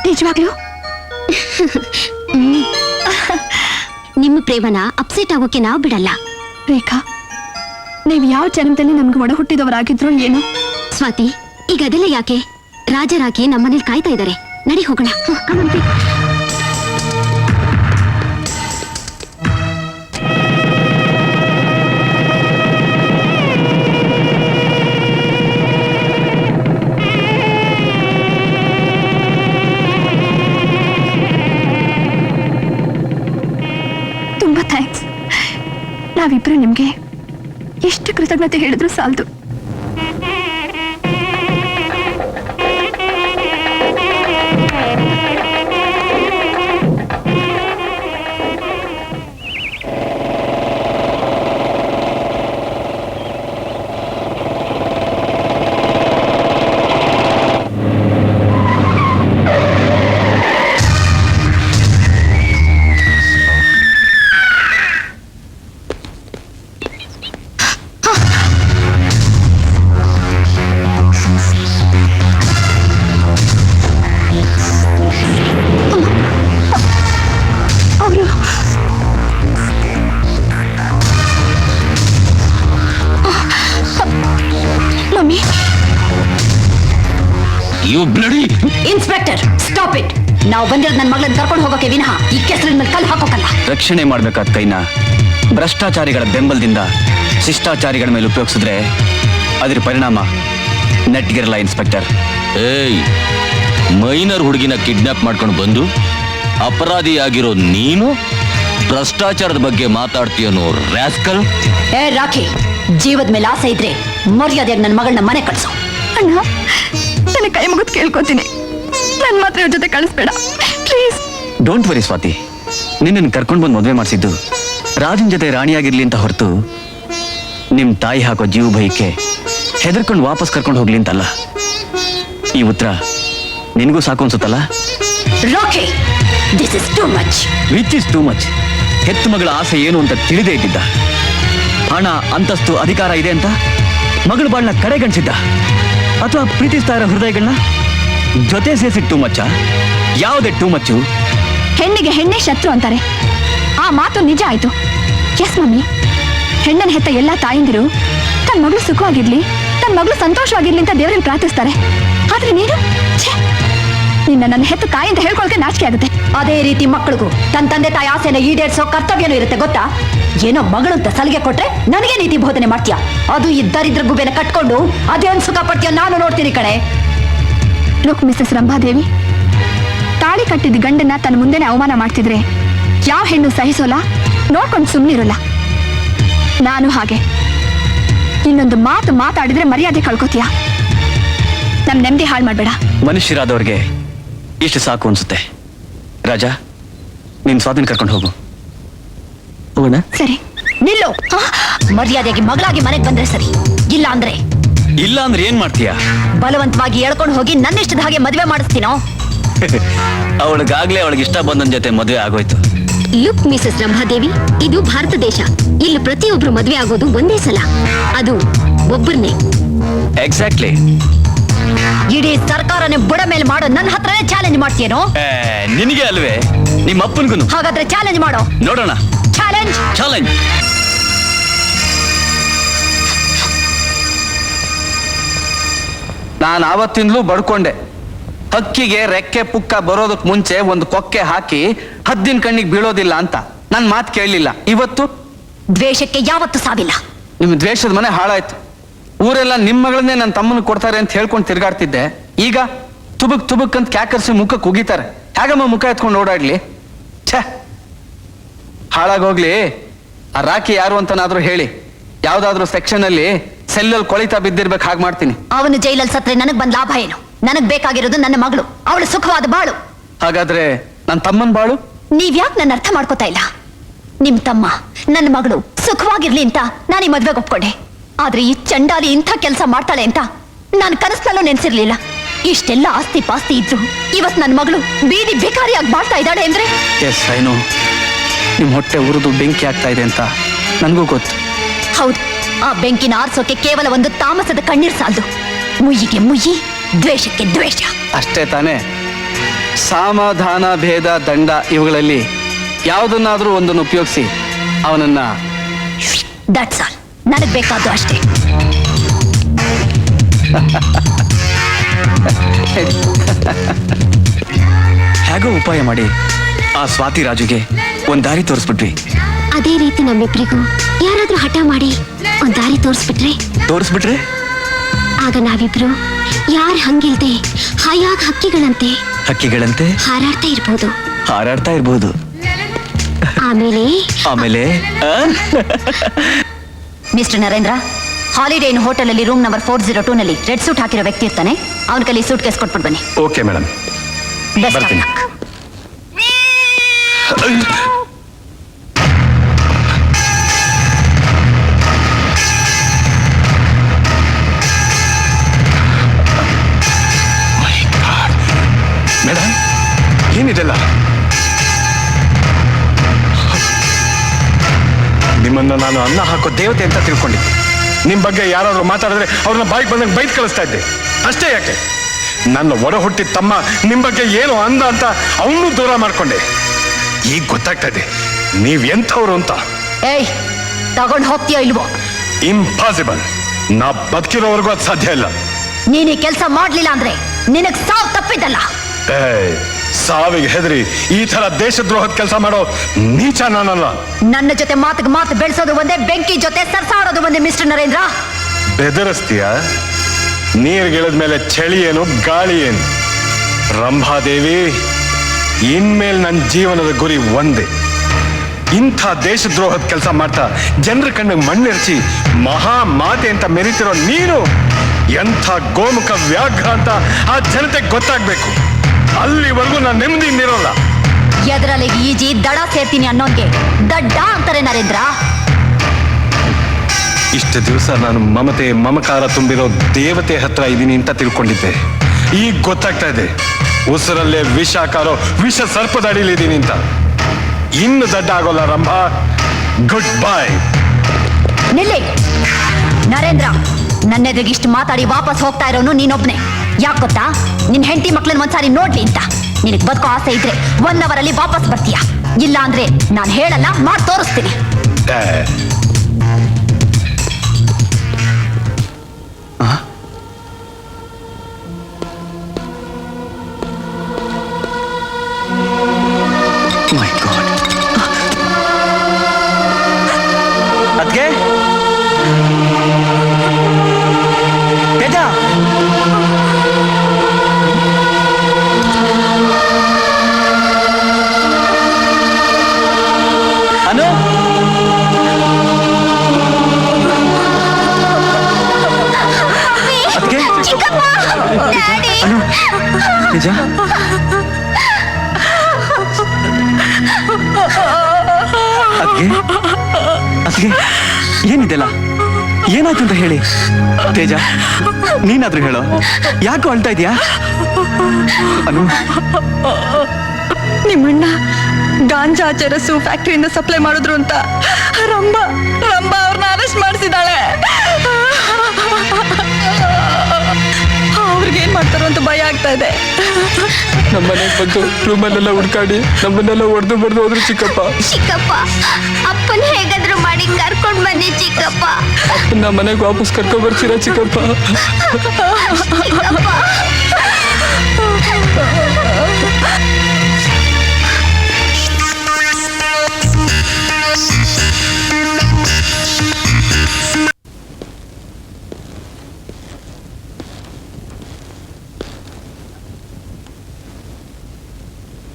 ನಿಜವಾಗ್ಲೂ? ನಿಮ್ಮ ಪ್ರೇಮನ ಅಪ್ಸೆಟ್ ಆಗೋಕೆ ನಾವು ಬಿಡಲ್ಲ. ರೇಖಾ, ನೀವು ಯಾವ ಜನ್ಮದಲ್ಲಿ ನಮ್ಗೆ ಒಡ ಹುಟ್ಟಿದವರಾಗಿದ್ರು ಏನೋ. ಸ್ವಾತಿ, ಈಗ ಅದೆಲ್ಲ ಯಾಕೆ? ರಾಜ ರಾಕಿ ನಮ್ಮನೇಲಿ ಕಾಯ್ತಾ ಇದ್ದಾರೆ. ನಡಿ ಹೋಗೋಣ. ತುಂಬಾ ಥ್ಯಾಂಕ್ಸ್. ನಾವಿಬ್ರು ನಿಮ್ಗೆ ಎಷ್ಟು ಕೃತಜ್ಞತೆ ಹೇಳಿದ್ರು ಸಾಲದು. Inspector, stop it. ನಾವು ಬಂದಿರೋದು ನನ್ನ ಮಗಳನ್ನ ಕರ್ಕೊಂಡು ಹೋಗೋಕೆ ವಿನಃ ಈ ಕೆಸರಿನ ಮೇಲೆ ಕಲ್ಲು ಹಾಕೋಕಲ್ಲ. ರಕ್ಷಣೆ ಮಾಡ್ಬೇಕಾದ ಕೈನ ಭ್ರಷ್ಟಾಚಾರಿಗಳ ಬೆಂಬಲದಿಂದ ಶಿಷ್ಟಾಚಾರಿಗಳ ಮೇಲೆ ಉಪಯೋಗಿಸಿದ್ರೆ ಅದ್ರ ಪರಿಣಾಮ ನೆಟ್ಗಿರಲ್ಲ ಇನ್ಸ್ಪೆಕ್ಟರ್. ಏಯ್, ಮೈನರ್ ಹುಡುಗಿನ ಕಿಡ್ನಾಪ್ ಮಾಡ್ಕೊಂಡು ಬಂದು ಅಪರಾಧಿಯಾಗಿರೋ ನೀನು ಭ್ರಷ್ಟಾಚಾರದ ಬಗ್ಗೆ ಮಾತಾಡ್ತೀಯನೋ ರಾಸ್ಕಲ್. ಏ ರಾಖಿ, ಜೀವದ ಮೇಲೆ ಆಸೆ ಇದ್ರೆ ಮರ್ಯಾದೆಯಾಗಿ ನನ್ನ ಮಗಳನ್ನ ಮನೆ ಕಳ್ಸು. ಅಣ್ಣ, ನನ್ನ ಕೈ ಮುಗಿದು ಕೇಳ್ಕೊತೀನಿ, ನನ್ನ ಮಾತ್ರ ಇವ್ರ ಜೊತೆ ಕಳಿಸ್ಬೇಡ ಪ್ಲೀಸ್. ಡೋಂಟ್ ವರಿ ಸ್ವಾತಿ, ನಿನ್ನನ್ನು ಕರ್ಕೊಂಡು ಬಂದು ಮದುವೆ ಮಾಡಿಸಿದ್ದು ರಾಜನ್ ಜೊತೆ ರಾಣಿಯಾಗಿರ್ಲಿ ಅಂತ ಹೊರತು ನಿಮ್ ತಾಯಿ ಹಾಕೋ ಜೀವ ಭಯಕ್ಕೆ ಹೆದರ್ಕೊಂಡು ವಾಪಸ್ ಕರ್ಕೊಂಡು ಹೋಗ್ಲಿ ಅಂತಲ್ಲ. ಈ ಉತ್ತರ ನಿನಗೂ ಸಾಕು ಅನ್ಸುತ್ತಲ್ಲ? Rocky, this is too much. Which is too much? ಹೆತ್ತು ಮಗಳ ಆಸೆ ಏನು ಅಂತ ತಿಳಿದೇ ಇದ್ದಿದ್ದ. ಹಣ, ಅಂತಸ್ತು, ಅಧಿಕಾರ ಇದೆ ಅಂತ ಮಗಳ ಬಾಳ್ನ ಕಡೆಗಣಿಸಿದ್ದ. ಅಥವಾ ಪ್ರೀತಿಸ್ತಾ ಇರೋ ಹೃದಯಗಳನ್ನ ಜೊತೆ ಸೇರಿಸಿ ಟೂ ಮಚ್ಚ? ಯಾವುದೇ ಟೂ ಮಚ್ಚು? ಹೆಣ್ಣಿಗೆ ಹೆಣ್ಣೆ ಶತ್ರು ಅಂತಾರೆ. ಆ ಮಾತು ನಿಜ ಆಯ್ತು. ಎಸ್ ಮಮ್ಮಿ, ಹೆಣ್ಣನ್ನು ಹೆತ್ತ ಎಲ್ಲಾ ತಾಯಂದಿರು ತನ್ನ ಮಗಳು ಸುಖವಾಗಿರ್ಲಿ, ತನ್ನ ಮಗಳು ಸಂತೋಷವಾಗಿರ್ಲಿ ಅಂತ ದೇವರಲ್ಲಿ ಪ್ರಾರ್ಥಿಸ್ತಾರೆ. ಆದ್ರೆ ನೀನು ನಿನ್ನ ನನ್ನ ಹೆತ್ತ ತಾಯಿ ಅಂತ ಹೇಳ್ಕೊಳಕ್ಕೆ ನಾಚಿಕೆ ಆಗುತ್ತೆ. ಅದೇ ರೀತಿ ಮಕ್ಕಳಿಗೂ ತನ್ನ ತಂದೆ ತಾಯಿ ಆಸೆನ ಈಡೇರಿಸೋ ಕರ್ತವ್ಯನೂ ಇರುತ್ತೆ ಗೊತ್ತಾ? ಏನೋ ಮಗಳಂತ ಸಲಿಗೆ ಕೊಟ್ರೆ ನನಗೆ ನೀತಿ ಬೋಧನೆ ಮಾಡ್ತೀಯ. ಅದು ಈ ದರಿದ್ರ ಗುಬೆನ ಕಟ್ಕೊಂಡು ಅದೇನ್ ಸುಖ ಪಡ್ತೀಯ ನಾನು ನೋಡ್ತೀನಿ ಕಣೆ. ಲುಕ್ ಮಿಸಸ್ ರಂಭಾದೇವಿ, ತಾಳಿ ಕಟ್ಟಿದ ಗಂಡನ್ನ ತನ್ನ ಮುಂದೆನೆ ಅವಮಾನ ಮಾಡ್ತಿದ್ರೆ ಯಾವ ಹೆಣ್ಣು ಸಹಿಸೋಲ್ಲ, ನೋಡ್ಕೊಂಡು ಸುಮ್ಮನಿರೋಲ್ಲ. ನಾನು ಹಾಗೆ. ಇನ್ನೊಂದು ಮಾತು ಮಾತಾಡಿದ್ರೆ ಮರ್ಯಾದೆ ಕಳ್ಕೊತೀಯ. ನಮ್ ನೆಮ್ಮದಿ ಹಾಳು ಮಾಡ್ಬೇಡ. ಮನುಷ್ಯರಾದವ್ರಿಗೆ ಇಷ್ಟು ಸಾಕು ಅನ್ಸುತ್ತೆ. ರಾಜ, ನೀನ್ ಸ್ವಾತಿನ ಕರ್ಕೊಂಡು ಹೋಗು. ಹೋಗೋಣ? ಸರಿ. ನಿಲ್ಲು. ಮರ್ಯಾದೆಗೆ ಮಗಳಾಗಿ ಮನೆಗೆ ಬಂದ್ರೆ ಸರಿ, ಇಲ್ಲ ಅಂದ್ರೆ ಏನ್ ಮಾಡ್ತೀಯ? ಬಲವಂತವಾಗಿ ಎಳ್ಕೊಂಡು ಹೋಗಿ ನನ್ನಿಷ್ಟದ ಹಾಗೆ ಮದುವೆ ಮಾಡಿಸ್ತೀನೋ? ಅವಳಿಗಾಗ್ಲೇ ಅವಳಿಗೆ ಇಷ್ಟ ಬಂದನ್ ಜೊತೆ ಮದುವೆ ಆಗೋಯ್ತು. ಲುಕ್ ಮಿಸಸ್ ರಂಭಾದೇವಿ, ಇದು ಭಾರತ ದೇಶ. ಇಲ್ಲಿ ಪ್ರತಿಯೊಬ್ರು ಮದುವೆ ಆಗೋದು ಒಂದೇ ಸಲ, ಅದು ಒಬ್ಬರನ್ನೇ. ಎಕ್ಸಾಕ್ಟ್ಲಿ. ಇಡೀ ಸರ್ಕಾರನೇ ಬುಡ ಮೇಲೆ ಮಾಡೋ ನನ್ನ ಹತ್ರನೇ ಚಾಲೆಂಜ್ ಮಾಡ್ತೀಯೇನೋ? ನಿನಗೆ ಅಲ್ವೇ, ನಿಮ್ಮ ಅಪ್ಪನ್ಗೂ. ಹಾಗಾದ್ರೆ ಚಾಲೆಂಜ್ ಮಾಡೋ. ನೋಡೋಣ. ಚಾಲೆಂಜ್. ಚಾಲೆಂಜ್. ನಾನು ಆವತ್ತಿಂದಲೂ ಬಡ್ಕೊಂಡೆ. ಹಕ್ಕಿಗೆ ರೆಕ್ಕೆ ಪುಕ್ಕ ಬರೋದಕ್ ಮುಂಚೆ ಒಂದು ಕೊಕ್ಕೆ ಹಾಕಿ ಹದ್ದಿನ ಕಣ್ಣಿಗೆ ಬೀಳೋದಿಲ್ಲ ಅಂತ. ನನ್ ಮಾತು ಕೇಳಲಿಲ್ಲ. ಇವತ್ತು ದ್ವೇಷಕ್ಕೆ ಯಾವತ್ತೂ ಸಾವಿಲ್ಲ. ನಿಮ್ ದ್ವೇಷದ ಮನೆ ಹಾಳಾಯ್ತು. ಊರೆಲ್ಲ ನಿಮ್ಮ ಮಗಳನ್ನೇ ನನ್ನ ತಮ್ಮನ ಕೊಡ್ತಾರೆ ಅಂತ ಹೇಳ್ಕೊಂಡು ತಿರ್ಗಾಡ್ತಿದ್ದೆ. ಈಗ ತುಬುಕ್ ತುಬುಕ್ ಅಂತ ಕ್ಯಾಕರ್ಸಿ ಮುಖಕ್ಕೆ ಉಗಿತಾರೆ. ಹೇಗಮ್ಮ ಮುಖ ಎತ್ಕೊಂಡು ಓಡಾಡ್ಲಿ? ಛೇ, ಹಾಳಾಗೋಗ್ಲಿ. ಆ ರಾಕಿ ಯಾರು ಅಂತನಾದ್ರೂ ಹೇಳಿ. ಯಾವ್ದಾದ್ರು ಸೆಕ್ಷನ್ ಅಲ್ಲಿ ಸೆಲ್ಲಲ್ಲಿ ಕೊಳಿತಾ ಬಿದ್ದಿರ್ಬೇಕು, ಹಾಗೆ ಮಾಡ್ತೀನಿ. ಅವನು ಜೈಲಲ್ಲಿ ಸತ್ರೆ ನನಗ್ ಬಂದ್ ಲಾಭ ಏನು? ನನಗ್ ಬೇಕಾಗಿರೋದು ನನ್ನ ಮಗಳು, ಅವಳು ಸುಖವಾದ ಬಾಳು. ಹಾಗಾದ್ರೆ ನನ್ನ ತಮ್ಮನ್ ಬಾಳು? ನೀವ್ಯಾಕೆ ನನ್ನ ಅರ್ಥ ಮಾಡ್ಕೋತಾ ಇಲ್ಲ? ನಿಮ್ ತಮ್ಮ ನನ್ನ ಮಗಳು ಸುಖವಾಗಿರ್ಲಿ ಅಂತ ನಾನು ಈ ಮದ್ವೆಗೆ ಒಪ್ಕೊಂಡೆ. ಆದ್ರೆ ಈ ಚಂಡಾಲಿ ಇಂಥ ಕೆಲಸ ಮಾಡ್ತಾಳೆ ಅಂತ ನಾನು ಕನಸ್ನಲ್ಲೂ ನೆನ್ಸಿರ್ಲಿಲ್ಲ. ಇಷ್ಟೆಲ್ಲ ಆಸ್ತಿ ಪಾಸ್ತಿ ಇದ್ರು ಇವತ್ ನನ್ನ ಮಗಳು ಬೀದಿ ಭಿಕಾರಿಯಾಗಿ ಮಾಡ್ತಾ ಇದ್ದಾಳೆ ಅಂದ್ರೆ. ಎಸ್, ಐನು. ನಿಮ್ ಹೊಟ್ಟೆ ಉರಿದು ಬೆಂಕಿ ಆಗ್ತಾ ಇದೆ ಅಂತ ನನಗೂ ಗೊತ್ತು. ಹೌದು, ಆ ಬೆಂಕಿನ ಆರ್ಸೋಕೆ ಕೇವಲ ಒಂದು ತಾಮಸದ ಕಣ್ಣೀರ್ ಸಾಲದು. ಮುಯ್ಯಿಗೆ ಮುಯ್ಯಿ, ದ್ವೇಷಕ್ಕೆ ದ್ವೇಷ. ಅಷ್ಟೇ ತಾನೇ. ಸಮಾಧಾನ, ಭೇದ, ದಂಡ ಇವುಗಳಲ್ಲಿ ಯಾವುದನ್ನಾದ್ರೂ ಒಂದನ್ನು ಉಪಯೋಗಿಸಿ ಅವನನ್ನ. That's all. ನನಗ್ ಬೇಕಾದ್ದು ಅಷ್ಟೇ. ಹೇಗೋ ಉಪಾಯ ಮಾಡಿ ಆ ಸ್ವಾತಿ ರಾಜುಗೆ ಒಂದ್ ದಾರಿ ತೋರಿಸ್ಬಿಟ್ವಿ. ಅದೇ ರೀತಿ ನಮ್ಮಿಬ್ರಿಗೂ ಯಾರಾದ್ರೂ ಹಠ ಮಾಡಿ ಒಂದ್ ದಾರಿ ತೋರಿಸ್ಬಿಟ್ರೆ ಆಗ ನಾವಿಬ್ರು ಯಾರ ಹಂಗಿಲ್ದೆ ಹಾಯಾಗ ಹಕ್ಕಿಗಳಂತೆ ಹಾರಾಡ್ತಾ ಇರ್ಬೋದು. ಆಮೇಲೆ ಮಿಸ್ಟರ್ ನರೇಂದ್ರ, ಹಾಲಿಡೇ ಇನ್ ಹೋಟೆಲ್ ಅಲ್ಲಿ ರೂಮ್ ನಂಬರ್ 402 ನಲ್ಲಿ ರೆಡ್ ಸೂಟ್ ಹಾಕಿರೋ ವ್ಯಕ್ತಿ ಇರ್ತಾನೆ. ಅವನ ಕೈಲಿ ಸೂಟ್ ಕೇಸ್ ಕೊಟ್ಬಿಟ್ಟು ಬನ್ನಿ. Okay madam, best of luck. Madam, ಏನಿದೆಲ್ಲ? ನಿಮ್ಮನ್ನ ನಾನು ಅನ್ನ ಹಾಕೋ ದೇವತೆ ಅಂತ ತಿಳ್ಕೊಂಡಿದ್ದೆ. ನಿಮ್ ಬಗ್ಗೆ ಯಾರಾದ್ರೂ ಮಾತಾಡಿದ್ರೆ ಅವ್ರನ್ನ ಬಾಯಿಗೆ ಬಂದಂಗೆ ಬೈದ್ ಕಳಿಸ್ತಾ ಇದ್ದೆ. ಅಷ್ಟೇ ಯಾಕೆ, ನನ್ನ ಒಡ ಹುಟ್ಟಿದ ತಮ್ಮ ನಿಮ್ ಬಗ್ಗೆ ಏನು ಅಂದ ಅಂತ ಅವನು ದೂರ ಮಾಡ್ಕೊಂಡೆ. ಈಗ ಗೊತ್ತಾಗ್ತಾ ಇದೆ ನೀವ್ ಎಂಥವ್ರು ಅಂತ. ಏಯ್, ತಗೊಂಡ್ ಹೋಗ್ತೀಯೋ ಇಲ್ವೋ? ಇಂಪಾಸಿಬಲ್. ನಾ ಬದುಕಿರೋವರೆಗೂ ಅದು ಸಾಧ್ಯ ಇಲ್ಲ. ನೀನ್ ಈ ಕೆಲಸ ಮಾಡ್ಲಿಲ್ಲ ಅಂದ್ರೆ ನಿನಗ್ ಸಾವು ತಪ್ಪಿದ್ದಲ್ಲ. ಸಾವಿಗೆ ಹೆದರಿ ಈ ತರ ದೇಶದ್ರೋಹದ ಕೆಲಸ ಮಾಡೋ ನೀಚ ನಾನಲ್ಲ. ನನ್ನ ಜೊತೆ ಮಾತಿಗೆ ಮಾತು ಬೆಳೆಸೋದು ಒಂದೇ, ಬೆಂಕಿ ಜೊತೆ ಸರ್ಸಾಡೋದು ಒಂದೇ. ಮಿಸ್ಟರ್ ನರೇಂದ್ರ, ಬೆದರಿಸ್ತೀಯ? ನೀರ್ಗಿಳಿದ ಮೇಲೆ ಚಳಿ ಏನು ಗಾಳಿ ಏನು? ರಂಭಾದೇವಿ, ಇನ್ಮೇಲೆ ನನ್ನ ಜೀವನದ ಗುರಿ ಒಂದೇ. ಇಂಥ ದೇಶದ್ರೋಹದ ಕೆಲಸ ಮಾಡ್ತಾ ಜನರ ಕಣ್ಣಿಗೆ ಮಣ್ಣೆರಚಿ ಮಹಾ ಮಾತೆ ಅಂತ ಮೆರಿತಿರೋ ನೀನು ಎಂಥ ಗೋಮುಖ ವ್ಯಾಘ್ರ ಅಂತ ಆ ಜನತೆಗೆ ಗೊತ್ತಾಗ್ಬೇಕು. ಅಲ್ಲಿವರೆಗೂ ನಾನು ನೆಮ್ಮದಿಯಿಂದಿರೋಲ್ಲ. ಎದರಲ್ಲಿ ಈಜಿ ದಡ ಸೇರ್ತೀನಿ ಅನ್ನೋನ್ಗೆ ದಡ್ಡ ಅಂತಾರೆ ನರೇಂದ್ರ. ಇಷ್ಟು ದಿವಸ ನಾನು ಮಮತೆ ಮಮಕಾರ ತುಂಬಿರೋ ದೇವತೆ ಹತ್ರ ಇದ್ದೀನಿ ಅಂತ ತಿಳ್ಕೊಂಡಿದ್ದೆ. ಈಗ ಗೊತ್ತಾಗ್ತಾ ಇದೆ ಉಸಿರಲ್ಲೇ ವಿಷ ಕಾರೋ ವಿಷ ಸರ್ಪದ ಅಡಿಲಿದ್ದೀನಿ ಅಂತ. ಇನ್ನು ದಡ್ಡ ಆಗೋಲ್ಲ ರಂಭ. Good bye. ನಿಲ್ಲಿ ನರೇಂದ್ರ, ನನ್ನೆದುರಿಗೆ ಇಷ್ಟು ಮಾತಾಡಿ ವಾಪಸ್ ಹೋಗ್ತಾ ಇರೋನು ನೀನೊಬ್ನೇ. ಯಾಕೆ ಗೊತ್ತಾ? ನಿನ್ ಹೆಂಡತಿ ಮಕ್ಳನ್ನ ಒಂದ್ಸಾರಿ ನೋಡ್ಲಿ ಅಂತ. ನಿನಗ್ ಬದುಕೋ ಆಸೆ ಇದ್ರೆ 1 hour ಅಲ್ಲಿ ವಾಪಸ್ ಬರ್ತೀಯ. ಇಲ್ಲ ಅಂದ್ರೆ ನಾನು ಹೇಳಲ್ಲ, ಮಾಡಿ ತೋರಿಸ್ತೀನಿ. ಅದ್ಕೆ ತೇಜ, ಅನು, ಅದ್ಕೆ ಅನು, ನಿಜ ಅದ್ಕೆ ಅದ್ಕೆ ಏನಿದೆಲ್ಲ? ಏನಾಯ್ತು ಅಂತ ಹೇಳಿ. ತೇಜ, ನೀನಾದ್ರೂ ಹೇಳೋ, ಯಾಕೋ ಅಳ್ತಾ ಇದೀಯಾ? ಅನು, ನಿಮ್ಮಣ್ಣ ಗಾಂಜಾ ಚರಸು ಫ್ಯಾಕ್ಟರಿಯಿಂದ ಸಪ್ಲೈ ಮಾಡಿದ್ರು ಅಂತ ರಂಭಾ ಅವ್ರನ್ನ ಅರೆಸ್ಟ್ ಮಾಡಿಸಿದಾಳೆ. ಅವ್ರಿಗೇನ್ ಮಾಡ್ತಾರೋ ಅಂತ ಭಯ ಆಗ್ತಾ ಇದೆ. ನಮ್ಮನೆಗೆ ಬಂದು ರೂಮಲ್ಲೆಲ್ಲ ಹುಡ್ಕಾಡಿ ನಮ್ಮನ್ನೆಲ್ಲ ಹೊಡೆದು ಬಡ್ದು ಹೋದ್ರು ಚಿಕ್ಕಪ್ಪ. ಚಿಕ್ಕಪ್ಪ, ಅಪ್ಪನ ಹೇಗಾದ್ರೂ ಮಾಡಿ ಕರ್ಕೊಂಡ್ ಬನ್ನಿ ಚಿಕ್ಕಪ್ಪ. ಅಪ್ಪನ ಮನೆಗೆ ವಾಪಸ್ ಕರ್ಕೊಂಡ್ ಬರ್ತೀರಾ ಚಿಕ್ಕಪ್ಪ?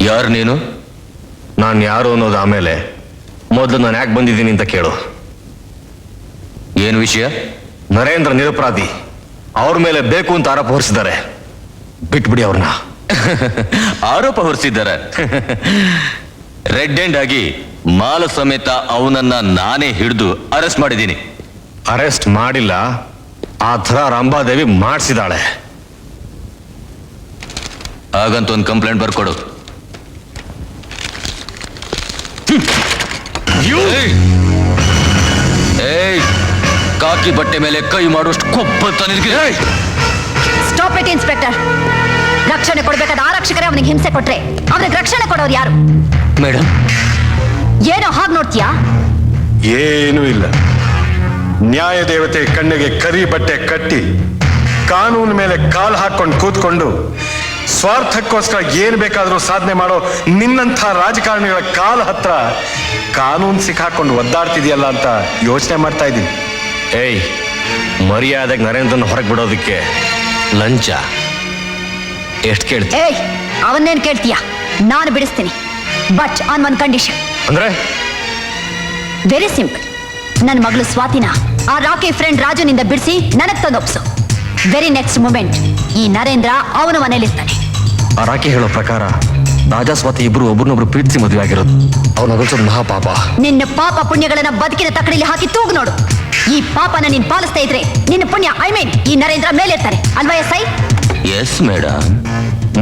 ಯಾರು ನೀನು? ನಾನು ಯಾರು ಅನ್ನೋದು ಆಮೇಲೆ, ಮೊದಲು ನಾನು ಯಾಕೆ ಬಂದಿದ್ದೀನಿ ಅಂತ ಕೇಳು. ಏನು ವಿಷಯ? ನರೇಂದ್ರ ನಿರಪರಾಧಿ, ಅವ್ರ ಮೇಲೆ ಬೇಕು ಅಂತ ಆರೋಪ ಹೊರಿಸಿದ್ದಾರೆ. ಬಿಟ್ಬಿಡಿ ಅವ್ರನ್ನ. ಆರೋಪ ಹೊರಿಸಿದ್ದಾರೆ. ರೆಡ್ ಹ್ಯಾಂಡ್ ಆಗಿ ಮಾಲ ಸಮೇತ ಅವನನ್ನ ನಾನೇ ಹಿಡಿದು ಅರೆಸ್ಟ್ ಮಾಡಿದ್ದೀನಿ. ಅರೆಸ್ಟ್ ಮಾಡಿಲ್ಲ, ಆ ಥರ ರಂಭಾದೇವಿ ಮಾಡಿಸಿದಾಳೆ. ಹಾಗಂತ ಒಂದು ಕಂಪ್ಲೇಂಟ್ ಬರ್ಕೊಡು. ಏಯ್, ಕಾಕಿ ಬಟ್ಟೆ ಮೇಲೆ ಕೈ ಮಾಡುವಷ್ಟು ಕೊಪ್ಪ ತನಿಗೆ. Stop it inspector. ರಕ್ಷಣೆ ಕೊಡ್ಬೇಕಾದ ಆರಕ್ಷಕರೇ ಅವನಿಗೆ ಹಿಂಸೆ ಕೊಟ್ರೆ ಅವನಿಗೆ ರಕ್ಷಣೆ ಕೊಡೋರು ಯಾರು? ಮೇಡಮ್, ಏನೋ ಹಾಗೆ ನೋಡ್ತೀಯಾ? ಏನೂ ಇಲ್ಲ. ನ್ಯಾಯ ದೇವತೆ ಕಣ್ಣಿಗೆ ಕರಿ ಬಟ್ಟೆ ಕಟ್ಟಿ ಕಾನೂನು ಮೇಲೆ ಕಾಲು ಹಾಕೊಂಡು ಕೂತ್ಕೊಂಡು ಸ್ವಾರ್ಥಕ್ಕೋಸ್ಕರ ಏನ್ ಬೇಕಾದ್ರೂ ಸಾಧನೆ ಮಾಡೋ ನಿನ್ನಂಥ ರಾಜಕಾರಣಿಗಳ ಕಾಲ ಹತ್ರ ಕಾನೂನು ಸಿಕ್ಕಾಕೊಂಡು ಒದ್ದಾಡ್ತಿದ್ಯಲ್ಲ ಅಂತ ಯೋಚನೆ ಮಾಡ್ತಾ ಇದ್ದೀನಿ. ಏಯ್, ಮರ್ಯಾದೆಗೆ ನರೇಂದ್ರನ ಹೊರಗೆ ಬಿಡೋದಕ್ಕೆ ಲಂಚ ಎಷ್ಟು ಕೇಳ್ತಿ? ಏಯ್, ಅವನ್ನೇನ್ ಕೇಳ್ತೀಯಾ? ನಾನು ಬಿಡಿಸ್ತೀನಿ, ಬಟ್ ಆನ್ ಒನ್ ಕಂಡೀಷನ್. ಅಂದ್ರೆ? Very simple. ನನ್ನ ಮಗಳು ಸ್ವಾತಿನ ಆ ರಾಕಿ ಫ್ರೆಂಡ್ ರಾಜುನಿಂದ ಬಿಡಿಸಿ ನನಗ್ ತಂದೊಪ್ಸು. ವೆರಿ ನೆಕ್ಸ್ಟ್ ಮೂಮೆಂಟ್ ಈ ನರೇಂದ್ರ ಅವನ ಮನೇಲಿರ್ತಾನೆ. ಆ ರಾಕಿ ಹೇಳೋ ಪ್ರಕಾರ ರಾಜಾ ಸ್ವಾತಿ ಇಬ್ರು ಒಬ್ರನ್ನೊಬ್ರು ಪ್ರೀತಿಸಿ ಮದುವೆ ಆಗಿರೋದು. ಅವ್ನ ಅಗಲ್ಸೋದು ಮಹಾಪಾಪ. ನಿನ್ನ ಪಾಪ ಪುಣ್ಯಗಳನ್ನ ಬದುಕಿನ ತಕ್ಕಡಿಲಿ ಹಾಕಿ ತೂಗು ನೋಡು. ಈ ಪಾಪನ ನೀನ್ ಪಾಲಿಸ್ತಾ ಇದ್ರೆ ನಿನ್ನ ಪುಣ್ಯ ಈ ನರೇಂದ್ರ ಮೇಲಿರ್ತಾರೆ ಅಲ್ವಾ? S I? Yes madam.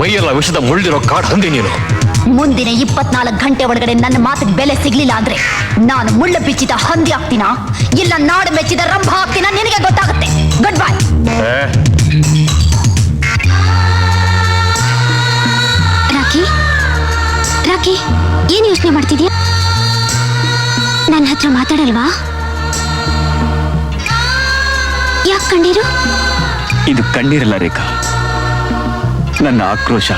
ಮೈಯೆಲ್ಲ ವಿಷದ ಮುಳ್ಳಿರೋ ಕಾಡ್ ಹಂದಿ ನೀನು. ಮುಂದಿನ 24 ಗಂಟೆ ಒಳಗಡೆ ನನ್ನ ಮಾತಿಗೆ ಬೆಲೆ ಸಿಗ್ಲಿಲ್ಲ ಅಂದ್ರೆ ನಾನು ಮುಳ್ಳು ಬಿಚ್ಚಿದ ಹಂದಿ ಆಗ್ತೀನಾ ಇಲ್ಲ ನಾಡು ಮೆಚ್ಚಿದ ರಂಭ ಆಗ್ತೀನಾ ನಿನಗೆ ಗೊತ್ತಾಗುತ್ತೆ. Good bye. ರಾಕಿ, ಏನ್ ಯೋಚನೆ ಮಾಡ್ತಿದ್ಯಾ? ನನ್ನ ಹತ್ರ ಮಾತಾಡಲ್ವಾ? ಯಾಕೆ ಕಣ್ಣೀರು? ಇದು ಕಣ್ಣೀರಲ್ಲ ರೇಖಾ, ನನ್ನ ಆಕ್ರೋಶ,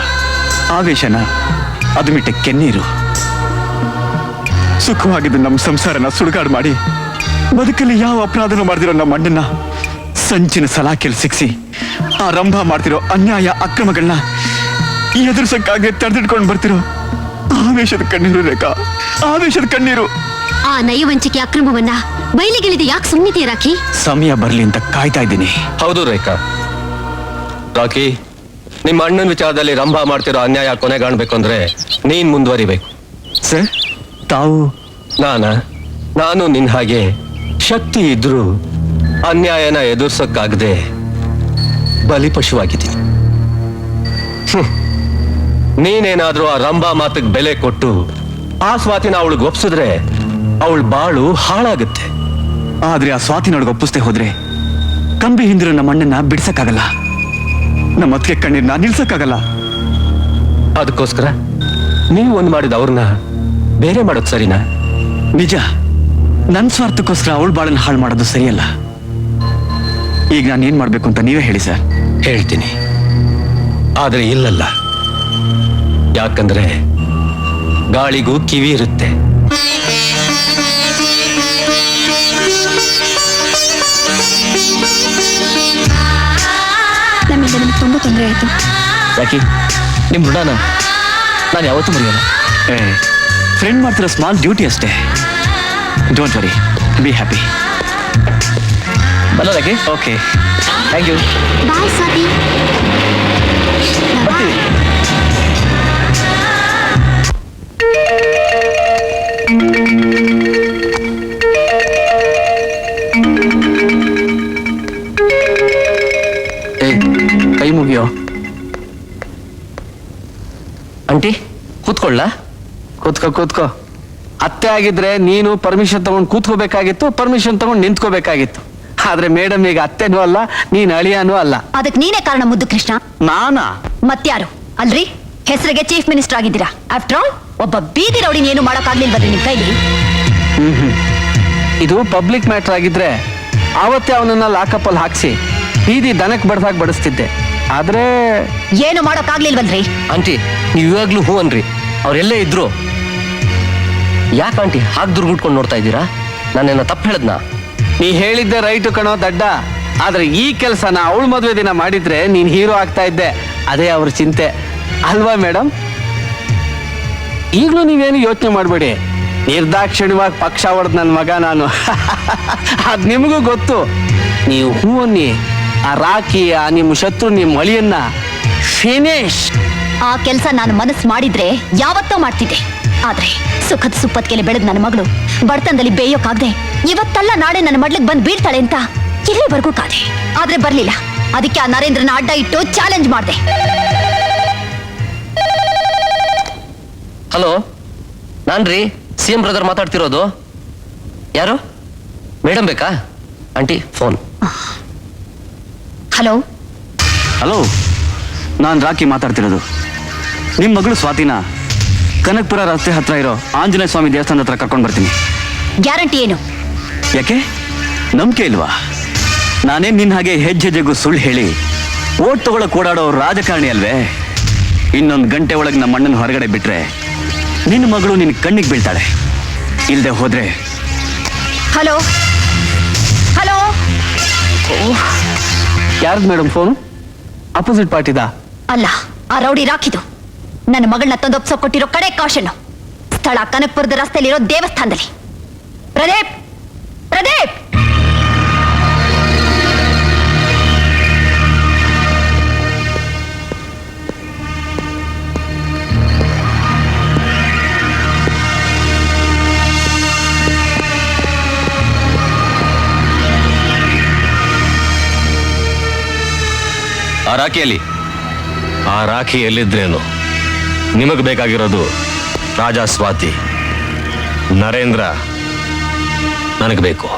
ಆವೇಶನ ಅದು ಮಿಟ್ಟ ಕೆನ್ನೀರು. ಸುಖವಾಗಿದ್ದು ನಮ್ಮ ಸಂಸಾರನ ಸುಡುಗಾಡು ಮಾಡಿ ಬದುಕಲ್ಲಿ ಯಾವ ಅಪರಾಧನೂ ಮಾಡ್ದಿರೋ ನಮ್ಮ ಅಣ್ಣನ್ನ ಸಂಚಿನ ಸಲಾಕೆಯಲ್ಲಿ ಸಿಕ್ಸಿ ಆ ರಂಭ ಮಾಡ್ತಿರೋ ಅನ್ಯಾಯ ಅಕ್ರಮಗಳನ್ನ ಎದುರಿಸಕ್ಕಾಗಿ ತಡೆದಿಟ್ಕೊಂಡು ಬರ್ತಿರೋ ಆವೇಶದ ಕಣ್ಣೀರು ರೇಖಾ, ಆವೇಶದ ಕಣ್ಣೀರು. ಆ ನಯವಂಚಿಕೆ ಅಕ್ರಮವನ್ನ ಬಯಲಿಗೆಳೆದು ಯಾಕೆ ಸುಮ್ಮನಿದೆಯಾ ರಾಕಿ? ಸಮಯ ಬರ್ಲಿ ಅಂತ ಕಾಯ್ತಾ ಇದ್ದೀನಿ. ಹೌದು ರೇಖಾ. ರಾಕಿ, ನಿಮ್ಮ ಅಣ್ಣನ ವಿಚಾರದಲ್ಲಿ ರಂಭ ಮಾಡ್ತಿರೋ ಅನ್ಯಾಯ ಕೊನೆಗಾಣ್ಬೇಕು ಅಂದ್ರೆ ನೀನ್ ಮುಂದುವರಿಬೇಕು. ಸರ್, ತಾವು? ನಾನು ನಿನ್ ಹಾಗೆ ಶಕ್ತಿ ಇದ್ರೂ ಅನ್ಯಾಯನ ಎದುರ್ಸಕ್ಕಾಗದೆ ಬಲಿಪಶುವಾಗಿದ್ದೀನಿ. ನೀನೇನಾದ್ರೂ ಆ ರಂಭಾ ಮಾತಿಗೆ ಬೆಲೆ ಕೊಟ್ಟು ಆ ಸ್ವಾತಿನ ಅವಳಿಗೆ ಒಪ್ಸಿದ್ರೆ ಅವಳ ಬಾಳು ಹಾಳಾಗುತ್ತೆ. ಆದ್ರೆ ಆ ಸ್ವಾತಿನೊಳಗೆ ಒಪ್ಪಿಸ್ದೆ ಹೋದ್ರೆ ಕಂಬಿ ಹಿಂದಿರೋ ನಮ್ಮ ಅಣ್ಣನ್ನ ಬಿಡ್ಸಕ್ಕಾಗಲ್ಲ, ನಮ್ಮ ಅತ್ತಿಗೆ ಕಣ್ಣೀರ್ನ ನಿಲ್ಸಕ್ಕಾಗಲ್ಲ. ಅದಕ್ಕೋಸ್ಕರ ನೀವು ಒಂದ್ ಮಾಡಿದ ಅವ್ರನ್ನ ಬೇರೆ ಮಾಡೋದು ಸರಿನಾ? ನಿಜ, ನನ್ನ ಸ್ವಾರ್ಥಕ್ಕೋಸ್ಕರ ಅವಳ ಬಾಳನ್ನ ಹಾಳು ಮಾಡೋದು ಸರಿಯಲ್ಲ. ಈಗ ನಾನು ಏನ್ ಮಾಡ್ಬೇಕು ಅಂತ ನೀವೇ ಹೇಳಿ ಸರ್. ಹೇಳ್ತೀನಿ, ಆದ್ರೆ ಇಲ್ಲಲ್ಲ. ಯಾಕಂದ್ರೆ ಗಾಳಿಗೂ ಕಿವಿ ಇರುತ್ತೆ. ನಮ್ಮಿಂದ ನಿಮ್ಗೆ ತುಂಬಾ ತೊಂದರೆ ಆಯ್ತು. ಯಾಕೆ ನಿಮ್ ಋಣನ ನಾನು ಯಾವತ್ತೂ ಮರೆಯಲ್ಲ. ಫ್ರೆಂಡ್ ಮಾಡ್ತಿರೋ ಸ್ಮಾಲ್ ಡ್ಯೂಟಿ ಅಷ್ಟೇ. Don't worry, be happy. ಬಲ್ಲ ಯಾಕೆ? Okay, thank you. Bye Swathi. ಬರ್ತೀವಿ. ಕೈ ಮುಗಿಯೋ. ಆಂಟಿ ಕೂತ್ಕೊಳ್ಳ? ಕೂತ್ಕೋ. ಅತ್ತೆ ಆಗಿದ್ರೆ ನೀನು ಪರ್ಮಿಷನ್ ತಗೊಂಡು ಕೂತ್ಕೋಬೇಕಾಗಿತ್ತು, ಪರ್ಮಿಷನ್ ತಗೊಂಡು ನಿಂತ್ಕೋಬೇಕಾಗಿತ್ತು. ಆದ್ರೆ ಮೇಡಮ್ ಈಗ ಅತ್ತೆನೂ ಅಲ್ಲ, ನೀನ್ ಅಳಿಯಾನೂ ಅಲ್ಲ. ಅದಕ್ಕೆ ನೀನೇ ಕಾರಣ ಮುದ್ದು ಕೃಷ್ಣ. ನಾನಾ? ಮತ್ಯಾರು ಅಲ್ರಿ? ಹೆಸರಿಗೆ ಚೀಫ್ ಮಿನಿಸ್ಟರ್ ಆಗಿದ್ದೀರಾ. ಆಫ್ಟರ್ ಆಲ್ ಒಬ್ಬ ಬೀದಿ ರೌಡಿನ ಏನು ಮಾಡಕ್ಕಾಗ್ಲಿಲ್ವದ್ರಿ ನಿಮ್ ಕೈಲಿ? ಇದು ಪಬ್ಲಿಕ್ ಮ್ಯಾಟರ್ ಆಗಿದ್ರೆ ಆವತ್ತೇ ಅವನನ್ನ ಲಾಕಪ್ ಅಲ್ಲಿ ಹಾಕ್ಸಿ ಬೀದಿ ದನಕ್ ಬಡ್ದಾಗ ಬಡಿಸ್ತಿದ್ದೆ. ಆದ್ರೆ ಏನು ಮಾಡಕ್ಕಾಗ್ಲಿಲ್ವಲ್ರಿ? ಆಂಟಿ ನೀವು ಇವಾಗ್ಲೂ ಹೂ ಅನ್ರಿ, ಅವ್ರೆಲ್ಲೇ ಇದ್ರು. ಯಾಕೆ ಆಂಟಿ ಹಾಗೆ ದುರ್ಗುಟ್ಕೊಂಡು ನೋಡ್ತಾ ಇದ್ದೀರಾ? ನಾನೇನ ತಪ್ಪು ಹೇಳದ್ನಾ? ನೀ ಹೇಳಿದ್ದೆ ರೈಟು ಕಣೋ ದಡ್ಡ. ಆದ್ರೆ ಈ ಕೆಲಸನ ಅವಳ ಮದುವೆ ದಿನ ಮಾಡಿದ್ರೆ ನೀನ್ ಹೀರೋ ಆಗ್ತಾ ಇದ್ದೆ. ಅದೇ ಅವ್ರ ಚಿಂತೆ ಅಲ್ವಾ ಮೇಡಮ್? ಈಗಲೂ ನೀವೇನು ಯೋಚನೆ ಮಾಡಬೇಡಿ. ನಿರ್ದಾಕ್ಷಿಣ್ಯವಾಗಿ ಪಕ್ಷ ಹೊಡೆದ್ ನನ್ನ ಮಗ ನಾನು. ಅದ್ ನಿಮಗೂ ಗೊತ್ತು. ನೀವು ಹೂ ಅನ್ನಿ, ಆ ರಾಕಿ, ಆ ನಿಮ್ಮ ಶತ್ರು, ನಿಮ್ಮ ಅಳಿಯನ್ನ ಫಿನಿಶ್. ಆ ಕೆಲಸ ನಾನು ಮನಸ್ಸು ಮಾಡಿದ್ರೆ ಯಾವತ್ತೋ ಮಾಡ್ತಿದ್ದೆ. ಆದ್ರೆ ಸುಖದ ಸುಪ್ಪತ್ಕೆಲೆ ಬೆಳೆದ್ ನನ್ನ ಮಗಳು ಬಡತನದಲ್ಲಿ ಬೇಯೋಕಾಗ್ದೆ ಇವತ್ತಲ್ಲ ನಾಳೆ ನನ್ನ ಮಡ್ಲಿಗೆ ಬಂದು ಬೀಳ್ತಾಳೆ ಅಂತ ಇಲ್ಲಿವರೆಗೂ ಕಾದೆ. ಆದ್ರೆ ಬರ್ಲಿಲ್ಲ. ಅದಕ್ಕೆ ಆ ನರೇಂದ್ರನ ಅಡ್ಡ ಇಟ್ಟು ಚಾಲೆಂಜ್ ಮಾಡಿದೆ. ಹಲೋ, ನಾನ್ರಿ CM ಬ್ರದರ್ ಮಾತಾಡ್ತಿರೋದು. ಯಾರು? ಮೇಡಮ್ ಬೇಕಾ? Aunty phone. ಹಲೋ ಹಲೋ, ನಾನು ರಾಕಿ ಮಾತಾಡ್ತಿರೋದು. ನಿಮ್ಮ ಮಗಳು ಸ್ವಾತಿನ ಕನಕಪುರ ರಸ್ತೆ ಹತ್ರ ಇರೋ ಆಂಜನೇಯ ಸ್ವಾಮಿ ದೇವಸ್ಥಾನದ ಹತ್ರ ಕರ್ಕೊಂಡು ಬರ್ತೀನಿ. ಗ್ಯಾರಂಟಿ ಏನು? ಯಾಕೆ ನಂಬಿಕೆ ಇಲ್ವಾ? ನಾನೇ ನಿನ್ನ ಹಾಗೆ ಹೆಜ್ಜೆಗೂ ಸುಳ್ಳು ಹೇಳಿ ಓಟ್ ತಗೊಳಕ್ ಓಡಾಡೋ ರಾಜಕಾರಣಿ ಅಲ್ವೇ? ಇನ್ನೊಂದು ಗಂಟೆ ಒಳಗೆ ನಮ್ಮ ಅಣ್ಣನ ಹೊರಗಡೆ ಬಿಟ್ರೆ ನಿನ್ನ ಮಗಳು ನಿನ್ನ ಕಣ್ಣಿಗೆ ಬೀಳ್ತಾಳೆ. ಇಲ್ದೆ ಹೋದ್ರೆ ಹಲೋ ಹಲೋ. ಯಾರ್ದು ಮೇಡಮ್ ಫೋನು? ಅಪೋಸಿಟ್ ಪಾರ್ಟಿದ? ಅಲ್ಲ, ಆ ರೌಡಿ ರಾಕಿದು. ನನ್ನ ಮಗಳನ್ನ ತಂದೊಪ್ಸೋ ಕೊಟ್ಟಿರೋ ಕಡೆ ಕಾಶನ್. ಸ್ಥಳ ಕನಕಪುರದ ರಸ್ತೆಯಲ್ಲಿರೋ ದೇವಸ್ಥಾನದಲ್ಲಿ. ಪ್ರದೀಪ್ ಪ್ರದೀಪ್. ಆ ರಾಖಿಯಲ್ಲಿ? ಆ ರಾಖಿ ಎಲ್ಲಿದ್ರೇನು? ನಿಮಗೆ ಬೇಕಾಗಿರೋದು ರಾಜಾ ಸ್ವಾತಿ. ನರೇಂದ್ರ ನನಗೆ ಬೇಕು.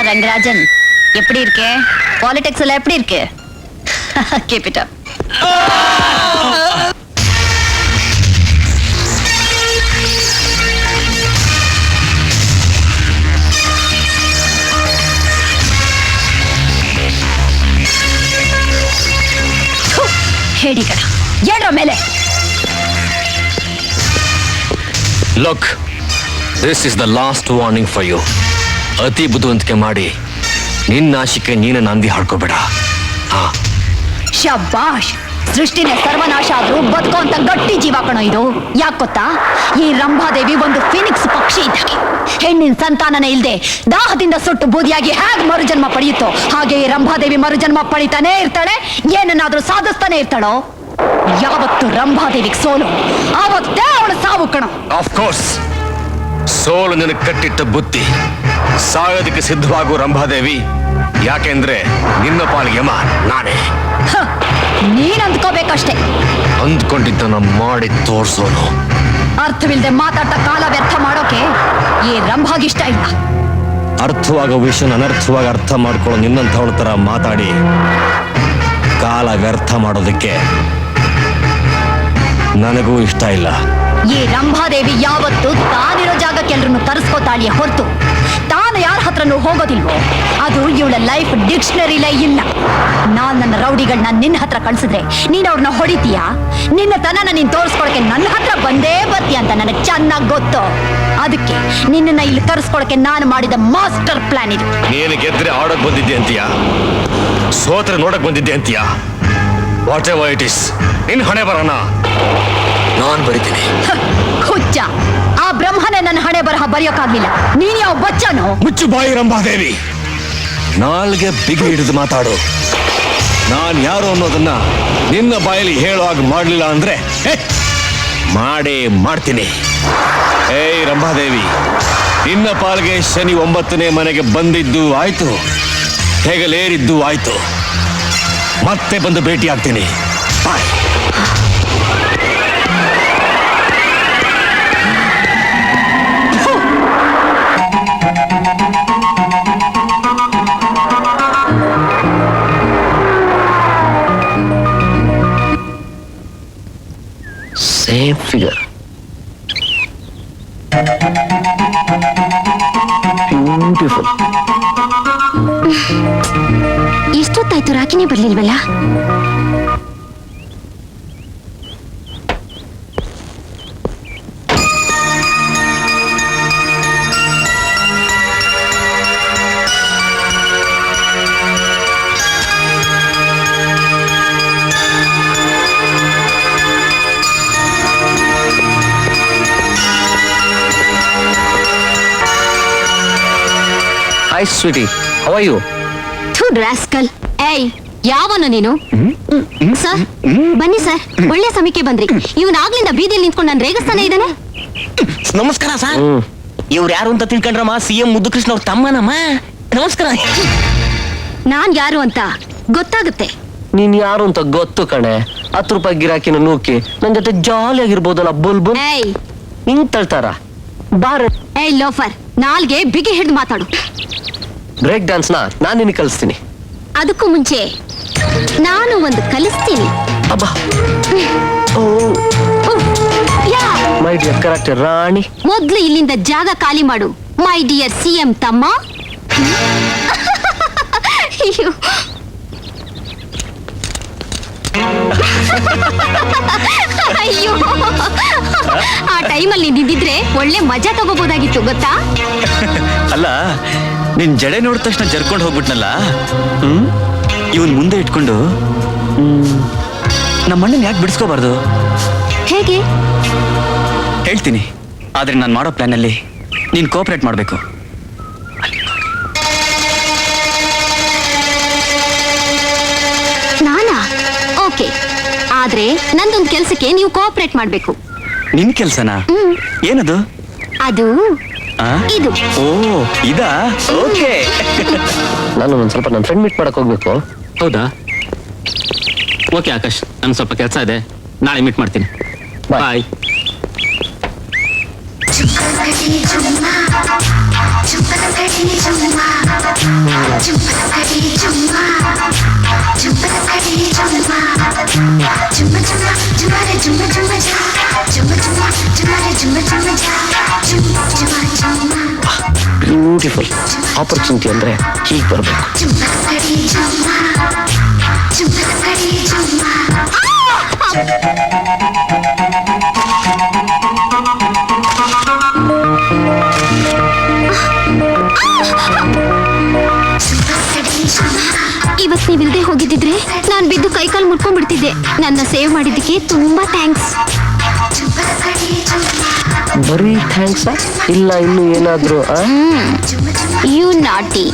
ரங்கராஜன் எப்படி இருக்கே? பாலிடிக்ஸ் எல்லாம் எப்படி இருக்கு? Keep it up. ಹೇಳಿ ಕಣ ಏಳ್ರ ಮೇಲೆ. Look, this is the last warning for you. ಅತಿ ಬುದ್ಧಿವಂತಿಕೆ ಮಾಡಿ ನಿನ್ನ ಆಶಿಕೆ ನೀನು ನಂದಿ ಹಾಡ್ಕೋಬೇಡ. ಶಬಾಷ್, ಸೃಷ್ಟಿನೇ ಸರ್ವನಾಶ ಆದ್ರೂ ಬದುಕೋ ಅಂತ ಗಟ್ಟಿ ಜೀವ ಕಣೋ ಇದು. ಯಾಕೆ ಗೊತ್ತಾ, ಈ ರಂಭಾದೇವಿ ಒಂದು ಫಿನಿಕ್ಸ್ ಪಕ್ಷಿ ಇದ್ದಾಗೆ. ಹೆಣ್ಣಿನ ಸಂತಾನನೇ ಇಲ್ದೆ ದಾಹದಿಂದ ಸುಟ್ಟು ಬೂದಿಯಾಗಿ ಹೇಗೆ ಮರುಜನ್ಮ ಪಡೆಯುತ್ತೋ ಹಾಗೆ ಈ ರಂಭಾದೇವಿ ಮರುಜನ್ಮ ಪಡಿತಾನೇ ಇರ್ತಾಳೆ, ಏನನ್ನಾದ್ರೂ ಸಾಧಿಸ್ತಾನೆ ಇರ್ತಾಳೋ. ಯಾವತ್ತು ರಂಭಾದೇವಿಗೆ ಸೋಲು ಆವತ್ತೇ ಅವಳು ಸಾವು ಕಣೋ. ಆಫ್ ಕೋರ್ಸ್, ಸೋಲು ನಿನಗೆ ಕಟ್ಟಿಟ್ಟ ಬುತ್ತಿ. ಸಾಯೋದಕ್ಕೆ ಸಿದ್ಧವಾಗು ರಂಭಾದೇವಿ, ಯಾಕೆಂದ್ರೆ ನಿನ್ನ ಪಾಲಿಗೆ ಯಮ ನಾನೇ. ನೀನ್ ಅಂದ್ಕೋಬೇಕಷ್ಟೇ. ಅಂದ್ಕೊಂಡಿದ್ದನ್ನ ಮಾಡಿ ತೋರ್ಸೋನು. ಅರ್ಥವಿಲ್ದೆ ಮಾತಾಡ್ತಾ ಕಾಲ ವ್ಯರ್ಥ ಮಾಡೋಕೆ ಈ ರಂಭಾಗಿಷ್ಟ ಇಲ್ಲ. ಅರ್ಥವಾಗೋ ವಿಷಯ ಅನರ್ಥವಾಗಿ ಅರ್ಥ ಮಾಡ್ಕೊಳ್ಳೋ ನಿನ್ನಂಥವಳ ತರ ಮಾತಾಡಿ ಕಾಲ ವ್ಯರ್ಥ ಮಾಡೋದಕ್ಕೆ ನನಗೂ ಇಷ್ಟ ಇಲ್ಲ. ಈ ರಂಭಾದೇವಿ ಯಾವತ್ತು ತಾನಿರೋ ಜಾಗಕ್ಕೆ ಎಲ್ರನ್ನು ತರಿಸ್ಕೋತಾಳಿಯ ಹೊರತು ತಾನು ಯಾರ ಹತ್ರನೂ ಹೋಗೋದಿಲ್ವೋ ಅದು ಇವಳ ಲೈಫ್ ಡಿಕ್ಷನರಿಲೇ ಇಲ್ಲ. ನಾನ್ ನನ್ನ ರೌಡಿಗಳನ್ನ ನಿನ್ನ ಹತ್ರ ಕಳ್ಸಿದ್ರೆ ನೀನ್ ಅವ್ರನ್ನ ಹೊಡಿತೀಯಾ? ನಿನ್ನ ತನನ ನೀನ್ ತೋರಿಸ್ಕೊಳಕ್ಕೆ ನನ್ನ ಹತ್ರ ಬಂದೇ ಬರ್ತೀಯ ಅಂತ ನನಗೆ ಚೆನ್ನಾಗಿ ಗೊತ್ತು. ಅದಕ್ಕೆ ನಿನ್ನನ್ನ ಇಲ್ಲಿ ತರಿಸ್ಕೊಳಕ್ಕೆ ನಾನು ಮಾಡಿದ ಮಾಸ್ಟರ್ ಪ್ಲಾನ್ ಇದು. ನೀನು ಗೆದ್ರೆ ಆಡೋಕ್ ಬಂದಿದ್ದೆ ಅಂತೀಯಾ? ಸೋತ್ರ ನೋಡಕ್ ಬಂದಿದ್ದೆ ಅಂತೀಯಾ? ವಾಟ್ ಎವರ್ ಇಟ್ ಇಸ್, ನಿನ್ ಹಣೆ ಬರೋಣ ನಾನ್ ಬರೀತೀನಿ. ಹುಚ್ಚ, ಆ ಬ್ರಹ್ಮನೇ ನನ್ನ ಹಣೆ ಬರಹ ಬರೆಯೋಕ್ಕಾಗ್ಲಿಲ್ಲ. ನೀನ್ ಯಾವ ಬಚ್ಚನೋ? ಮುಚ್ಚು ಬಾಯಿ ರಂಭಾದೇವಿ, ನಾಲ್ಗೆ ಬಿಗಿ ಹಿಡಿದು ಮಾತಾಡು. ನಾನ್ ಯಾರು ಅನ್ನೋದನ್ನ ನಿನ್ನ ಬಾಯಲ್ಲಿ ಹೇಳುವಾಗ ಮಾಡ್ಲಿಲ್ಲ ಅಂದ್ರೆ ಮಾಡೇ ಮಾಡ್ತೀನಿ. ಏಯ್ ರಂಭಾದೇವಿ, ನಿನ್ನ ಪಾಲ್ಗೆ ಶನಿ 9ನೇ ಮನೆಗೆ ಬಂದಿದ್ದು ಆಯ್ತು, ಹೆಗಲೇರಿದ್ದು ಆಯ್ತು. ಮತ್ತೆ ಬಂದು ಭೇಟಿ ಆಗ್ತೀನಿ. ಬಾಯ್. Same figure, beautiful. ಎಷ್ಟೊತ್ತಾಯ್ತು ರಾಕಿನೇ ಬರ್ಲಿಲ್ವಲ್ಲ? Hi sweetie, how are you? ಥು ರಾಸ್ಕಲ್. ಏಯ್, ಯಾವನು ನೀನು? ಸರ್ ಬನ್ನಿ ಸರ್, ಒಳ್ಳೆ ಸಮಯಕ್ಕೆ ಬಂದ್ರಿ. ಇವನಾಗ್ಲಿಂದ ಬೀದಿಯಲ್ಲಿ ನಿಂತ್ಕೊಂಡು ನಾನು ರೇಗಿಸ್ತಾನೆ ಇದ್ದಾನೆ. ನಮಸ್ಕಾರ ಸರ್. ಇವ್ರು ಯಾರು ಅಂತ ತಿಳ್ಕೊಂಡ್ರಮ್ಮ? CM ಮುದ್ದು ಕೃಷ್ಣ ಅವ್ರ ತಮ್ಮನಮ್ಮ. ನಮಸ್ಕಾರ. ನಾನ್ ಯಾರು ಅಂತ ಗೊತ್ತಾಗುತ್ತೆ. ನೀನ್ ಯಾರು ಅಂತ ಗೊತ್ತು ಕಣೆ. 10 ರೂಪಾಯಿ ಗಿರಾಕಿನ ನೂಕಿ ನನ್ ಜೊತೆ ಜಾಲಿ ಆಗಿರ್ಬೋದಲ್ಲ ಬುಲ್ಬುಲ್. ಏಯ್, ಹಿಂಗ್ ತಳ್ತಾರ ಬಾರ. ಏಯ್ ಲೋಫರ್, ನಾಲ್ಗೆ ಬಿಗಿ ಹಿಡಿದು ಮಾತಾಡು. ಬ್ರೇಕ್ ಡ್ಯಾನ್ಸ್ ನಾನ್ ನಿನಗೆ ಕಲಿಸ್ತೀನಿ. ಅದಕ್ಕೂ ಮುಂಚೆ ನಾನು ಒಂದು ಕಲಿಸ್ತೀನಿ. ಅಬ್ಬಾ, ಮೈ ಡಿಯರ್ ಕರೆಕ್ಟ್ ರಾಣಿ. ಮೊದ್ಲು ಇಲ್ಲಿಂದ ಜಾಗ ಖಾಲಿ ಮಾಡು ಮೈ ಡಿಯರ್ CM ತಮ್ಮ. ಅಯ್ಯೋ, ಆ ಟೈಮಲ್ಲಿ ನಿಂತಿದ್ರೆ ಒಳ್ಳೆ ಮಜಾ ತಗೋಬಹುದಾಗಿತ್ತು ಗೊತ್ತಾ? ಅಲ್ಲ, ನಿನ್ ಜಡೆ ನೋಡಿದ ತಕ್ಷಣ ಜರ್ಕೊಂಡು ಹೋಗ್ಬಿಟ್ನಲ್ಲ. ಇವನ್ ಮುಂದೆ ಇಟ್ಕೊಂಡು ನಮ್ಮಣ್ಣನ್ ಯಾಕೆ ಬಿಡಿಸ್ಕೋಬಾರ್ದು? ಹೇಗೆ ಹೇಳ್ತೀನಿ, ಆದ್ರೆ ನಾನು ಮಾಡೋ ಪ್ಲಾನಲ್ಲಿ ನೀನ್ ಕೋಆಪರೇಟ್ ಮಾಡ್ಬೇಕು. ನಾನಾ? ಓಕೆ, ಆದ್ರೆ ನಂದೊಂದು ಕೆಲ್ಸಕ್ಕೆ ನೀವು ಕೋಆಪರೇಟ್ ಮಾಡ್ಬೇಕು. ನಿನ್ ಕೆಲ್ಸನಾ? ಏನದು? ಅದು ಇದು. ಓ, ಇದಾ? ಓಕೆ. ನಾನು ಒಂದ್ ಸ್ವಲ್ಪ ನನ್ನ ಫ್ರೆಂಡ್ ಮೀಟ್ ಮಾಡಕ್ ಹೋಗ್ಬೇಕು. ಹೌದಾ? ಓಕೆ ಆಕಾಶ್, ನನ್ ಸ್ವಲ್ಪ ಕೆಲಸ ಇದೆ, ನಾಳೆ ಮೀಟ್ ಮಾಡ್ತೀನಿ. ಬಾಯ್. Jumpa beautiful. ಆಪರ್ಚುನಿಟಿ ಅಂದ್ರೆ ಹೀಗೆ ಬರಬೇಕು. ಇವತ್ತು ನೀವಿಲ್ದೆ ಹೋಗಿದ್ದಿದ್ರೆ ನಾನು ಬಿದ್ದು ಕೈಕಾಲು ಮುಟ್ಕೊಂಡ್ಬಿಡ್ತಿದ್ದೆ. ನನ್ನ ಸೇವ್ ಮಾಡಿದ್ದಕ್ಕೆ ತುಂಬಾ ಥ್ಯಾಂಕ್ಸ್. ಬರೀ ಥ್ಯಾಂಕ್ಸ್ ಇಲ್ಲ ಇನ್ನು ಏನಾದ್ರು? ಯು ನಾಟಿ.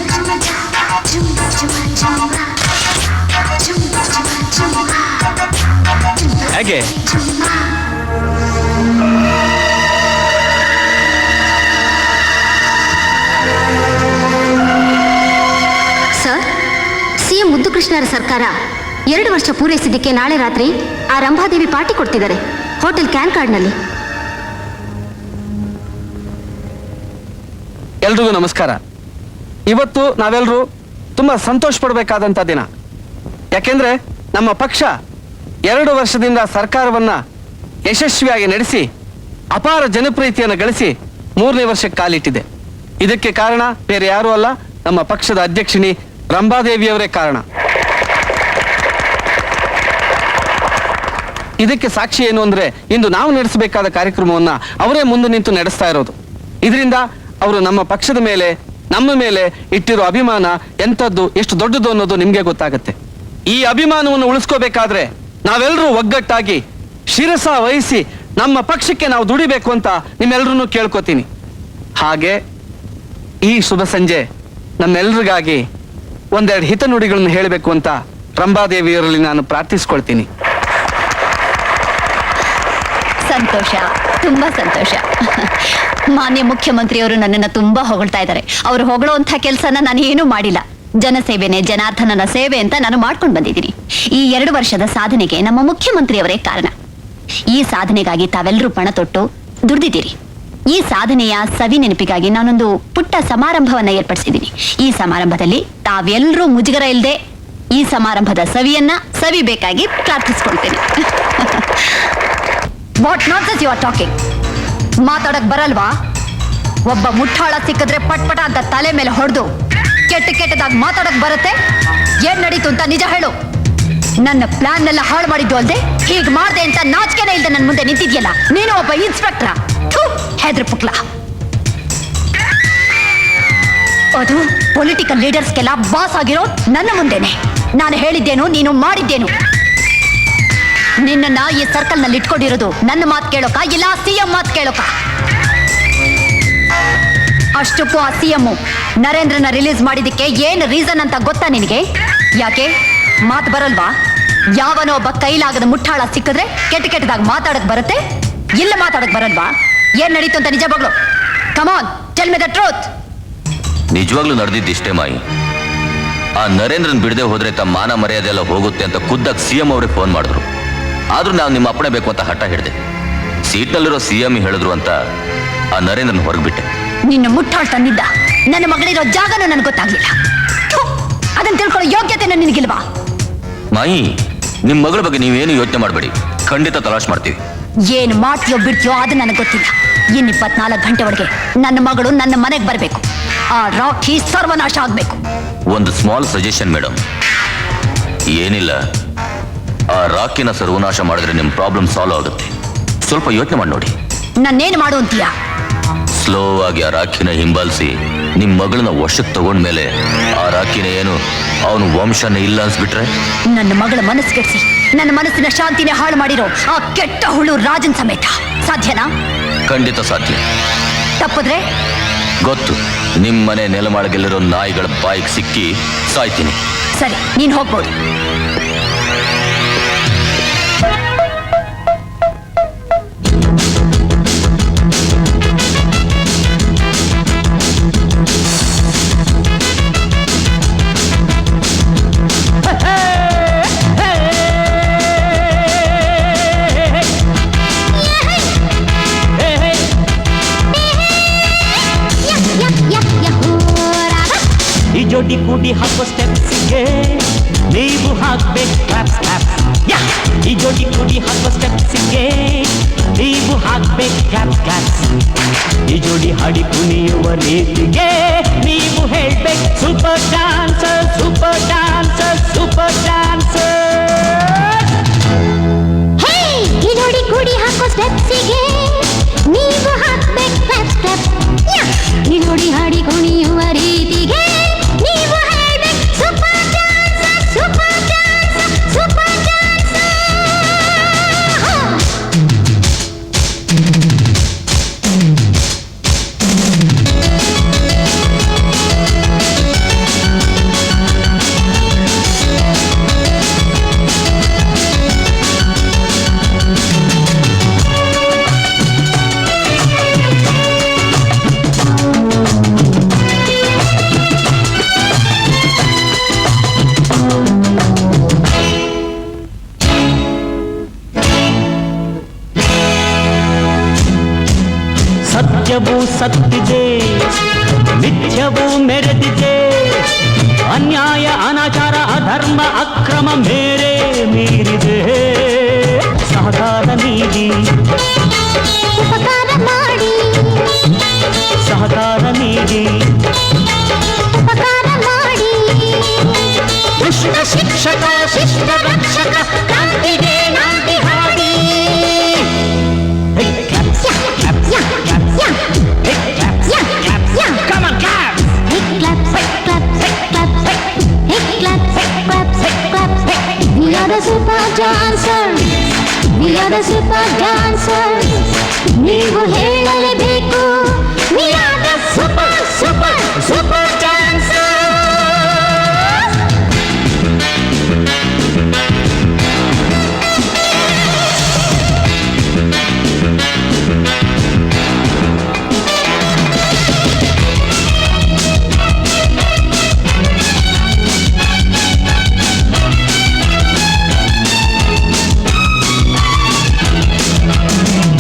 ಹೇಗೆ ಸರ್, ಸಿಎಂ ಮುದ್ದುಕೃಷ್ಣರ ಸರ್ಕಾರ 2 ವರ್ಷ ಪೂರೈಸಿದ್ದಕ್ಕೆ ನಾಳೆ ರಾತ್ರಿ ಆ ರಂಭಾದೇವಿ ಪಾರ್ಟಿ ಕೊಡ್ತಿದ್ದಾರೆ ಹೋಟೆಲ್ ಕ್ಯಾನ್ ಕಾರ್ಡ್ನಲ್ಲಿ. ಎಲ್ರಿಗೂ ನಮಸ್ಕಾರ. ಇವತ್ತು ನಾವೆಲ್ಲರೂ ತುಂಬಾ ಸಂತೋಷ ಪಡಬೇಕಾದಂತ ದಿನ. ಯಾಕೆಂದ್ರೆ ನಮ್ಮ ಪಕ್ಷ 2 ವರ್ಷದಿಂದ ಸರ್ಕಾರವನ್ನ ಯಶಸ್ವಿಯಾಗಿ ನಡೆಸಿ ಅಪಾರ ಜನಪ್ರಿಯತೆಯನ್ನು ಗಳಿಸಿ 3ನೇ ವರ್ಷಕ್ಕೆ ಕಾಲಿಟ್ಟಿದೆ. ಇದಕ್ಕೆ ಕಾರಣ ಬೇರೆ ಯಾರೂ ಅಲ್ಲ, ನಮ್ಮ ಪಕ್ಷದ ಅಧ್ಯಕ್ಷಿಣಿ ರಂಭಾದೇವಿಯವರೇ ಕಾರಣ. ಇದಕ್ಕೆ ಸಾಕ್ಷಿ ಏನು ಅಂದ್ರೆ, ಇಂದು ನಾವು ನಡೆಸಬೇಕಾದ ಕಾರ್ಯಕ್ರಮವನ್ನ ಅವರೇ ಮುಂದೆ ನಿಂತು ನಡೆಸ್ತಾ ಇರೋದು. ಇದರಿಂದ ಅವರು ನಮ್ಮ ಪಕ್ಷದ ಮೇಲೆ, ನಮ್ಮ ಮೇಲೆ ಇಟ್ಟಿರೋ ಅಭಿಮಾನ ಎಂಥದ್ದು, ಎಷ್ಟು ದೊಡ್ಡದು ಅನ್ನೋದು ನಿಮ್ಗೆ ಗೊತ್ತಾಗುತ್ತೆ. ಈ ಅಭಿಮಾನವನ್ನು ಉಳಿಸ್ಕೋಬೇಕಾದ್ರೆ ನಾವೆಲ್ಲರೂ ಒಗ್ಗಟ್ಟಾಗಿ ಶಿರಸ ವಹಿಸಿ ನಮ್ಮ ಪಕ್ಷಕ್ಕೆ ನಾವು ದುಡಿಬೇಕು ಅಂತ ನಿಮ್ಮೆಲ್ಲರನ್ನೂ ಕೇಳ್ಕೊತೀನಿ. ಹಾಗೆ ಈ ಶುಭ ಸಂಜೆ ನಮ್ಮೆಲ್ಲರಿಗಾಗಿ ಒಂದೆರಡು ಹಿತನುಡಿಗಳನ್ನು ಹೇಳಬೇಕು ಅಂತ ರಂಭಾದೇವಿಯವರಲ್ಲಿ ನಾನು ಪ್ರಾರ್ಥಿಸ್ಕೊಳ್ತೀನಿ. ಸಂತೋಷ, ತುಂಬಾ ಸಂತೋಷ. ಮಾನ್ಯ ಮುಖ್ಯಮಂತ್ರಿಯವರು ನನ್ನನ್ನು ತುಂಬಾ ಹೊಗಳ್ತಾ ಇದ್ದಾರೆ. ಅವರು ಹೊಗಳುವಂಥ ಕೆಲಸನ ನಾನು ಏನೂ ಮಾಡಿಲ್ಲ. ಜನಸೇವೆನೆ ಜನಾರ್ದನನ ಸೇವೆ ಅಂತ ನಾನು ಮಾಡ್ಕೊಂಡು ಬಂದಿದ್ದೀನಿ. ಈ 2 ವರ್ಷದ ಸಾಧನೆಗೆ ನಮ್ಮ ಮುಖ್ಯಮಂತ್ರಿಯವರೇ ಕಾರಣ. ಈ ಸಾಧನೆಗಾಗಿ ತಾವೆಲ್ಲರೂ ಪಣ ತೊಟ್ಟು ದುಡಿದಿದ್ದೀರಿ. ಈ ಸಾಧನೆಯ ಸವಿ ನೆನಪಿಗಾಗಿ ನಾನೊಂದು ಪುಟ್ಟ ಸಮಾರಂಭವನ್ನ ಏರ್ಪಡಿಸಿದ್ದೀನಿ. ಈ ಸಮಾರಂಭದಲ್ಲಿ ತಾವೆಲ್ಲರೂ ಮುಜುಗರ ಇಲ್ಲದೆ ಈ ಸಮಾರಂಭದ ಸವಿಯನ್ನ ಸವಿಬೇಕಾಗಿ ಪ್ರಾರ್ಥಿಸ್ಕೊಳ್ತೇನೆ. What nonsense you are talking? ಮಾತಾಡಕ್ ಬರಲ್ವಾ? ಒಬ್ಬ ಮುಟ್ಟಾಳ ಸಿಕ್ಕಿದ್ರೆ ಪಟ್ಪಟ ಅಂತ ತಲೆ ಮೇಲೆ ಹೊಡೆದು ಕೆಟ್ಟದಾಗಿ ಮಾತಾಡಕ್ ಬರುತ್ತೆ? ಏನ್ ನಡೀತು ಅಂತ ನಿಜ ಹೇಳು. ನನ್ನ ಪ್ಲಾನ್ ಎಲ್ಲ ಹಾಳು ಮಾಡಿದ್ದು ಅಲ್ದೆ ಹೀಗ್ ಮಾಡ್ದೆ ಅಂತ ನಾಚಿಕೆನೇ ಇಲ್ದೆ ನನ್ನ ಮುಂದೆ ನಿಂತಿದ್ಯಲ್ಲ, ನೀನು ಒಬ್ಬ ಇನ್ಸ್ಪೆಕ್ಟ್ರ? ಹೆದ್ರ ಪುಕ್ಲ. ಅದು ಪೊಲಿಟಿಕಲ್ ಲೀಡರ್ಸ್ಗೆಲ್ಲ ಬಾಸ್ ಆಗಿರೋ ನನ್ನ ಮುಂದೆನೆ. ನಾನು ಹೇಳಿದ್ದೇನು, ನೀನು ಮಾಡಿದ್ದೇನು? ನಿನ್ನ ಈ ಸರ್ಕಲ್ ನಲ್ಲಿ ಇಟ್ಕೊಂಡಿರೋದು ನನ್ನ ಮಾತು ಕೇಳೋಕ ಇಲ್ಲ ಸಿಎಂ ಮಾತು ಕೇಳೋಕ? ಅಷ್ಟಕ್ಕೂ ಆ ಸಿಎಂ ನರೇಂದ್ರನ ರಿಲೀಸ್ ಮಾಡಿದಕ್ಕೆ ಏನ್ ರೀಸನ್ ಅಂತ ಗೊತ್ತಾ ನಿನಗೆ? ಯಾಕೆ ಮಾತು ಬರಲ್ವಾ? ಯಾವನೋ ಒಬ್ಬ ಕೈಲಾಗದ ಮುಟ್ಟಾಳ ಸಿಕ್ಕಿದ್ರೆ ಕೆಟ್ಟದಾಗಿ ಮಾತಾಡಕ್ ಬರುತ್ತೆ, ಇಲ್ಲ ಮಾತಾಡಕ್ ಬರಲ್ವಾ? ಏನ್ ನಡೀತು ಅಂತ ನಿಜ ಬಗ್ಳು. Come on, tell me the truth. ನಿಜವಾಗ್ಲೂ ನಡೆದಿದ್ದಿಷ್ಟೇ ಮಾಯಿ. ಆ ನರೇಂದ್ರನ್ ಬಿಡದೆ ಹೋದ್ರೆ ತಮ್ಮ ಮಾನ ಮರ್ಯಾದೆ ಎಲ್ಲ ಹೋಗುತ್ತೆ ಅಂತ ಖುದ್ದಾಗಿ ಸಿಎಂ ಅವ್ರಿಗೆ ಫೋನ್ ಮಾಡಿದ್ರು. ಆದ್ರೂ ನಾವು ನಿಮ್ಮ ಅಪ್ಪಣೆ ಬೇಕು ಅಂತ ಹಠ ಹಿಡಿದೆ. ಸೀಟ್ನಲ್ಲಿರೋ ಸಿಎಂ ಹೇಳಿದ್ರು ಅಂತ ಆ ನರೇಂದ್ರನ್ ಹೊರಗ್ಬಿಟ್ಟೆ. ನಿನ್ನ ಮುಟ್ಟಾಳ್ ತಂದಿದ್ದ ನನ್ನ ಮಗಳಿರೋ ಜಾಗನೂ ನನಗೆ ಗೊತ್ತಾಗ್ಲಿಲ್ಲ. ಅದನ್ನ ತಿಳ್ಕೊಳ್ಳೋ ಯೋಗ್ಯತೆ ನಿನಗಿಲ್ವಾ? ಮಾಯಿ, ನಿಮ್ ಮಗಳ ಬಗ್ಗೆ ನೀವೇನು ಯೋಚನೆ ಮಾಡಬೇಡಿ, ಖಂಡಿತ ತಲಾಶ್ ಮಾಡ್ತೀವಿ. ಏನ್ ಮಾಡ್ತೀಯೋ ಬಿಡ್ತೀಯೋ ಅದು ನನಗೆ ಗೊತ್ತಿಲ್ಲ. ಇನ್ನು 24 ಗಂಟೆ ಒಳಗೆ ನನ್ನ ಮಗಳು ನನ್ನ ಮನೆಗೆ ಬರಬೇಕು. ಆ ರಾಕಿ ಸರ್ವನಾಶ ಆಗ್ಬೇಕು. ಒಂದು ಸ್ಮಾಲ್ ಸಜೆಷನ್ ಮೇಡಮ್. ಏನಿಲ್ಲ, ಆ ರಾಕಿನ ಸರ್ವನಾಶ ಮಾಡಿದ್ರೆ ನಿಮ್ ಪ್ರಾಬ್ಲಮ್ ಸಾಲ್ವ್ ಆಗುತ್ತೆ. ಸ್ವಲ್ಪ ಯೋಚನೆ ಮಾಡಿ ನೋಡಿ. ನನ್ನೇನು ಮಾಡು ಅಂತೀಯ? ಸ್ಲೋ ಆಗಿ ಆ ರಾಕಿನ ಹಿಂಬಾಲಿಸಿ ನಿಮ್ ಮಗಳನ್ನ ವಶಕ್ಕೆ ತಗೊಂಡ್ಮೇಲೆ ಆ ರಾಕಿನ ಏನು ಅವನು ವಂಶನ ಇಲ್ಲ ಅನ್ಸ್ಬಿಟ್ರೆ? ನನ್ನ ಮಗಳ ಮನಸ್ಸು ಕೆಡಿಸಿ ನನ್ನ ಮನಸ್ಸಿನ ಶಾಂತಿನೇ ಹಾಳು ಮಾಡಿರೋ ಆ ಕೆಟ್ಟ ಹುಳು ರಾಜನ್ ಸಮೇತ ಸಾಧ್ಯನಾ? ಖಂಡಿತ ಸಾಧ್ಯ. ತಪ್ಪಿದ್ರೆ ಗೊತ್ತು, ನಿಮ್ ಮನೆ ನೆಲಮಾಳಗೆಲ್ಲಿರೋ ನಾಯಿಗಳ ಬಾಯಿಗೆ ಸಿಕ್ಕಿ ಸಾಯ್ತೀನಿ. ಸರಿ, ನೀನ್ ಹೋಗ್ಬೋದು. ಈ ಜೋಡಿ ಕೂಡಿ ಹಾಕೋ ಸ್ಟೆಪ್ಸ್ಗೆ ನೀವು ಹಾಕ್ಬೇಕು ಕ್ಲಾಪ್ಸ್ ಕ್ಲಾಪ್ಸ್. ಈ ಜೋಡಿ ಕೂಡಿ ಹಾಕೋ ಸ್ಟೆಪ್ಸ್ಗೆ ನೀವು ಹಾಕ್ಬೇಕು ಕ್ಲಾಪ್ಸ್ ಕ್ಲಾಪ್ಸ್. ಈ ಜೋಡಿ ಹಾಡಿ ಕುಣಿಯುವ ರೀತಿಗೆ ನೀವು ಹೇಳ್ಬೇಕು super dancer super dancer super dancer. ಈ ಜೋಡಿ ಕೂಡಿ ಹಾಕೋ ಸ್ಟೆಪ್ಸಿಗೆ ನೀವು ಹಾಕ್ಬೇಕು ಕ್ಲಾಪ್ಸ್ ಕ್ಲಾಪ್ಸ್. ಈ ಜೋಡಿ ಹಾಡಿ ಕುಣಿಯುವ ರೀತಿಗೆ ನೀವು ಹೇಳ್ಬೇಕು super dancer super dancer super dancer. ಸತ್ಯವೂ ಸತ್ತಿದೆ ಮಿಥ್ಯವೂ ಮೆರೆದಿದೆ. ಅನ್ಯಾಯ ಅನಾಚಾರ ಅಧರ್ಮ ಅಕ್ರಮ ಮೇರೆ ಮೀರಿದೆ. ಸಹಕಾರ ನೀಡಿ ಉಪಕಾರ ಮಾಡಿ ಸಹಕಾರ ನೀಡಿ ಉಪಕಾರ ಮಾಡಿ. ದುಷ್ಟ ಶಿಕ್ಷಕ ಶಿಷ್ಟ ರಕ್ಷಕ ಕ್ರಾಂತಿಗೆ ನಾಂದಿ ಹಾಡಿ. Come on, claps! Hey, claps, claps, claps, hey, claps, claps, claps. We are the super dancers. We are the super dancers. ನೀವು ಹೇಳಲೇಬೇಕು. We are the super, super, super dancers.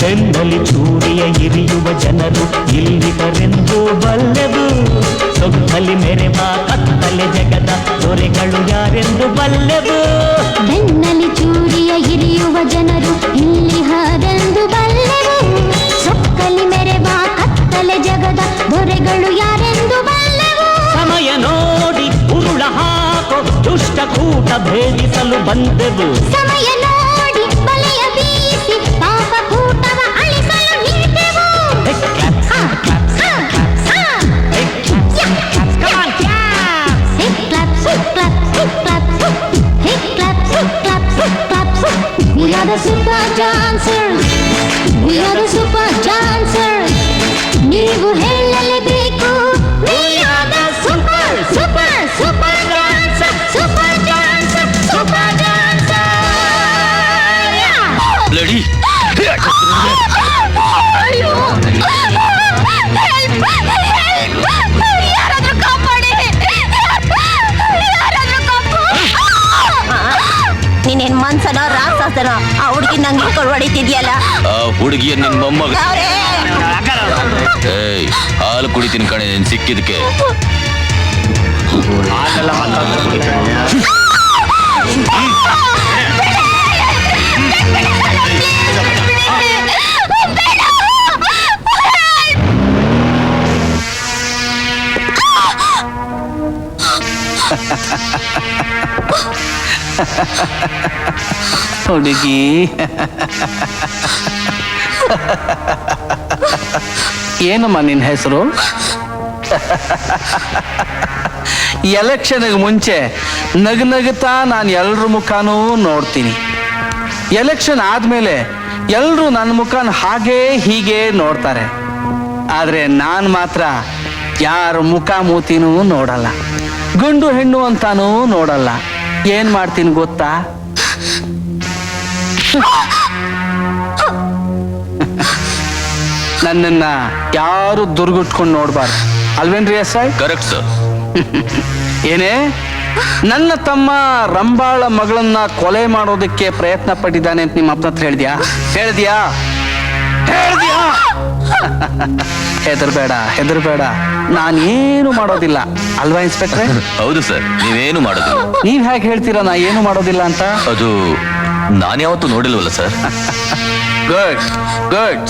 ಬೆನ್ನಲ್ಲಿ ಚೂರಿಯ ಇರಿಯುವ ಜನರು ಇಲ್ಲಿಗರೆಂದು ಬಲ್ಲೆವು. ಸೊಕ್ಕಲಿ ಮೆರೆವ ಕತ್ತಲೆ ಜಗದ ದೊರೆಗಳು ಯಾರೆಂದು ಬಲ್ಲೆವು. ಬೆನ್ನಲ್ಲಿ ಚೂರಿಯ ಇರಿಯುವ ಜನರು ಇಲ್ಲಿ ಹಾರೆಂದು ಬಲ್ಲೆವು. ಸೊಕ್ಕಲಿ ಮೆರೆವ ಕತ್ತಲೆ ಜಗದ ದೊರೆಗಳು ಯಾರೆಂದು ಬಲ್ಲೆವು. ಸಮಯ ನೋಡಿ ಉರುಳ ಹಾಕೋ ದುಷ್ಟ ಕೂಟ ಭೇದಿಸಲು ಬಂದೆವು. ಸಮಯ ನೋಡಿ ಬಲೆಯ ಬೀಸಿ ಪಾಪ ಕೂಟವ ಅಳಿಸಲು ನಿಂತೆವು. We are the super dancers. We are the super dancers. ನೀವು ಹೇಳಲೇಬೇಕು. We are the super, super, super dancers. Super dancers, super dancers. Bloody ಅಯ್ಯೋ! ಯಾರಾದ್ರೂ ಕಾಪಾಡಿ! ಯಾರಾದ್ರೂ ಕಾಪಾಡಿ! ನೀನೇನ್ ಮನ್ಸನ ರಾಕ್ಷಸನ ಆ ಹುಡುಗಿ ನಂಗೆ ಇಟ್ಕೊಂಡು ಹೊಡಿತಿದ್ಯಲ್ಲ. ಆ ಹುಡುಗಿಯ ನಿನ್ ಮೊಮ್ಮಗ. ಏಯ್, ಹಾಲು ಕುಡಿತೀನಿ ಕಣೆ ನೀನ್ ಸಿಕ್ಕಿದ್ಕೆ. ಹುಡುಗಿ ಏನಮ್ಮ ನಿನ್ನ ಹೆಸರು? ಎಲೆಕ್ಷನ್ಗೆ ಮುಂಚೆ ನಗುತ್ತಾ ನಾನು ಎಲ್ರ ಮುಖನೂ ನೋಡ್ತೀನಿ. ಎಲೆಕ್ಷನ್ ಆದ್ಮೇಲೆ ಎಲ್ರು ನನ್ನ ಮುಖನ ಹಾಗೆ ಹೀಗೆ ನೋಡ್ತಾರೆ. ಆದ್ರೆ ನಾನು ಮಾತ್ರ ಯಾರ ಮುಖ ಮೂತಿನೂ ನೋಡಲ್ಲ, ಗಂಡು ಹೆಣ್ಣು ಅಂತಾನೂ ನೋಡಲ್ಲ. ಏನ್ ಮಾಡ್ತೀನಿ ಗೊತ್ತಾ? ನನ್ನನ್ನ ಯಾರು ದುರ್ಗುಟ್ಕೊಂಡು ನೋಡ್ಬಾರ್ದು, ಅಲ್ವೇನ್ರಿ ಎಸ್ ಐ? Correct sir. ಏನೇ, ನನ್ನ ತಮ್ಮ ರಂಬಾಳ ಮಗಳನ್ನ ಕೊಲೆ ಮಾಡೋದಕ್ಕೆ ಪ್ರಯತ್ನ ಪಟ್ಟಿದ್ದಾನೆ ಅಂತ ನಿಮ್ಮ ಅಪ್ಪನ ಹತ್ರ ಹೇಳ್ದ್ಯಾ? ಹೆದರ್ಬೇಡ ನಾನೇನು ಮಾಡೋದಿಲ್ಲ ಅಲ್ವಾ ಇನ್ಸ್ಪೆಕ್ಟ್ರೆ? ಹೌದು ಸರ್, ನೀವೇನು ಮಾಡೋದಿಲ್ಲ. ನೀವ್ ಹೇಗೆ ಹೇಳ್ತೀರಾ ನಾ ಏನು ಮಾಡೋದಿಲ್ಲ ಅಂತ? ಅದು ನಾನು ಯಾವತ್ತೂ ನೋಡಿಲ್ವಲ್ಲ ಸರ್. ಗುಡ್.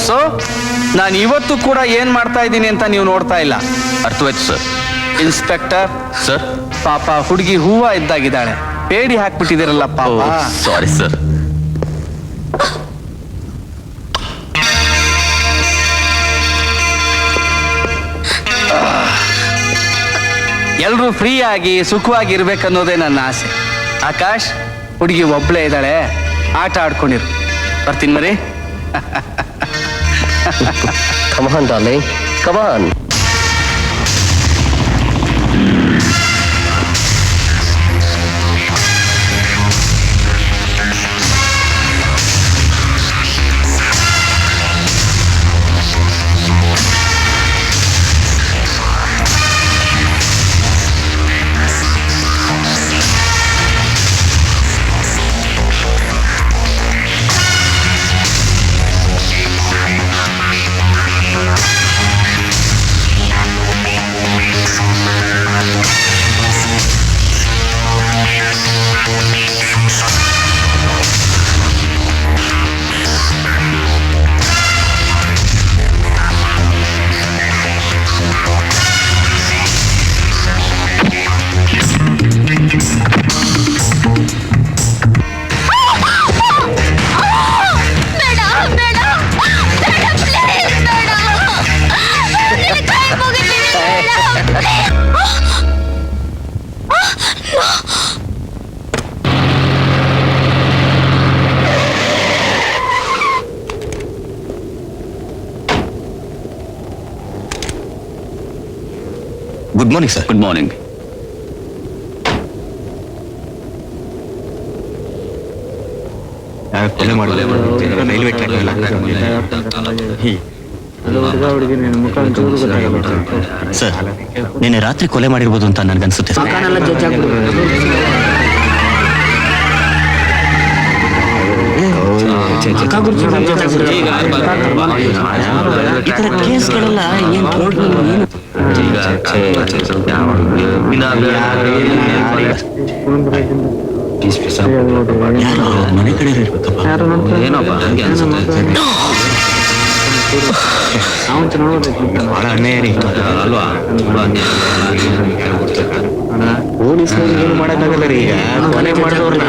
ಸೊ ನಾನು ಇವತ್ತು ಕೂಡ ಏನ್ ಮಾಡ್ತಾ ಇದ್ದೀನಿ ಅಂತ ನೀವು ನೋಡ್ತಾ ಇಲ್ಲ. ಅರ್ಥವಾಯ್ತು ಸರ್. ಇನ್ಸ್ಪೆಕ್ಟರ್ ಸರ್, ಪಾಪ ಹುಡುಗಿ ಹೂವ ಇದ್ದಾಗಿದ್ದಾಳೆ, ಬೇಡಿ ಹಾಕ್ಬಿಟ್ಟಿದ್ದೀರಲ್ಲ ಪಾಪ. Sorry sir. ಎಲ್ರೂ ಫ್ರೀ ಆಗಿ ಸುಖವಾಗಿ ಇರ್ಬೇಕನ್ನೋದೇ ನನ್ನ ಆಸೆ. ಆಕಾಶ್, ಹುಡುಗಿ ಒಬ್ಳೇ ಇದ್ದಾಳೆ, ಆಟ ಆಡ್ಕೊಂಡಿರು. ಬರ್ತೀನಿ ಮರಿ. Come on, darling. Come on. Good morning sir. Good morning. Railway sir, ನಿನ್ನೆ ರಾತ್ರಿ ಕೊಲೆ ಮಾಡಿರ್ಬೋದು ಅಂತ ನನ್ಗನ್ಸುತ್ತೆ. ಈ ತರ ಕೇಸ್ಗಳೆಲ್ಲ ಏನ್ ಮನೆ ಕಡೆ ಇರ್ಬೇಕಪ್ಪ. ಬಹಳ ಅನ್ಯಾಯ ಅಲ್ವಾ? ಪೊಲೀಸ್ನವ್ರಿಗೆ ಏನು ಮಾಡೋಕ್ಕಾಗಲ್ಲ ರೀ. ಈಗ ಕೊಲೆ ಮಾಡಿದವ್ರನ್ನ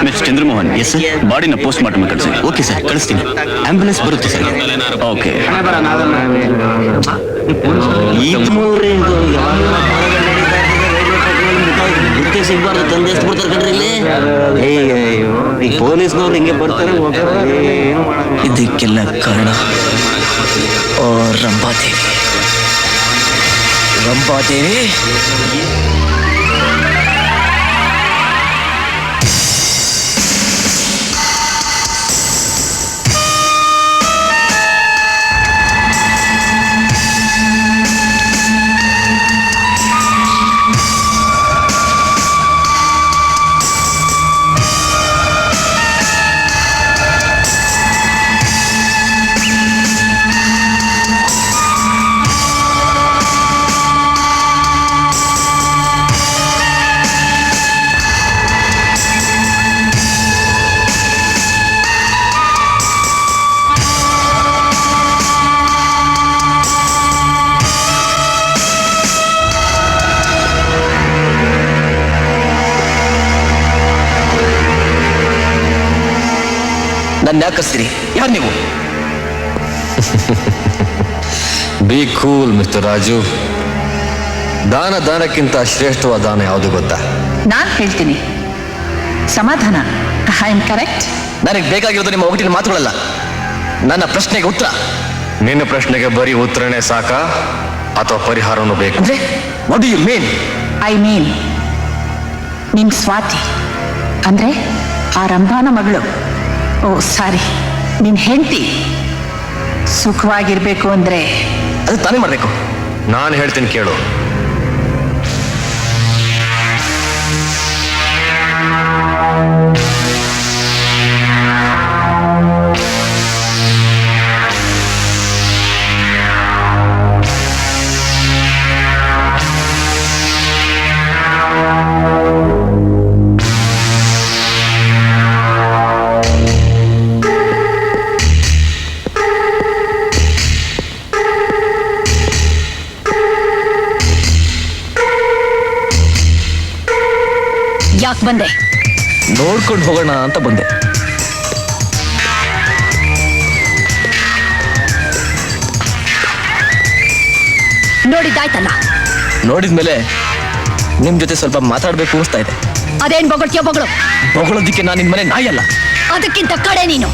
ಮಿಸ್ಟರ್ ಚಂದ್ರಮೋಹನ್, ಎಸ್ ಸರ್, ಬಾಡಿನ ಪೋಸ್ಟ್ ಮಾರ್ಟಮ್ ಕಳಿಸಿ. ಓಕೆ ಸರ್, ಕಳಿಸ್ತೀನಿ. ಆಂಬ್ಯುಲೆನ್ಸ್ ಬರುತ್ತೆ ಸರ್. ಓಕೆ. ಸಿಗ್ಬಾರ್ದು ತಂದೆ ಎಷ್ಟು ಬರ್ತಾರೆ ಕಣ್ರಿ ಇಲ್ಲಿ. ಈ ಪೊಲೀಸ್ನವ್ರು ಹಿಂಗೆ ಬರ್ತಾರೆ. ಇದಕ್ಕೆಲ್ಲ ಕಾರಣ ರಂಭಾದೇವಿ. ನನ್ನ ಯಾಕಸ್ತೀರಿ? ಯಾರು ನೀವು? Be cool mister Raju. ದಾನಕ್ಕಿಂತ ಶ್ರೇಷ್ಠವಾದ ದಾನ ಯಾವುದು ಗೊತ್ತಾ? ನಾನ್ ಹೇಳ್ತೀನಿ, ಸಮಾಧಾನ. I am correct. ನನಗೆ ಬೇಕಾಗಿರೋದು ನಿಮ್ಮ ಒಗಟಿನ ಮಾತುಗಳಲ್ಲ, ನನ್ನ ಪ್ರಶ್ನೆಗೆ ಉತ್ತರ. ನಿನ್ನ ಪ್ರಶ್ನೆಗೆ ಬರೀ ಉತ್ತರನೇ ಸಾಕಾ ಅಥವಾ ಪರಿಹಾರನೂ ಬೇಕು? What do you mean? I mean, ನಿಮ್ ಸ್ವಾತಿ ಅಂದ್ರೆ ಆ ರಂಭಾನ ಮಗಳು, ಓ ಸಾರಿ, ನಿನ್ ಹೆಂಡತಿ ಸುಖವಾಗಿರ್ಬೇಕು ಅಂದ್ರೆ ಅದು ತಾನೇ ಮಾಡ್ಬೇಕು. ನಾನು ಹೇಳ್ತೀನಿ ಕೇಳು. ಯಾಕೆ ಬಂದೆ? ನೋಡ್ಕೊಂಡು ಹೋಗೋಣ ಅಂತ ಬಂದೆ. ನೋಡಿದ್ದಾಯ್ತಲ್ಲ. ನೋಡಿದ್ಮೇಲೆ ನಿಮ್ ಜೊತೆ ಸ್ವಲ್ಪ ಮಾತಾಡ್ಬೇಕು ಅನಿಸ್ತಾ ಇದೆ. ಅದೇನ್ ಬೊಗಳ್ತೀಯೋ ಬೊಗಳು. ಬೊಗಳೋದಿಕ್ಕೆ ನಾನು ನಿನ್ ಮನೆ ನಾಯಲ್ಲ. ಅದಕ್ಕಿಂತ ಕಡೆ ನೀನು.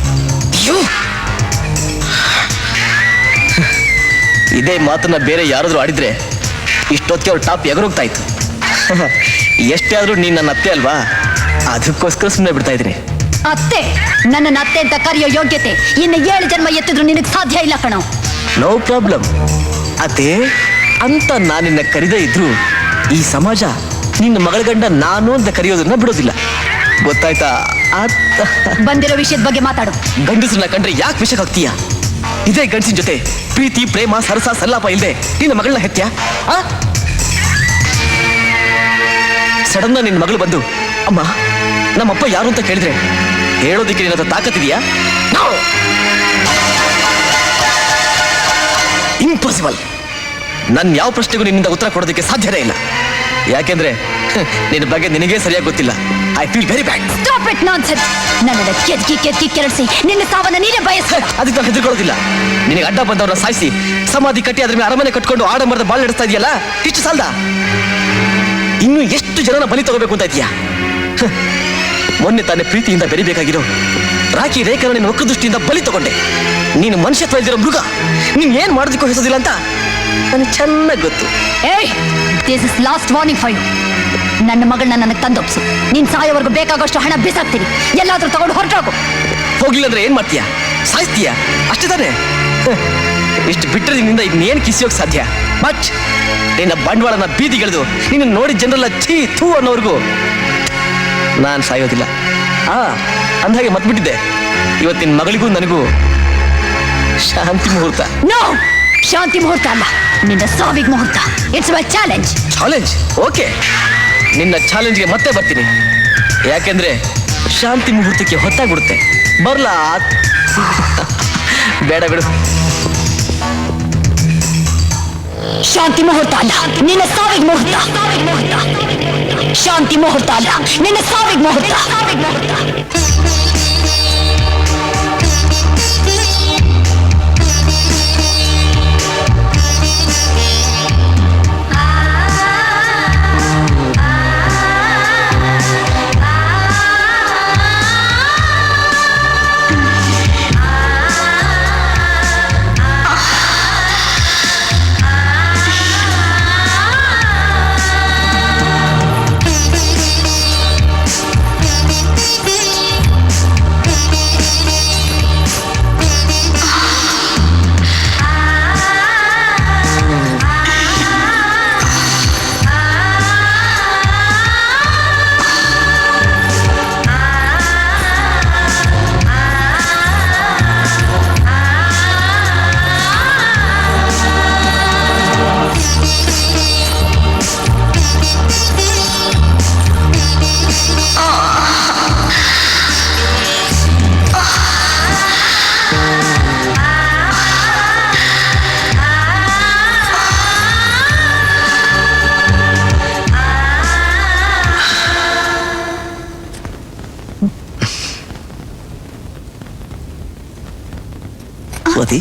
ಇದೇ ಮಾತನ್ನ ಬೇರೆ ಯಾರಾದ್ರೂ ಆಡಿದ್ರೆ ಇಷ್ಟೊತ್ತಿಗೆ ಅವ್ರ ಟಾಪ್ ಎಗರೋಗ್ತಾ ಇತ್ತು. ಎಷ್ಟೇ ಆದ್ರೂ ನೀನ್ ನನ್ನ ಅತ್ತೆ ಅಲ್ವಾ, ಅದಕ್ಕೋಸ್ಕರ ಸುಮ್ಮನೆ ಬಿಡ್ತಾ ಇದ್ದೀನಿ. ಅತ್ತೆ? ನನ್ನ ಅತ್ತೆ ಅಂತ ಕರೆಯೋ ಯೋಗ್ಯತೆ ಇನ್ನು 7 ಜನ್ಮ ಎತ್ತಿದ್ರು ನಿನಗೆ ಸಾಧ್ಯ ಇಲ್ಲ ಕಣೋ. No problem. ಅದೇ ಅಂತ ನಾನಿನ್ನ ಕರೀದೇ ಇದ್ರು ಈ ಸಮಾಜ ನಿನ್ನ ಮಗಳ ಗಂಡ ನಾನು ಅಂತ ಕರೆಯೋದನ್ನ ಬಿಡೋದಿಲ್ಲ, ಗೊತ್ತಾಯ್ತಾ? ಬಂದಿರೋ ವಿಷಯದ ಬಗ್ಗೆ ಮಾತಾಡು. ಗಂಡಸರನ್ನ ಕಂಡ್ರೆ ಯಾಕೆ ವಿಷಕ್ಕಾಗ್ತೀಯ? ಇದೇ ಗಂಡಸಿನ ಜೊತೆ ಪ್ರೀತಿ ಪ್ರೇಮ ಸರಸ ಸಲ್ಲಾಪ ಇಲ್ಲದೆ ನಿನ್ನ ಮಗಳನ್ನ ಹೆತ್ಯ? ಸಡನ್ನ ನಿನ್ನ ಮಗಳು ಬಂದು ಅಮ್ಮ ನಮ್ಮಪ್ಪ ಯಾರು ಅಂತ ಕೇಳಿದ್ರೆ ಹೇಳೋದಿಕ್ಕೆ ನಿನ್ನ ತಾಕತ್ತಿದೆಯಾ? ಇಂಪಾಸಿಬಲ್. ನನ್ನ ಯಾವ ಪ್ರಶ್ನೆಗೂ ನಿನ್ನಿಂದ ಉತ್ತರ ಕೊಡೋದಕ್ಕೆ ಸಾಧ್ಯನೇ ಇಲ್ಲ. ಯಾಕೆಂದ್ರೆ ನಿನ್ನ ಬಗ್ಗೆ ನಿನಗೇ ಸರಿಯಾಗಿ ಗೊತ್ತಿಲ್ಲ. I feel very bad. Stop it nonsense. ನನ್ನನ್ನ ಕೆದಕಿ ಕೆರಳಿಸಿ ನಿನ್ನ ಸಾವನ್ನ ನೀನೇ ಬಯಸ. ಅದಕ್ಕೆ ನಾನು ಹೆದರ್ಕೊಳ್ಳೋದಿಲ್ಲ. ನಿನಗೆ ಅಡ್ಡ ಬಂದವ್ರನ್ನ ಸಾಯಿಸಿ ಸಮಾಧಿ ಕಟ್ಟಿ ಅದ್ರ ಮೇಲೆ ಅರಮನೆ ಕಟ್ಕೊಂಡು ಆಡಂಬರದ ಬಾಳ್ ನಡೆಸ್ತಾ ಇದೆಯಲ್ಲ, ಇಷ್ಟು ಸಾಲದ? ಇನ್ನು ಎಷ್ಟು ಜನನ ಬಲಿ ತಗೋಬೇಕು ಅಂತ ಇದೆಯಾ? ಮೊನ್ನೆ ತಾನೇ ಪ್ರೀತಿಯಿಂದ ಬೆರಿಬೇಕಾಗಿರೋ ರಾಖಿ ರೇಖೆನ ನಿನ್ನ ಒಕ್ಕ ದೃಷ್ಟಿಯಿಂದ ಬಲಿ ತಗೊಂಡೆ. ನೀನು ಮನುಷ್ಯತ್ವ ಇಲ್ದಿರೋ ಮೃಗ. ನೀನ್ ಏನ್ ಮಾಡೋದಕ್ಕೂ ಹೆಸೋದಿಲ್ಲ ಅಂತ ನನಗೆ ಚೆನ್ನಾಗಿ ಗೊತ್ತು. ಏಯ್, this is last warning for you. ನನ್ನ ಮಗಳನ್ನ ನನಗೆ ತಂದೊಪ್ಸು. ನೀನ್ ಸಾಯೋವರೆಗೂ ಬೇಕಾಗೋಷ್ಟು ಹಣ ಬಿಸಾಕ್ತೀನಿ. ಎಲ್ಲಾದ್ರೂ ತಗೊಂಡು ಹೊರಟೋಗು. ಹೋಗ್ಲಿಲ್ಲ ಅಂದ್ರೆ ಏನ್ ಮಾಡ್ತೀಯಾ? ಸಾಯಿಸ್ತೀಯಾ? ಅಷ್ಟೇ ತಾನೇ? ಇಷ್ಟು ಬಿಟ್ಟರೆ ನಿನ್ನಿಂದ ಇನ್ನೇನು ಕಿಸಿಯೋಕ್ ಸಾಧ್ಯ? ಬಟ್ ನಿನ್ನ ಬಂಡವಾಳನ ಬೀದಿಗೆಳೆದು ನಿನ್ನ ನೋಡಿ ಜನರೆಲ್ಲ ಛೀ ಥೂ ಅನ್ನೋರ್ಗೂ ನಾನು ಸಾಯೋದಿಲ್ಲ. ಅಂದಾಗೆ ಮತ್ಬಿಟ್ಟಿದ್ದೆ. ಇವತ್ತಿನ ಮಗಳಿಗೂ ನನಗೂ ಶಾಂತಿ ಮುಹೂರ್ತ. ನೋ, ಶಾಂತಿ ಮುಹೂರ್ತ ಅಲ್ಲ, ನಿನ್ನ ಸಾವಿಗೆ ಮುಹೂರ್ತ. It's my challenge. Challenge? Okay, ನಿನ್ನ ಚಾಲೆಂಜ್ಗೆ ಮತ್ತೆ ಬರ್ತೀನಿ. ಯಾಕೆಂದ್ರೆ ಶಾಂತಿ ಮುಹೂರ್ತಕ್ಕೆ ಹೊತ್ತಾಗ್ಬಿಡುತ್ತೆ. ಬರ್ಲಾ? ಬೇಡ ಬಿಡು. ಶಾಂತಿ ಮುಹೂರ್ತ ಅಲ್ಲ, ನಿನ್ನ ಸಾವಿಗೆ ಮುಹೂರ್ತ. ಶಾಂತಿ ಮುಹೂರ್ತ ಅಲ್ಲ, ನಿನ್ನ ಸಾವಿಗೆ ಮುಹೂರ್ತ. Swathi,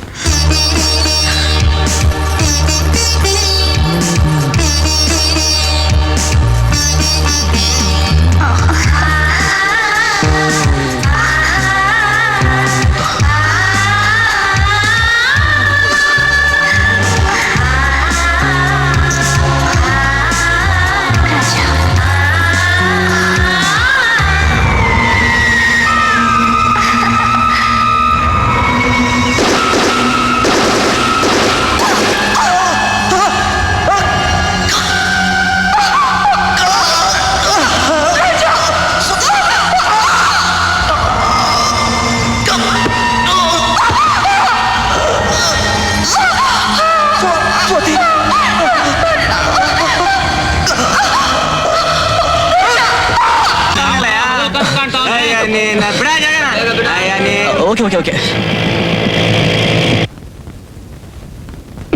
okay okay okay.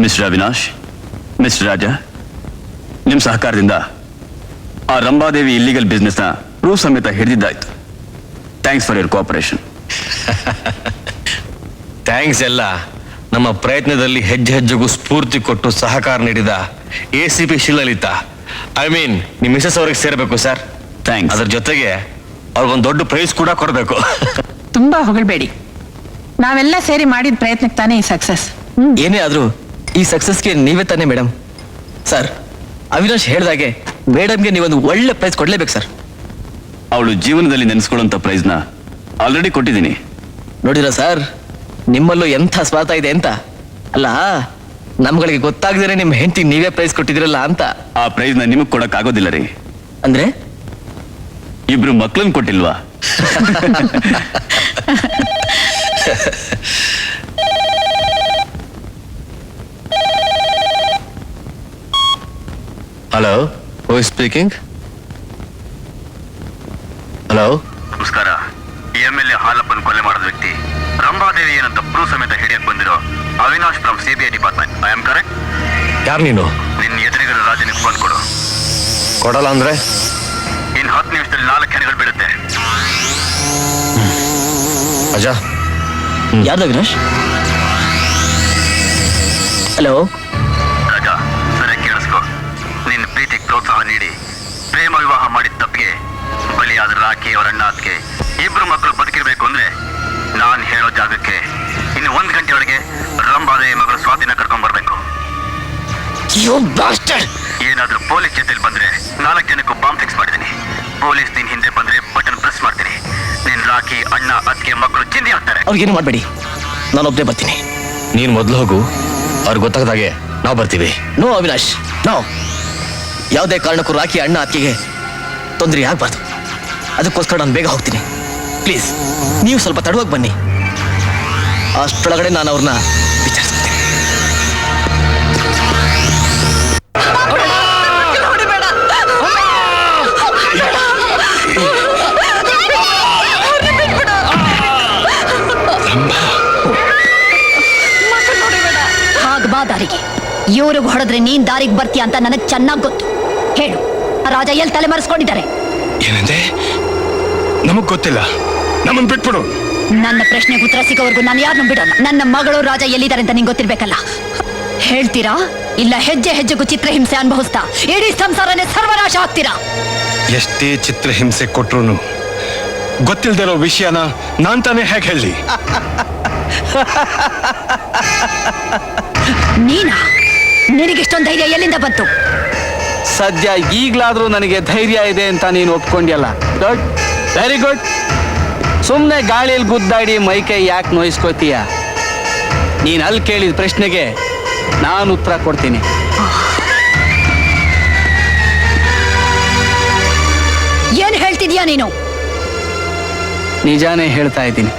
Mister Avinash, mister Raja, ನಿಮ್ಮ ಸಹಕಾರದಿಂದ ಆ ರಂಭಾದೇವಿ ಇಲ್ಲಿಗಲ್ ಬಿಸ್ನೆಸ್ನ ಪ್ರೂಫ್ ಸಮೇತ ಹಿಡಿದಿದ್ದಾಯ್ತು. Thanks for your cooperation. Thanks ಎಲ್ಲ ನಮ್ಮ ಪ್ರಯತ್ನದಲ್ಲಿ ಹೆಜ್ಜೆ ಹೆಜ್ಜೆಗೂ ಸ್ಫೂರ್ತಿ ಕೊಟ್ಟು ಸಹಕಾರ ನೀಡಿದ ACP ಶಿಲಲಿತಾ, ಐ ಮೀನ್ ನಿಮ್ಮ ಮಿಸಸ್ ಅವ್ರಿಗೆ ಸೇರಬೇಕು ಸರ್. ಥ್ಯಾಂಕ್ಸ್. ಅದ್ರ ಜೊತೆಗೆ ಅವ್ರಿಗೊಂದು ದೊಡ್ಡ ಪ್ರೈಸ್ ಕೂಡ ಕೊಡಬೇಕು. ತುಂಬಾ ಹೊಗಳ್ಬೇಡಿ, ನಾವೆಲ್ಲ ಸೇರಿ ಮಾಡಿದ ಪ್ರಯತ್ನಕ್ಕೆ ತಾನೇ ಈ ಸಕ್ಸಸ್. ಏನೇ ಆದ್ರೂ ಈ ಸಕ್ಸಸ್ಗೆ ನೀವೇ ತಾನೇ ಮೇಡಮ್. ಸರ್, ಅವಿನಾಶ್ ಹೇಳ್ದಾಗೆ ಮೇಡಮ್ಗೆ ನೀವೊಂದು ಒಳ್ಳೆ ಪ್ರೈಸ್ ಕೊಡ್ಲೇಬೇಕು ಸರ್. ಅವಳು ಜೀವನದಲ್ಲಿ ನೆನೆಸ್ಕೊಳ್ಳುವಂತ ಪ್ರೈಸ್ನ ಆಲ್ರೆಡಿ ಕೊಟ್ಟಿದ್ದೀನಿ. ನೋಡಿರ ಸರ್, ನಿಮ್ಮಲ್ಲೂ ಎಂಥ ಸ್ವಾರ್ಥ ಇದೆ ಅಂತ. ಅಲ್ಲ, ನಮ್ಗಳಿಗೆ ಗೊತ್ತಾಗದೇನೆ ನಿಮ್ಮ ಹೆಂಡತಿ ನೀವೇ ಪ್ರೈಸ್ ಕೊಟ್ಟಿದ್ರಲ್ಲ ಅಂತ. ಆ ಪ್ರೈಸ್ನ ನಿಮಗ್ ಕೊಡಕ್ ಆಗೋದಿಲ್ಲ ರೀ. ಅಂದ್ರೆ ಇಬ್ರು ಮಕ್ಳನ್ ಕೊಟ್ಟಿಲ್ವಾ? Hello, who is speaking? Hello, ನಮಸ್ಕಾರ. MLA ಹಾಲಪ್ಪನ್ ಕೊಲೆ ಮಾಡಿದ ವ್ಯಕ್ತಿ ರಂಭಾದೇವಿ ಏನಂತ ಪ್ರೂಫ್ ಸಮೇತ ಹಿಡಿಯಕ್ ಬಂದಿರೋ Avinash from CBI department. I am correct? ಯಾರು ನೀನು? ನಿನ್ನ ಎದುರಿಗರ ರಾಜನಿಗೆ ಫೋನ್ ಕೊಡು. ಕೊಡಲ್ಲ ಅಂದ್ರೆ ಇನ್ 10 ನಿಮಿಷದಲ್ಲಿ 4 ಹೆಣಗಳು ಬೀಳುತ್ತೆ. ಅಜಾ, ಯಾರ್ದು ಅವಿನಾಶ್? ಹಲೋ ರಾಜ, ಸರಿಯಾಗಿ ಕೇಳಿಸ್ಕೊ. ನಿನ್ನ ಪ್ರೀತಿಗೆ ಪ್ರೋತ್ಸಾಹ ನೀಡಿ ಪ್ರೇಮ ವಿವಾಹ ಮಾಡಿದ ತಪ್ಪಿಗೆ ಬಲಿಯಾದ ರಾಖಿ ಅವರ ಅಣ್ಣ ಅತ್ತಿಗೆ ಇಬ್ರು ಮಕ್ಕಳು ಬದುಕಿರ್ಬೇಕು ಅಂದ್ರೆ ನಾನು ಹೇಳೋ ಜಾಗಕ್ಕೆ ಇನ್ನು 1 ಗಂಟೆ ಒಳಗೆ ರಂಭಾದೇವಿ ಮಗಳು ಸ್ವಾತಿನ ಕರ್ಕೊಂಡ್ ಬರ್ಬೇಕು. ಏನಾದ್ರೂ ಪೊಲೀಸ್ ಜೊತೆಲಿ ಬಂದ್ರೆ 4 ಜನಕ್ಕೂ ಬಾಂಬ್ ಫಿಕ್ಸ್ ಮಾಡಿದ್ದೀನಿ. ಪೊಲೀಸ್ ನಿನ್ ಹಿಂದೆ ಬಂದ್ರೆ ಬಟನ್ ಪ್ರೆಸ್ ಮಾಡ್ತೀನಿ. ನಿನ್ ರಾಖಿ ಅಣ್ಣ ಅತ್ತಿಗೆ ಮಕ್ಕಳು ಚಿಂದಿ ಆಗ್ತಾರೆ. ಅವ್ರಿಗೇನು ಮಾಡಬೇಡಿ, ನಾನೊಬ್ಬನೇ ಬರ್ತೀನಿ. ನೀನ್ ಮೊದಲು ಹೋಗು, ಅವ್ರಿಗೆ ಗೊತ್ತಾಗದಾಗೆ ನಾವು ಬರ್ತೀವಿ. No Avinash, no. ಯಾವುದೇ ಕಾರಣಕ್ಕೂ ರಾಖಿ ಅಣ್ಣ ಅತ್ತಿಗೆ ತೊಂದರೆ ಆಗ್ಬಾರ್ದು. ಅದಕ್ಕೋಸ್ಕರ ನಾನು ಬೇಗ ಹೋಗ್ತೀನಿ. ಪ್ಲೀಸ್ ನೀವು ಸ್ವಲ್ಪ ತಡವಾಗಿ ಬನ್ನಿ. ಅಷ್ಟೊಳಗಡೆ ನಾನು ಅವ್ರನ್ನ ವಿಚಾರಿಸ್ತೀನಿ. ಹಾಗ ದಾರಿಗೆ ಇವ್ರಿಗೆ ಹೊಡೆದ್ರೆ ನೀನ್ ದಾರಿಗೆ ಬರ್ತೀಯ ಅಂತ ನನಗ್ ಚೆನ್ನಾಗ್ ಗೊತ್ತು. ಹೇಳು, ರಾಜ ಎಲ್ಲಿ ತಲೆ ಮರೆಸ್ಕೊಂಡಿದ್ದಾರೆ? ಏನಂದೆ? ನಮಗ್ ಗೊತ್ತಿಲ್ಲ, ನಮ್ಮನ್ ಬಿಟ್ಬಿಡು. ನನ್ನ ಪ್ರಶ್ನೆಗೆ ಉತ್ತರ ಸಿಗೋವರೆಗೂ ನಾನು ಯಾರನ್ನೂ ಬಿಡೋಲ್ಲ. ನನ್ನ ಮಗಳು ರಾಜ ಎಲ್ಲಿದ್ದಾರೆ ಅಂತ ನಿಂಗೆ ಗೊತ್ತಿರ್ಬೇಕಲ್ಲ. ಹೇಳ್ತೀರಾ ಇಲ್ಲ ಹೆಜ್ಜೆ ಹೆಜ್ಜೆಗೂ ಚಿತ್ರಹಿಂಸೆ ಅನುಭವಿಸ್ತಾ ಇಡೀ ಸಂಸಾರನೇ ಸರ್ವನಾಶ ಆಗ್ತೀರಾ? ಎಷ್ಟೇ ಚಿತ್ರಹಿಂಸೆ ಕೊಟ್ರು ಗೊತ್ತಿಲ್ದಿರೋ ವಿಷಯನ ನಾನ್ ತಾನೇ ಹೇಗೆ ಹೇಳಿ? ನೀನಾ? ನಿನಗಿಷ್ಟೊಂದು ಧೈರ್ಯ ಎಲ್ಲಿಂದ ಬಂತು? ಸದ್ಯ ಈಗ್ಲಾದ್ರೂ ನನಗೆ ಧೈರ್ಯ ಇದೆ ಅಂತ ನೀನು ಒಪ್ಕೊಂಡ್ಯಲ್ಲ. Good, very good. ಸುಮ್ಮನೆ ಗಾಳಿಯಲ್ಲಿ ಗುದ್ದಾಡಿ ಮೈಕೈ ಯಾಕೆ ನೋಯಿಸ್ಕೋತೀಯ? ನೀನು ಅಲ್ಲಿ ಕೇಳಿದ ಪ್ರಶ್ನೆಗೆ ನಾನು ಉತ್ತರ ಕೊಡ್ತೀನಿ. ಏನ್ ಹೇಳ್ತಿದ್ಯಾ ನೀನು? ನಿಜಾನೇ ಹೇಳ್ತಾ ಇದ್ದೀನಿ.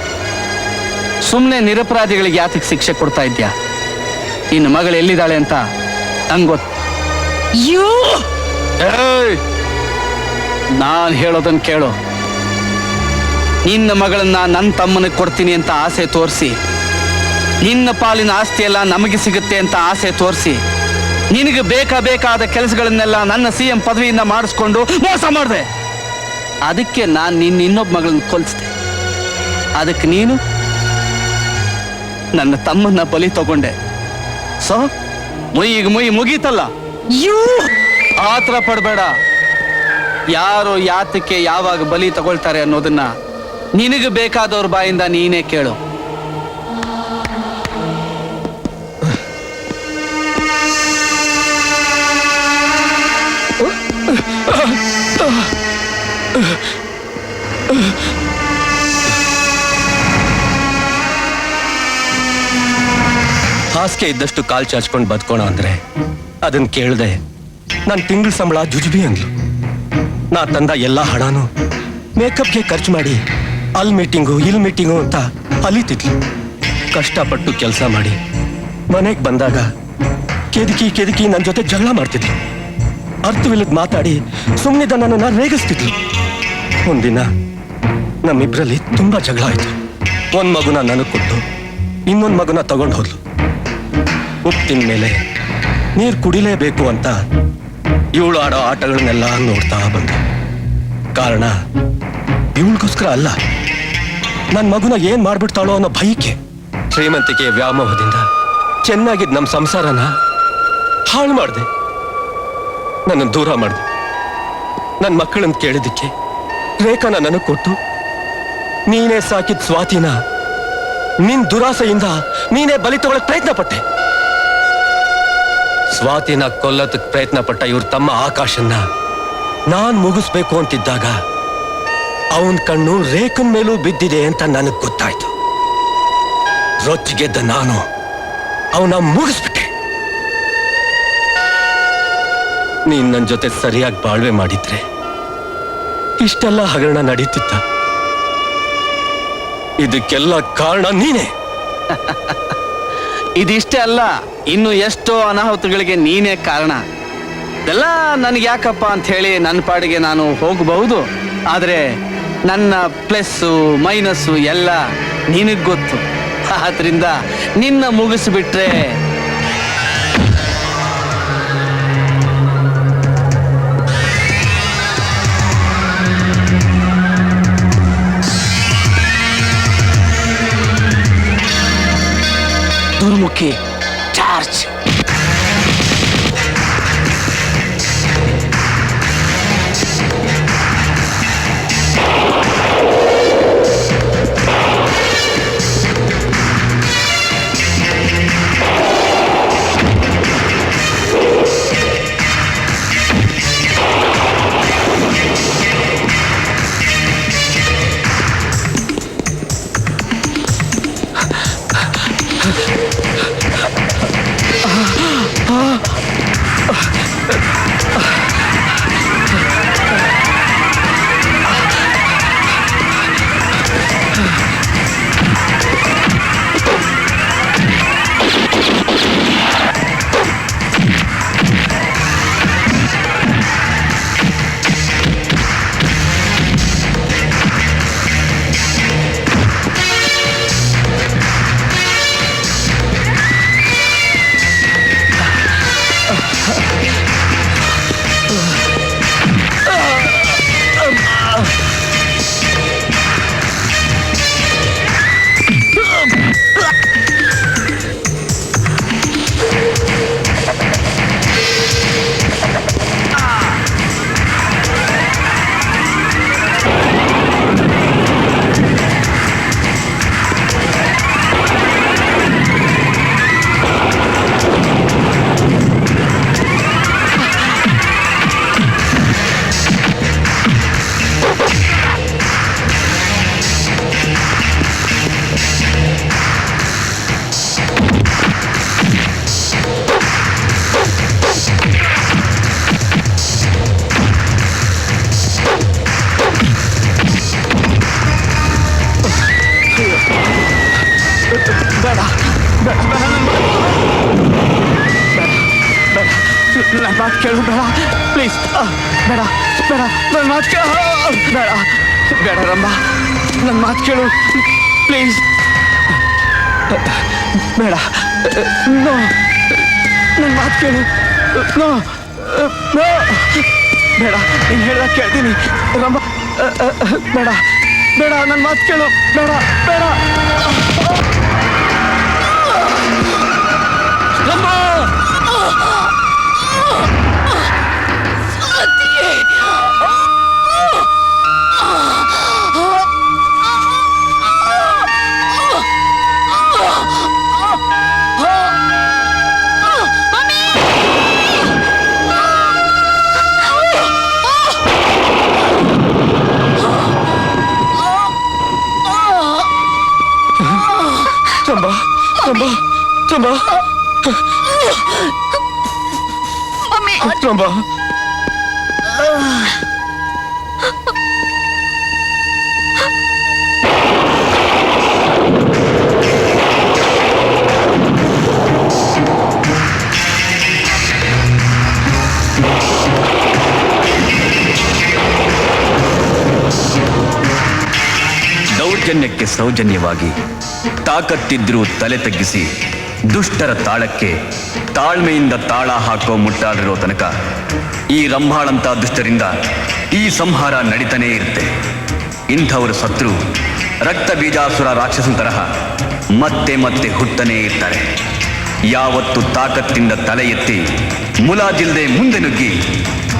ಸುಮ್ಮನೆ ನಿರಪರಾಧಿಗಳಿಗೆ ಯಾತಕ್ಕೆ ಶಿಕ್ಷೆ ಕೊಡ್ತಾ ಇದ್ಯಾ? ನಿನ್ನ ಮಗಳು ಎಲ್ಲಿದ್ದಾಳೆ ಅಂತ ನಂಗೆ ಗೊತ್ತು. ನಾನು ಹೇಳೋದನ್ನ ಕೇಳು. ನಿನ್ನ ಮಗಳನ್ನ ನನ್ನ ತಮ್ಮನಿಗೆ ಕೊಡ್ತೀನಿ ಅಂತ ಆಸೆ ತೋರಿಸಿ, ನಿನ್ನ ಪಾಲಿನ ಆಸ್ತಿ ಎಲ್ಲ ನಮಗೆ ಸಿಗುತ್ತೆ ಅಂತ ಆಸೆ ತೋರಿಸಿ, ನಿನಗೆ ಬೇಕಾದ ಕೆಲಸಗಳನ್ನೆಲ್ಲ ನನ್ನ CM ಪದವಿಯಿಂದ ಮಾಡಿಸ್ಕೊಂಡು ಮೋಸ ಮಾಡಿದೆ. ಅದಕ್ಕೆ ನಾನು ನಿನ್ನ ಇನ್ನೊಬ್ಬ ಮಗಳನ್ನ ಕೊಲ್ಸಿದೆ. ಅದಕ್ಕೆ ನೀನು ನನ್ನ ತಮ್ಮನ್ನ ಬಲಿ ತಗೊಂಡೆ. ಸೊ ಮುಯಿ ಮುಗೀತಲ್ಲ. ಆತರ ಪಡಬೇಡ. ಯಾರು ಯಾತಕ್ಕೆ ಯಾವಾಗ ಬಲಿ ತಗೊಳ್ತಾರೆ ಅನ್ನೋದನ್ನ ನಿನಗೆ ಬೇಕಾದವ್ರ ಬಾಯಿಂದ ನೀನೇ ಕೇಳು. ಹಾಸಿಗೆ ಇದ್ದಷ್ಟು ಕಾಲ್ ಚಾಚ್ಕೊಂಡು ಬದುಕೋಣ ಅಂದ್ರೆ ಅದನ್ನ ಕೇಳ್ದೆ ನನ್ನ ತಿಂಗಳ ಸಂಬಳ ಜುಜುಬಿ ಅಂದ್ಲು. ನಾ ತಂದ ಎಲ್ಲಾ ಹಣನು ಮೇಕಪ್ಗೆ ಖರ್ಚು ಮಾಡಿ ಅಲ್ಲಿ ಮೀಟಿಂಗು ಇಲ್ಲಿ ಮೀಟಿಂಗು ಅಂತ ಅಲಿತಿದ್ಲು. ಕಷ್ಟಪಟ್ಟು ಕೆಲಸ ಮಾಡಿ ಮನೆಗೆ ಬಂದಾಗ ಕೆದಕಿ ನನ್ನ ಜೊತೆ ಜಗಳ ಮಾಡ್ತಿದ್ಲು. ಅರ್ಥವಿಲ್ಲದ ಮಾತಾಡಿ ಸುಮ್ಮನಿದ್ದ ನನ್ನನ್ನು ರೇಗಿಸ್ತಿದ್ಲು. ಒಂದಿನ ನಮ್ಮಿಬ್ರಲ್ಲಿ ತುಂಬಾ ಜಗಳ ಆಯ್ತು. ಒಂದ್ ಮಗುನ ನನಗೆ ಕೊಟ್ಟು ಇನ್ನೊಂದು ಮಗುನ ತಗೊಂಡು ಹೋದ್ಲು. ಉಪ್ಪು ತಿಂದ ಮೇಲೆ ನೀರು ಕುಡಿಲೇಬೇಕು ಅಂತ ಇವಳು ಆಡೋ ಆಟಗಳನ್ನೆಲ್ಲ ನೋಡ್ತಾ ಬಂದೆ. ಕಾರಣ ಇವಳಿಗೋಸ್ಕರ ಅಲ್ಲ, ನನ್ನ ಮಗುನ ಏನ್ ಮಾಡ್ಬಿಡ್ತಾಳೋ ಅನ್ನೋ ಭಯಕ್ಕೆ. ಶ್ರೀಮಂತಿಕೆಯ ವ್ಯಾಮೋಹದಿಂದ ಚೆನ್ನಾಗಿದ್ದ ನಮ್ಮ ಸಂಸಾರನ ಹಾಳು ಮಾಡಿದೆ, ನನ್ನ ದೂರ ಮಾಡಿದೆ. ನನ್ನ ಮಕ್ಕಳನ್ನ ಕೇಳಿದ್ದಕ್ಕೆ ರೇಖಾನ ನನಗೆ ಕೊಟ್ಟು ನೀನೇ ಸಾಕಿದ ಸ್ವಾತಿನ ನಿನ್ ದುರಾಸೆಯಿಂದ ನೀನೇ ಬಲಿ ತಗೊಳಕ್ ಪ್ರಯತ್ನ ಪಟ್ಟೆ. ಸ್ವಾತಿನ ಕೊಲ್ಲೋದಕ್ಕೆ ಪ್ರಯತ್ನ ಪಟ್ಟ ಇವ್ರ ತಮ್ಮ ಆಕಾಶನ್ನ ನಾನ್ ಮುಗಿಸ್ಬೇಕು ಅಂತಿದ್ದಾಗ ಅವನ್ ಕಣ್ಣು ರೇಖನ್ ಮೇಲೂ ಬಿದ್ದಿದೆ ಅಂತ ನನಗ್ ಗೊತ್ತಾಯ್ತು. ರೊಚ್ಚಿಗೆದ್ದ ನಾನು ಅವನ ಮುಗಿಸ್ಬಿಟ್ಟೆ. ನೀನ್ ನನ್ನ ಜೊತೆ ಸರಿಯಾಗಿ ಬಾಳ್ವೆ ಮಾಡಿದ್ರೆ ಇಷ್ಟೆಲ್ಲ ಹಗರಣ ನಡೀತಿತ್ತ? ಇದಕ್ಕೆಲ್ಲ ಕಾರಣ ನೀನೇ. ಇದಿಷ್ಟೇ ಅಲ್ಲ, ಇನ್ನು ಎಷ್ಟೋ ಅನಾಹುತಗಳಿಗೆ ನೀನೇ ಕಾರಣ. ಇದೆಲ್ಲ ನನಗೆ ಯಾಕಪ್ಪ ಅಂತ ಹೇಳಿ ನನ್ನ ಪಾಡಿಗೆ ನಾನು ಹೋಗಬಹುದು, ಆದರೆ ನನ್ನ ಪ್ಲಸ್ಸು ಮೈನಸ್ಸು ಎಲ್ಲ ನಿನಗೆ ಗೊತ್ತು. ಆದ್ರಿಂದ ನಿನ್ನ ಮುಗಿಸ್ಬಿಟ್ರೆ ದುರ್ಮುಖಿ ಚಾರ್ಜ್. ನನ್ನ ಮಾತು ಕೇಳು, ಬೇಡ ಪ್ಲೀಸ್, ಬೇಡ ಬೇಡ, ನನ್ನ ಮಾತು ಕೇಳು, ಬೇಡ ಬೇಡ ರಂಭ, ನನ್ನ ಮಾತು ಕೇಳು ಪ್ಲೀಸ್, ಬೇಡ, ನೋ, ನನ್ನ ಮಾತು ಕೇಳು, ನೋ ನೋ, ಬೇಡ, ನೀನು ಹೇಳ್ದಾಗ ಕೇಳ್ತೀನಿ ರಂಭ, ಬೇಡ ಬೇಡ, ನನ್ನ ಮಾತು ಕೇಳು, ಬೇಡ ಬೇಡ ರಂಭ. ಚಂಬಾ ಚಂಬಾ ಚಂಬಾ ಚಂಬಾ, ದೌರ್ಜನ್ಯಕ್ಕೆ ಸೌಜನ್ಯವಾಗಿ ತಾಕತ್ತಿದ್ರೂ ತಲೆ ತಗ್ಗಿಸಿ ದುಷ್ಟರ ತಾಳಕ್ಕೆ ತಾಳ್ಮೆಯಿಂದ ತಾಳ ಹಾಕೋ ಮುಟ್ಟಾಡಿರೋ ತನಕ ಈ ರಂಭಾಳಂತ ದುಷ್ಟರಿಂದ ಈ ಸಂಹಾರ ನಡೀತಾನೇ ಇರುತ್ತೆ. ಇಂಥವರು ಸತ್ರು ರಕ್ತ ಬೀಜಾಸುರ ರಾಕ್ಷಸನ ತರಹ ಮತ್ತೆ ಮತ್ತೆ ಹುಟ್ಟನೇ ಇರ್ತಾರೆ. ಯಾವತ್ತು ತಾಕತ್ತಿಂದ ತಲೆ ಎತ್ತಿ ಮುಲಾಜಿಲ್ದೆ ಮುಂದೆ ನುಗ್ಗಿ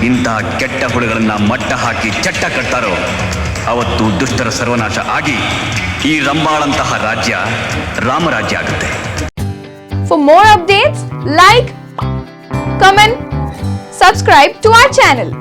ಇಂತಹ ಕೆಟ್ಟ ಹುಳುಗಳನ್ನ ಮಟ್ಟ ಹಾಕಿ ಚಟ್ಟ ಕಟ್ತಾರೋ ಅವತ್ತು ದುಷ್ಟರ ಸರ್ವನಾಶ ಆಗಿ ಈ ರಂಬಾಳಂತಹ ರಾಜ್ಯ ರಾಮರಾಜ್ಯ ಆಗುತ್ತೆ. For more updates, like, comment, subscribe to our channel.